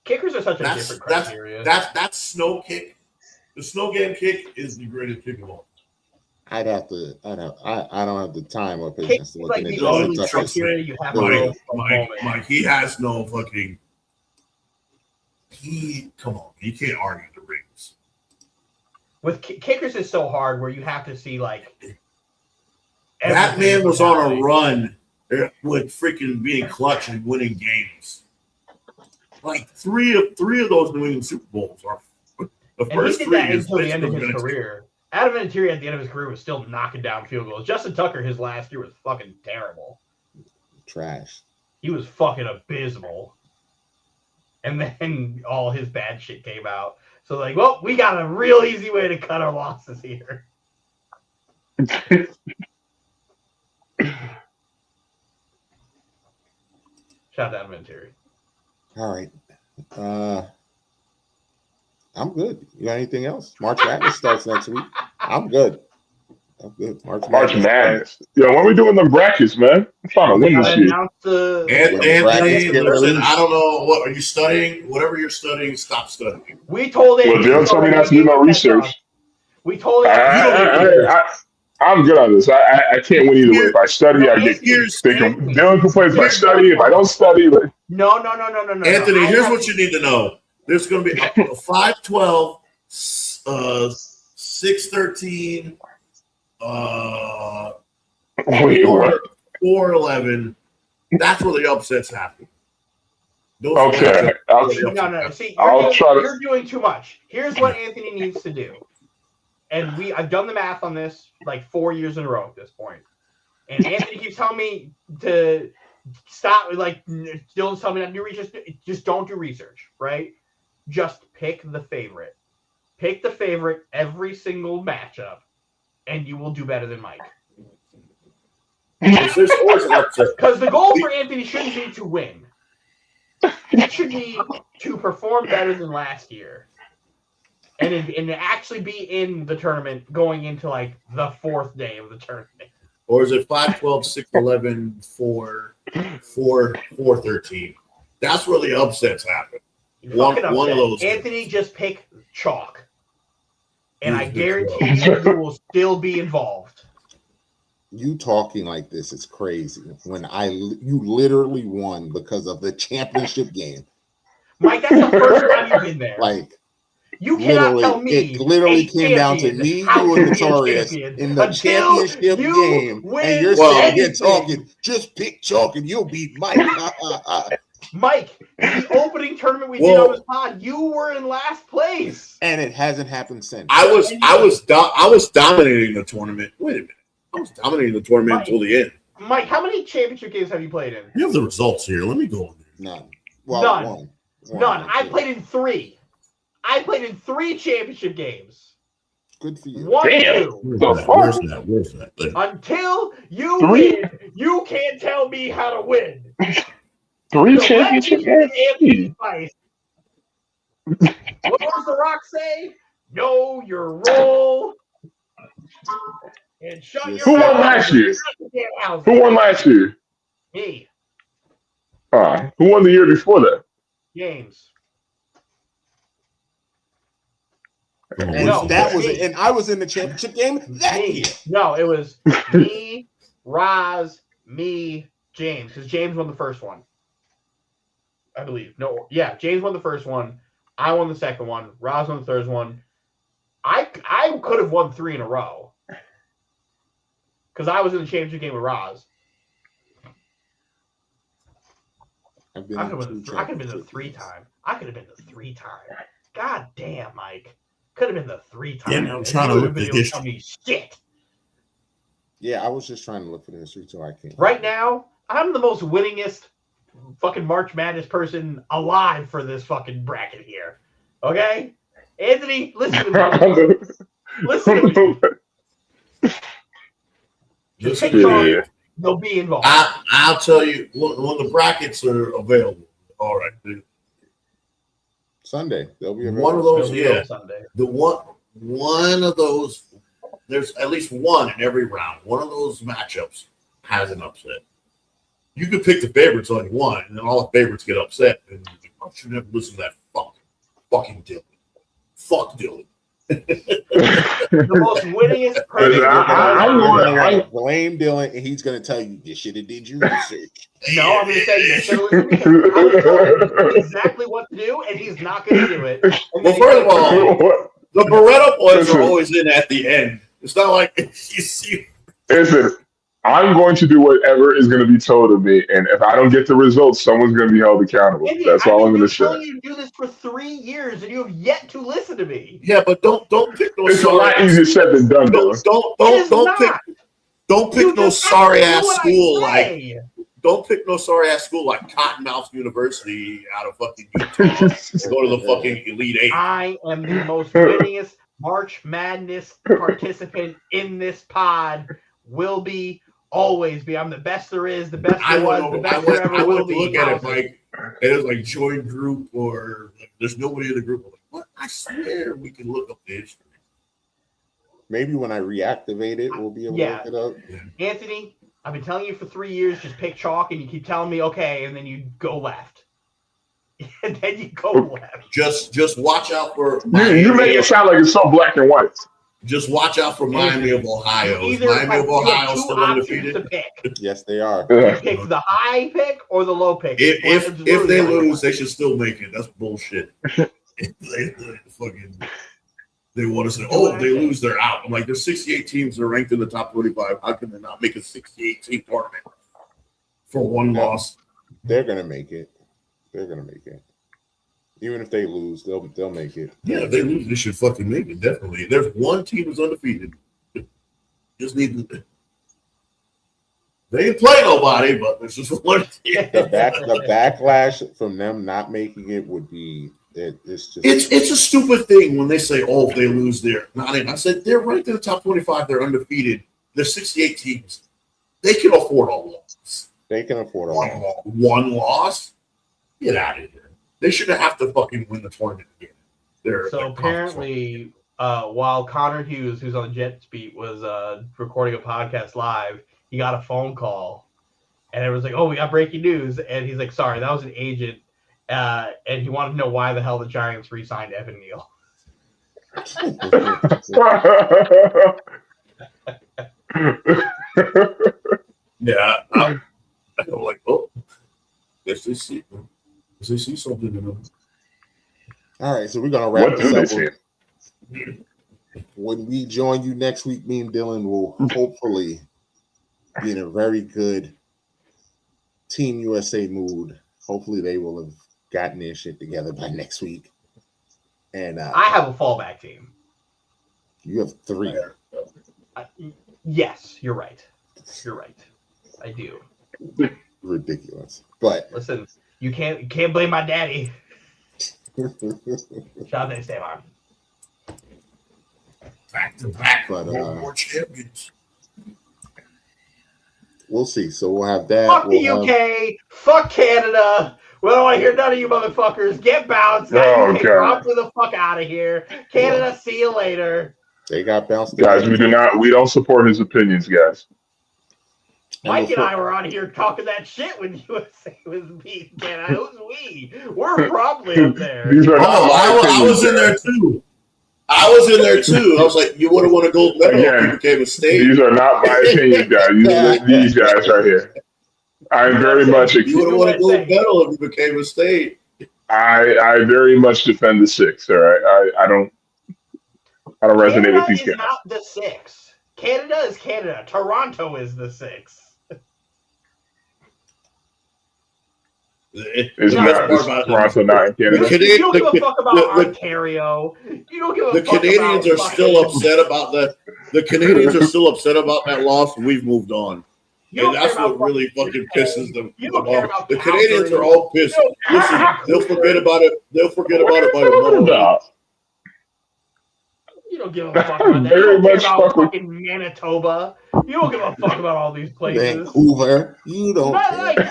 Kickers are such a different criteria. That snow kick, the snow game kick is the greatest kick of all. I don't have the time or patience to look like into the only Justin Tucker's. criteria you have to Mike, he has no fucking. Come on, you can't argue the rings. With kickers is so hard where you have to see like. That man was on a run with freaking being clutch and winning games. Like three of those New England Super Bowls are the first three until the end of his career. Adam Vinatieri at the end of his career was still knocking down field goals. Justin Tucker, his last year was fucking terrible. Trash. He was fucking abysmal. And then all his bad shit came out. So like, well, we got a real easy way to cut our losses here. Shout out to Vinatieri. All right. I'm good. You got anything else? March Madness starts next week. I'm good. March Madness. Yo, when are we doing the brackets, man? I'm trying to win this shit. Anthony, listen, I don't know. What are you studying? Whatever you're studying, stop studying. We told him. Well, Dale told me not to do no research. We told him. I'm good on this. I can't win either way. If I study, I get thinking. Dylan complains if I study. If I don't study, like no. Anthony, here's what you need to know. There's going to be a 5-12, 6-13, 4-11. That's where the upsets happen. Okay. No. See, you're doing too much. Here's what Anthony needs to do. And I've done the math on this like 4 years in a row at this point. And Anthony keeps telling me to stop, like, Dylan's telling me not to do research. Just don't do research, right? Just pick the favorite. Pick the favorite every single matchup, and you will do better than Mike. Because the goal for Anthony shouldn't be to win. It should be to perform better than last year. And actually be in the tournament going into like the fourth day of the tournament. Or is it 5-12, 6-11, 4-13? That's where the upsets happen. One of those. Anthony, just pick chalk. And I guarantee you will still be involved. You talking like this is crazy. When you literally won because of the championship game. Mike, that's the first time you've been there. Like, you cannot tell me it literally came down to me, you, and Notorious in the championship game, and you're sitting here talking. Just pick chalk, and you'll beat Mike. Mike, the opening tournament we did on this pod, you were in last place, and it hasn't happened since. I was dominating the tournament. Wait a minute, I was dominating the tournament until the end. Mike, how many championship games have you played in? You have the results here. Let me go. None. Well, None. I played in 3. I played in 3 championship games. Good for you. 1, 2. Where's that? Until you win, you can't tell me how to win. 3 championship games? What does The Rock say? Know your role. And shut your Who won last year? Who won last year? Me. Who won the year before that? James. And I was in the championship game that year. No, it was me, Roz, me, James. Because James won the first one. I believe. No, yeah, James won the first one. I won the second one. Roz won the third one. I could have won 3 in a row. Because I was in the championship game with Roz. I could have been the 3-time. I could have been the 3-time. God damn, Mike. Could have been the 3-time. Yeah, I'm trying to look at the history. Shit. Yeah, I was just trying to look for the history so I can. Right now, I'm the most winningest fucking March Madness person alive for this fucking bracket here. Okay? Anthony, listen to me. Listen to me. Just pick chalk. They'll be involved. I'll tell you when the brackets are available. All right, dude. Sunday. They'll be available. One of those, yeah. Sunday. The one of those. There's at least one in every round. One of those matchups has an upset. You could pick the favorites on one, and then all the favorites get upset. And I should never listen to that fucking Dylan. Fuck Dylan. The most winningest person. I blame Dylan, and he's going to tell you you should have did your research. No, I'm going to say you should have listened to him. I'm telling him exactly what to do, and he's not going to do it. Well, first of all, the Beretta boys are always in at the end. It's not like you see. Listen, I'm going to do whatever is going to be told of me, and if I don't get the results, someone's going to be held accountable. Andy, That's all I'm going to say. I've been telling you to do this for 3 years, and you have yet to listen to me. Yeah, but don't pick no. It's a lot easier said than done, Dylan. Don't pick no sorry ass school like. Don't pick no sorry ass school like Cottonmouth University out of fucking Utah. Go to the fucking Elite Eight. I am the most winningest March Madness participant in this pod. Will be, always be. I'm the best there is, the best there was, the best there ever will be. Look at it like it is like join group or like, there's nobody in the group. I'm like, what? I swear we can look up the history. Maybe when I reactivate it, we'll be able to look it up. Anthony, I've been telling you for 3 years, just pick chalk, and you keep telling me okay, and then you go left. And then you go left. Just watch out for you make it sound like it's so black and white. Just watch out for Miami of Ohio. Miami of Ohio still undefeated. Yes, they are. You pick the high pick or the low pick. If they lose, they should still make it. That's bullshit. They want to say, oh, if they lose, they're out. I'm like, there's 68 teams that are ranked in the top 25. How can they not make a 68-team tournament for one loss? They're gonna make it. They're gonna make it. Even if they lose, they'll make it. Yeah, if they lose, they should fucking make it. Definitely. There's one team that's undefeated. Just need to. They didn't play nobody, but there's just one team. The backlash from them not making it would be. It's a stupid thing when they say, "Oh, if they lose, they're not in." I said they're right in the top 25. They're undefeated. There's 68 teams. They can afford a loss. They can afford a loss. One loss. Get out of here. They shouldn't have to fucking win the tournament again. So apparently, while Connor Hughes, who's on the Jets beat, was recording a podcast live, he got a phone call, and it was like, "Oh, we got breaking news," and he's like, "Sorry, that was an agent." And he wanted to know why the hell the Giants re-signed Evan Neal. Yeah, I'm like, oh, guess they see something in them. All right, so we're gonna wrap this up. When we join you next week, me and Dylan will hopefully be in a very good Team USA mood. Hopefully, they will have gotten their shit together by next week. And I have a fallback team. You have 3. Yes, you're right. You're right. I do. Ridiculous. But listen, you can't blame my daddy. Shout out to Esteban. Back to back. But more champions. We'll see. So we'll have that. Fuck the UK. Fuck Canada. We don't want to hear none of you motherfuckers. Get bounced. Drop the fuck out of here. Canada, see you later. They got bounced. Guys, we don't support his opinions, guys. Mike and I were on here talking that shit when USA was beating Canada. Who's we? We're probably up there. I was in there too. I was like, you would have won a gold medal if you became a state. These are not my opinions, guys. These guys right here. I'm very much. You would have won a gold medal if you became a state. I very much defend the 6. All right, I don't resonate Canada with these is guys. not the 6. Canada is Canada. Toronto is the 6. Is Toronto not in Canada? You don't give a fuck about Ontario. You don't give a fuck about. The Canadians are still upset about that. The Canadians are still upset about that loss, and we've moved on. And that's what really fucking pisses them off. about The Canadians are all pissed. Listen, they'll forget about it. They'll forget about it by tomorrow. You don't give a fuck about that. You don't care about fucking Manitoba. You don't give a fuck about all these places. Vancouver. You don't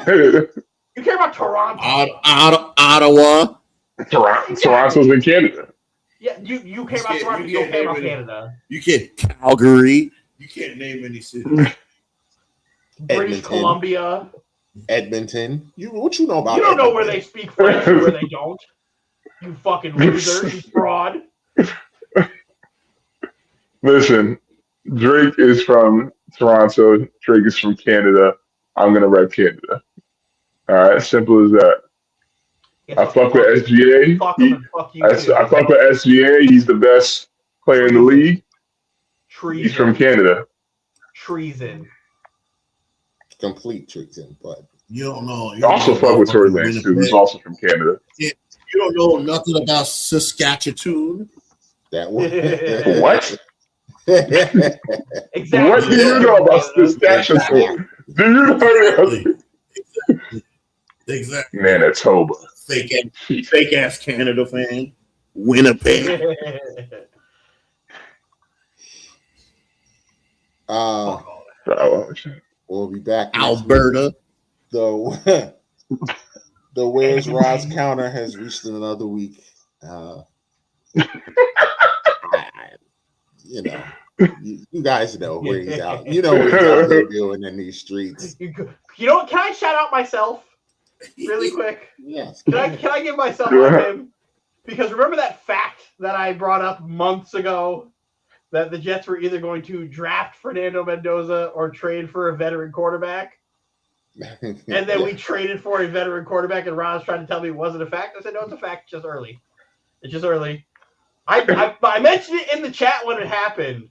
care. You care about Toronto. Ottawa. Toronto's in Canada. Yeah, you care about Toronto. You don't care about Canada. You can't Calgary. You can't name any cities. British Columbia. Edmonton. What you know about? You don't know Edmonton? where they speak French and where they don't. You fucking loser. You fraud. Listen, Drake is from Toronto. Drake is from Canada. I'm gonna rep Canada. All right, simple as that. I fuck with SGA. I fuck with SGA. He's the best player in the league. Treason. He's from Canada. Treason. Complete treason, but you don't know. You also fuck with Tory Lanez too. He's also from Canada. You don't know nothing about Saskatchewan. That one. What? Exactly. What do you know about Saskatchewan? Do you know? Exactly. Manitoba. Fake ass Canada fan. Winnipeg. We'll be back. Alberta. The Where's Roz counter has reached another week. You guys know where he's out. You know what he's out there doing in these streets. Can I shout out myself really quick? Yes. Can I give myself on him? Because remember that fact that I brought up months ago that the Jets were either going to draft Fernando Mendoza or trade for a veteran quarterback? And then we traded for a veteran quarterback, and Roz tried to tell me it wasn't a fact. I said, no, it's a fact. It's just early. It's just early. I mentioned it in the chat when it happened.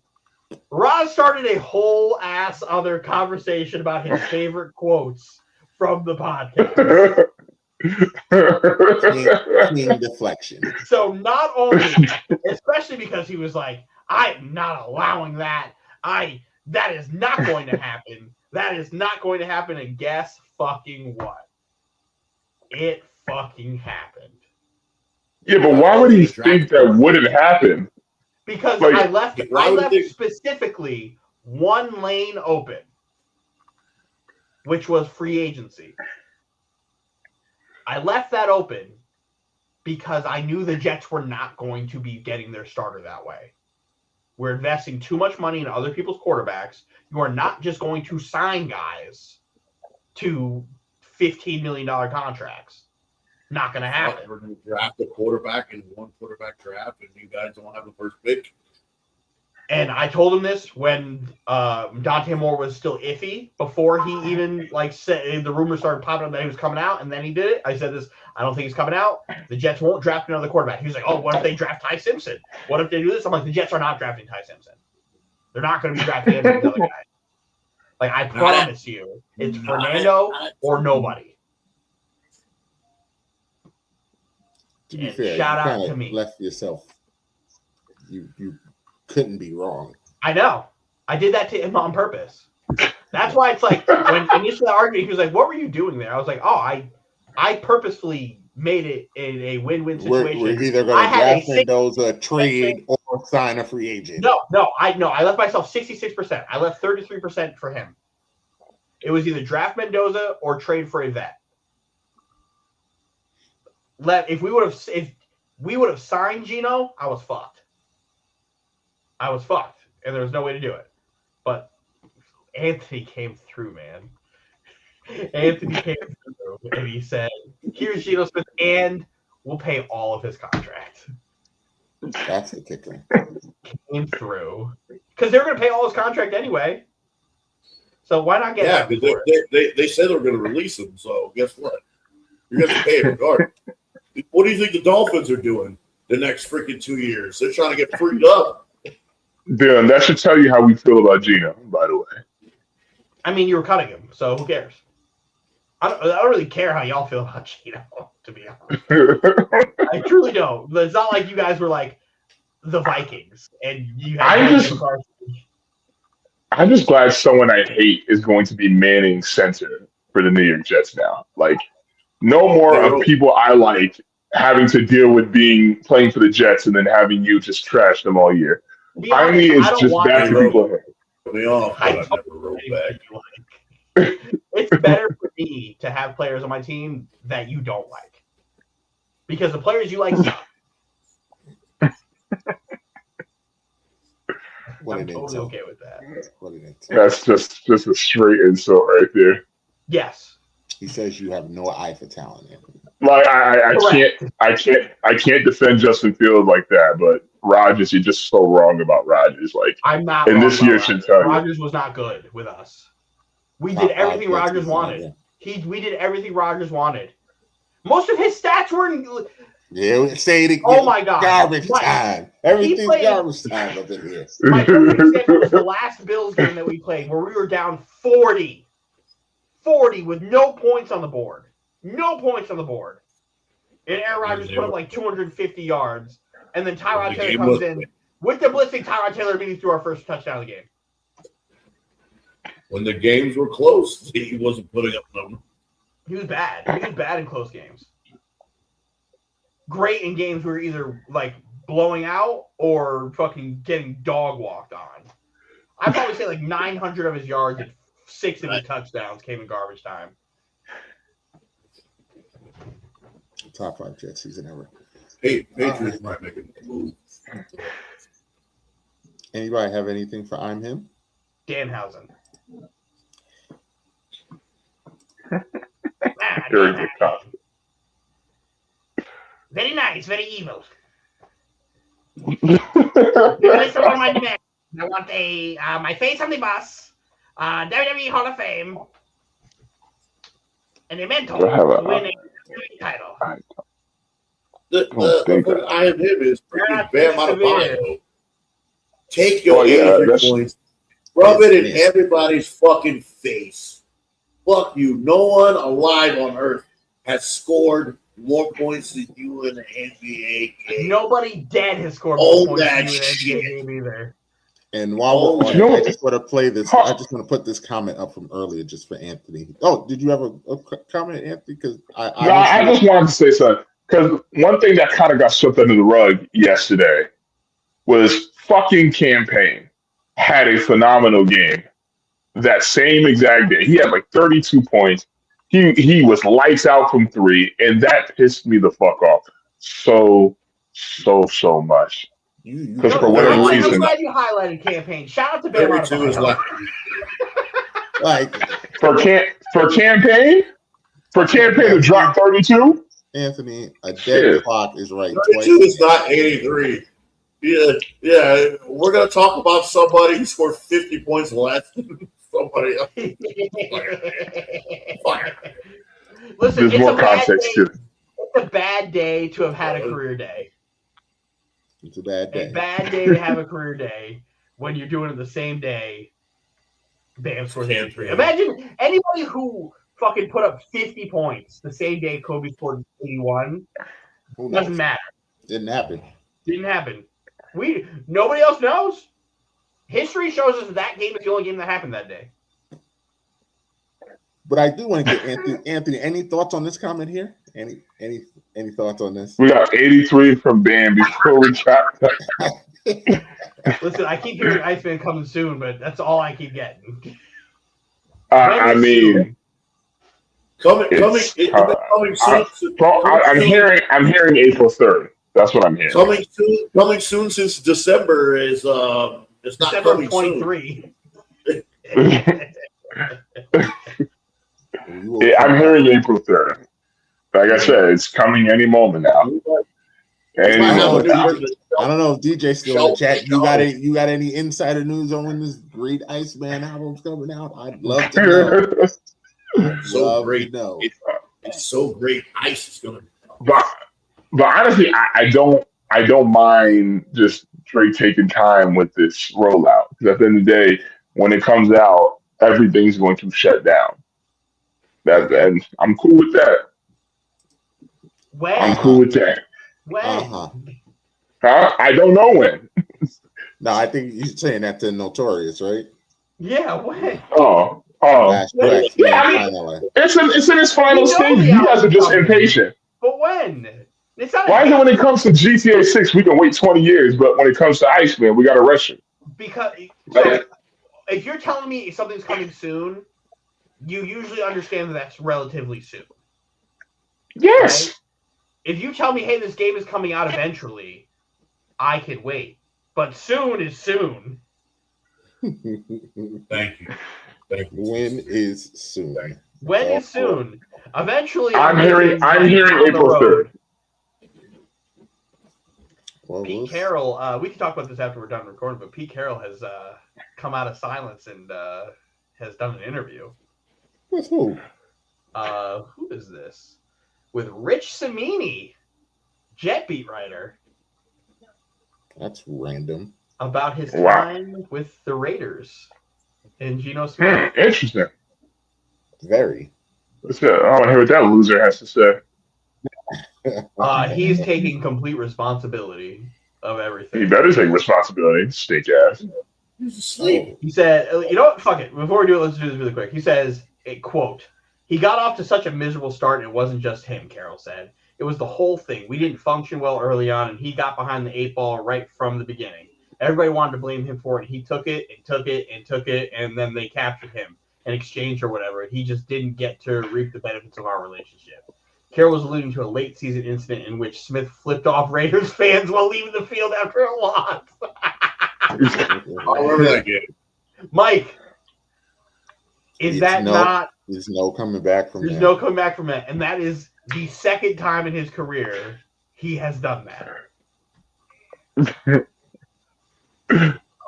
Roz started a whole ass other conversation about his favorite quotes from the podcast. Clean deflection. So not only, especially because he was like, I'm not allowing that. That is not going to happen. That is not going to happen. And guess fucking what? It fucking happened. Yeah, but why would he think that wouldn't happen? Because I left specifically one lane open, which was free agency. I left that open because I knew the Jets were not going to be getting their starter that way. We're investing too much money in other people's quarterbacks. You are not just going to sign guys to $15 million contracts. Not going to happen. We're going to draft a quarterback in one quarterback draft, and you guys don't have the first pick. And I told him this when Dante Moore was still iffy before he even said the rumors started popping up that he was coming out, and then he did it. I said this: I don't think he's coming out. The Jets won't draft another quarterback. He was like, "Oh, what if they draft Ty Simpson? What if they do this?" I'm like, "The Jets are not drafting Ty Simpson. They're not going to be drafting any of the other guys. Like I promise you, it's Fernando or nobody." To be fair, shout you out to me. Left yourself. You couldn't be wrong. I know. I did that to him on purpose. That's why it's like when initially arguing, he was like, "What were you doing there?" I was like, "Oh, I purposefully made it in a win-win situation." We're either going to draft Mendoza, trade, or sign a free agent. No. I left myself 66%. I left 33% for him. It was either draft Mendoza or trade for a vet. If we would have signed Gino, I was fucked. And there was no way to do it. But Anthony came through, man. Anthony came through, and he said, "Here's Geno Smith, and we'll pay all of his contract." That's the kicker. Came through because they were going to pay all his contract anyway. So why not get? Yeah, because they said they were going to release him. So guess what? You're going to pay it regardless. What do you think the Dolphins are doing the next freaking 2 years? They're trying to get freed up. Dylan, that should tell you how we feel about Gino, by the way. I mean, you were cutting him, so who cares? I don't really care how y'all feel about Gino, to be honest. I truly don't. It's not like you guys were like the Vikings and you had I'm just glad someone I hate is going to be manning center for the New York Jets now. Like, no more of people I like having to deal with playing for the Jets and then having you just trash them all year. Finally, it's just bad for people. We all I never wrote back. It's better for me to have players on my team that you don't like, because the players you like suck. I'm totally okay with that. That's just a straight insult right there. Yes. He says you have no eye for talent, Anthony. Like I can't defend Justin Fields like that, but Rodgers, you're just so wrong about Rodgers. Like, I'm not. And this year should tell you. Rodgers was not good with us. We did everything Rodgers wanted. We did everything Rodgers wanted. Most of his stats were in. Yeah, say it again. Oh my God! Garbage time. Everything's garbage time up in here. My favorite example was the last Bills game that we played, where we were down 40 with no points on the board. No points on the board. And Aaron Rodgers put up like 250 yards. And then Tyrod Taylor comes in with the blitzing. Tyrod Taylor immediately threw our first touchdown of the game. When the games were close, he wasn't putting up numbers. He was bad. He was bad in close games. Great in games we were either like blowing out or fucking getting dog walked on. I'd probably say like 900 of his yards and 6 of his touchdowns came in garbage time. Top 5 Jets season ever. Hey, Patriots might make a move. Anybody have anything for I'm him? Danhausen. Very good comment. Very nice, very evil. Listen to my demand. I want my face on the bus, WWE Hall of Fame, and a mentor to win a title. The I am him is freaking Bam Adebayo. Take your 83 points, rub it in everybody's fucking face. Fuck you. No one alive on earth has scored more points than you in the NBA game. Nobody dead has scored more points than you in the NBA game either. And while we're on it, I just want to play this. I just want to put this comment up from earlier just for Anthony. Oh, did you have a comment, Anthony? Because I just wanted to say something. Because one thing that kind of got swept under the rug yesterday was fucking Campaign had a phenomenal game. That same exact day, he had like 32 points. He was lights out from 3, and that pissed me the fuck off so much. Because for whatever reason, I'm glad you highlighted Campaign. Shout out to Bam. Like for Campaign to drop 32. Anthony, a dead clock is right. 32 is not 83. Yeah. We're gonna talk about somebody who scored 50 points less than somebody else. Listen, there's more context to it. It's a bad day to have had a career day. It's a bad day. A bad day to have a career day when you're doing it the same day. Bam scores 83. Imagine anybody who fucking put up 50 points the same day Kobe scored 81. Doesn't matter. Didn't happen. Nobody else knows. History shows us that game is the only game that happened that day. But I do want to get Anthony. Any thoughts on this comment here? Any thoughts on this? We got 83 from Bam before we chop. Listen, I keep hearing Iceman coming soon, but that's all I keep getting. I mean, coming soon. I'm hearing April 3rd. That's what I'm hearing. Coming soon since December is it's not December coming 23. Yeah, I'm hearing April 3rd. Like I said, it's coming any moment now. I don't know if DJ's still in the chat. You got any insider news on when this great Iceman album's coming out? I'd love to know. So great. It's so great. Ice is gonna. But honestly, I don't mind just Drake taking time with this rollout, because at the end of the day, when it comes out, everything's going to shut down. And I'm cool with that. When? I'm cool with that. When? I don't know when. No, I think you're saying that to Notorious, right? Yeah, when? Oh. Flashbacks. Yeah, I mean, Finally. it's in its final We know stages. the You guys are album's just coming. impatient. But when? It's not Why is it when it comes to GTA 6, we can wait 20 years, but when it comes to Iceman, we got to rush it? because Like, if you're telling me something's coming soon, you usually understand that that's relatively soon. yes. Right? If you tell me, hey, this game is coming out eventually, I can wait. But soon is soon. Thank you. Thank you. When is soon? When is soon? Eventually, I'm hearing down April the road. 3rd. Well, Pete Carroll, we can talk about this after we're done recording, but Pete Carroll has come out of silence and has done an interview. with who? Who is this? With Rich Cimini, Jet beat writer, That's random. about his time with the Raiders and Geno Smith. Interesting. Very. I want to hear what that loser has to say. He's taking complete responsibility of everything. He better take responsibility, stink ass. He's asleep. He said, you know what? Fuck it. Before we do it, let's do this really quick. He says, quote, he got off to such a miserable start, and it wasn't just him, Carroll said. It was the whole thing. We didn't function well early on, and he got behind the 8 ball right from the beginning. Everybody wanted to blame him for it, and he took it and took it and took it, and then they captured him in exchange or whatever. He just didn't get to reap the benefits of our relationship. Carroll was alluding to a late season incident in which Smith flipped off Raiders fans while leaving the field after a loss. I remember that game. Mike, is that not? There's no coming back from that. There's no coming back from that. And that is the second time in his career he has done that.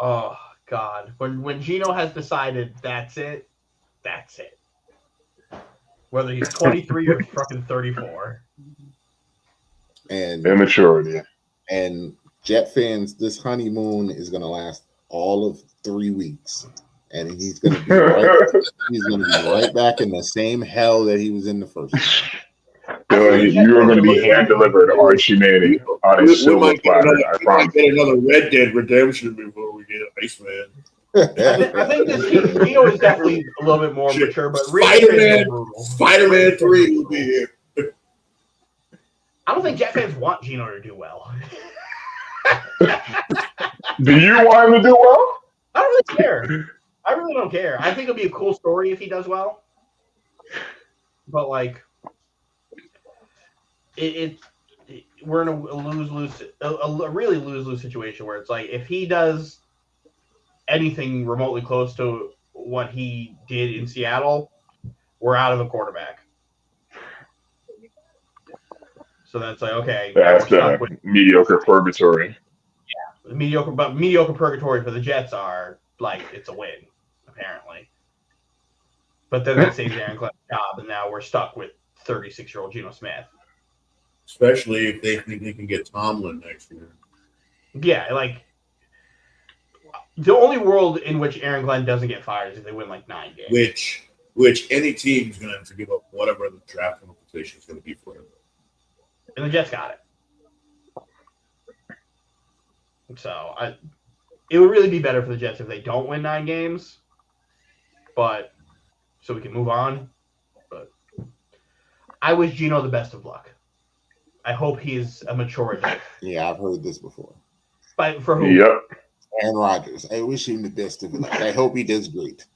Oh, God. When Geno has decided that's it, that's it. Whether he's 23 or fucking 34. And immaturity. And Jet fans, this honeymoon is going to last all of 3 weeks. And he's going to be right back in the same hell that he was in the first. You are going to be hand delivered Archie Manning on a silver platter. I promise. Get another Red Dead Redemption before we get Iceman. I think this Geno is definitely a little bit more mature, but Spider-Man 3 will be here. I don't think Jet fans want Geno to do well. Do you want him to do well? I don't really care. I really don't care. I think it'll be a cool story if he does well. But like, we're in a really lose-lose situation where it's like if he does anything remotely close to what he did in Seattle, we're out of a quarterback. So that's like, okay. That's mediocre purgatory. Yeah, mediocre purgatory for the Jets are like it's a win, apparently. But then that saves Aaron Glenn's job, and now we're stuck with 36-year-old Geno Smith. Especially if they think they can get Tomlin next year. Yeah, like the only world in which Aaron Glenn doesn't get fired is if they win like 9 games. Which any team is going to have to give up whatever the draft compensation is going to be for him. And the Jets got it. So it would really be better for the Jets if they don't win 9 games. But so we can move on. But I wish Geno the best of luck. I hope he is a mature adult. Yeah, I've heard this before. But for who? Yep. Aaron Rodgers. I wish him the best of luck. I hope he does great.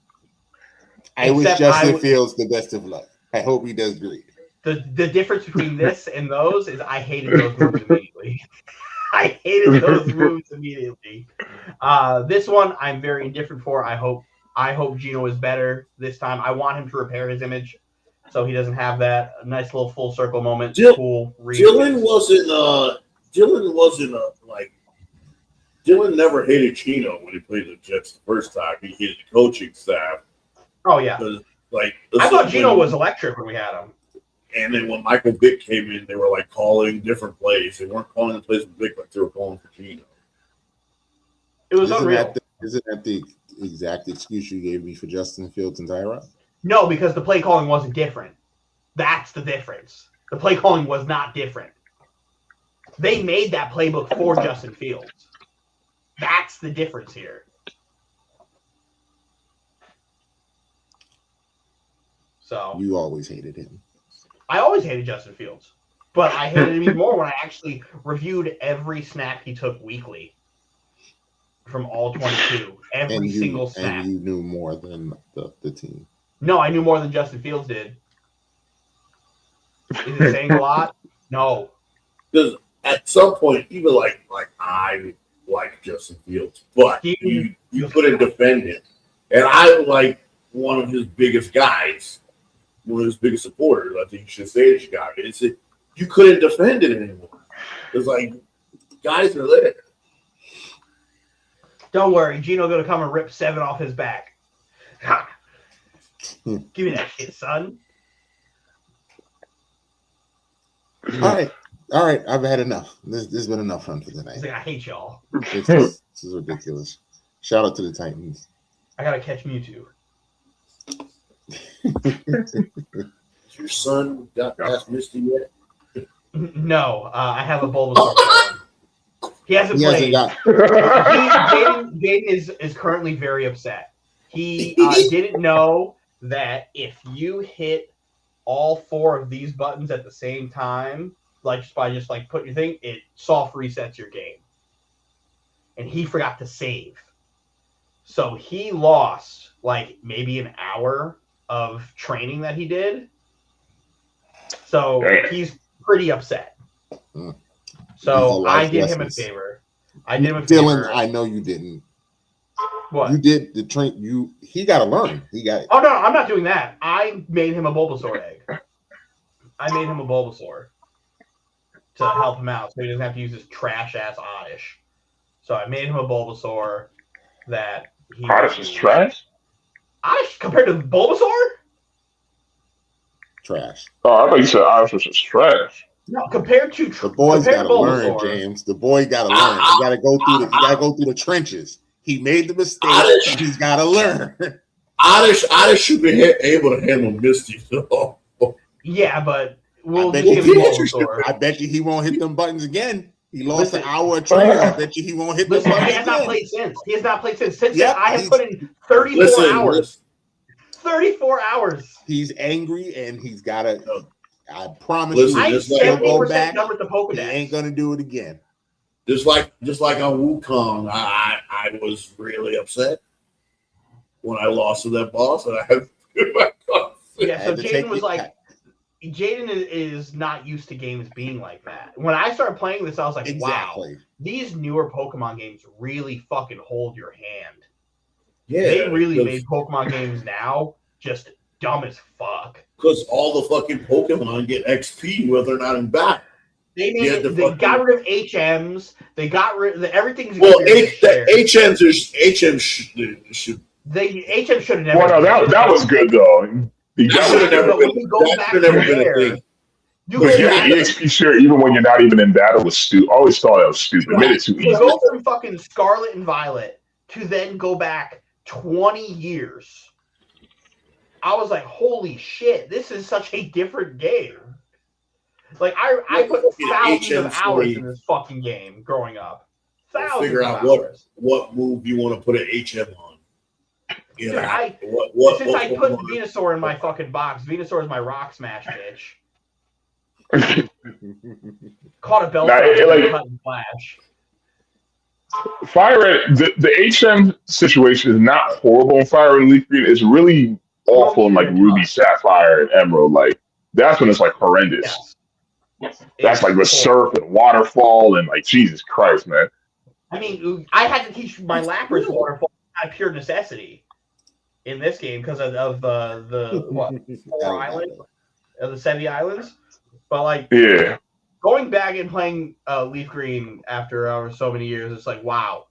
I wish Justin Fields the best of luck. I hope he does great. The difference between this and those is I hated those moves immediately. I hated those moves immediately. This one I'm very indifferent for. I hope Geno is better this time. I want him to repair his image so he doesn't have that nice little full circle moment. Dylan never hated Geno when he played the Jets the first time. He hated the coaching staff. Oh yeah. I thought Geno was electric when we had him. And then when Michael Vick came in, they were like calling different plays. They weren't calling the plays with Vick like they were calling for Geno. It was unreal. Isn't that the exact excuse you gave me for Justin Fields and Tyrod? No, because the play calling wasn't different. That's the difference. The play calling was not different. They made that playbook for Justin Fields. That's the difference here. So You always hated him. I always hated Justin Fields, but I hated him even more when I actually reviewed every snap he took weekly from all 22. Every single snap. And you knew more than the team. No, I knew more than Justin Fields did. Is it saying a lot? No. Because at some point, even like I like Justin Fields, but you couldn't defend him. And I like one of his biggest guys, one of his biggest supporters. I think you should say in Chicago. It's that you couldn't defend it anymore. It's like guys are there. Don't worry, Gino gonna come and rip 7 off his back. Ha! Give me that shit, son. All right. I've had enough. This has been enough fun for tonight. He's like, I hate y'all. This is ridiculous. Shout out to the Titans. I gotta catch Mewtwo. Your son got past Misty yet? No, I have a Bulbasaur. He hasn't played. Jaden is currently very upset. He didn't know that if you hit all 4 of these buttons at the same time, like just by putting your thing, it soft resets your game. And he forgot to save. So he lost like maybe an hour of training that he did. So he's pretty upset. So I did him a favor. Dylan, I know you didn't. What? You did the train. He got to learn. Oh no, I'm not doing that. I made him a Bulbasaur egg. I made him a Bulbasaur to help him out, so he doesn't have to use his trash ass Oddish. So I made him a Bulbasaur that he. Oddish is trash. Oddish compared to Bulbasaur? Trash. Oh, I thought you said Oddish was just trash. No, compared to the boys got to Bulbasaur, learn, James. The boy got to learn. You got to go through the. You got to go through the trenches. He made the mistake. He's got to learn. Oddish should be able to handle Misty. Yeah, but I bet you he won't hit them buttons again. He lost an hour of training. I bet you he won't hit them buttons again. He has not played since. Since then, I have put in 34 hours. 34 hours. He's angry and he's got to. I promise you, I'm 70% done with the Pokedex. He ain't gonna do it again. Just like on Wukong, I was really upset when I lost to that boss, and I had to do my yeah. So Jaden was like, Jaden is not used to games being like that. When I started playing this, I was like, wow, these newer Pokemon games really fucking hold your hand. Yeah, they really made Pokemon games now just dumb as fuck. Because all the fucking Pokemon get XP whether or not in battle. They got rid of HMs. They got rid of everything's. Well, HMs should. HM should have never. Well, no, that was good though. That should have never been a thing. Getting EXP share even when you're not even in battle was stupid. Always thought that was stupid. Made it too easy. You go from fucking Scarlet and Violet to then go back 20 years. I was like, holy shit, this is such a different game. Like, I put thousands of hours in this fucking game growing up. Thousands figure out of hours. what move you want to put an HM on. Dude, since I put Venusaur in my fucking box, Venusaur is my rock smash bitch. Caught a belt and flash. Fire Red, the HM situation is not horrible in Fire Red and Leaf Green. It's really awful in like Ruby, Sapphire, and Emerald. Like that's when it's like horrendous. Yes. That's like the surf and waterfall and like Jesus Christ, man. I mean, I had to teach my Lapras waterfall out of pure necessity in this game because of the 4 islands, of the Sevi Islands. But like, yeah, going back and playing Leaf Green after so many years, it's like, wow,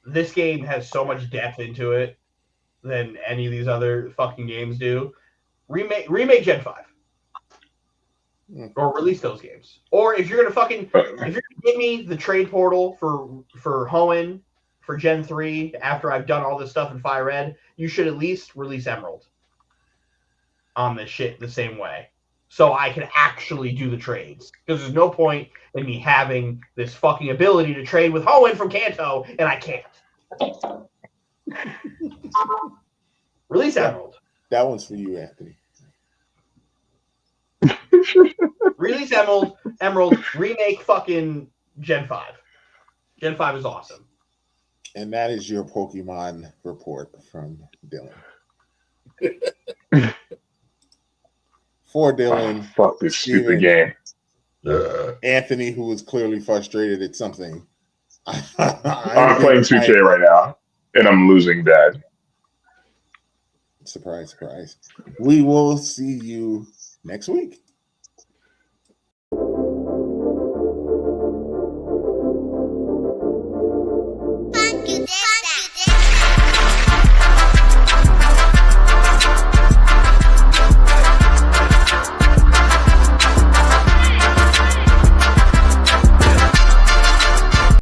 this game has so much depth into it than any of these other fucking games do. Remake Gen 5. Or release those games. Or if you're gonna give me the trade portal for Hoenn for Gen 3 after I've done all this stuff in Fire Red, you should at least release Emerald on this shit the same way. So I can actually do the trades. Because there's no point in me having this fucking ability to trade with Hoenn from Kanto, and I can't. Release Emerald. That one's for you, Anthony. Release Emerald, remake fucking Gen 5. Gen 5 is awesome. And that is your Pokemon report from Dylan. For Dylan, fuck this stupid Steven, game. Anthony, who is clearly frustrated at something. I'm playing 2K right now, and I'm losing bad. Surprise, surprise. We will see you next week.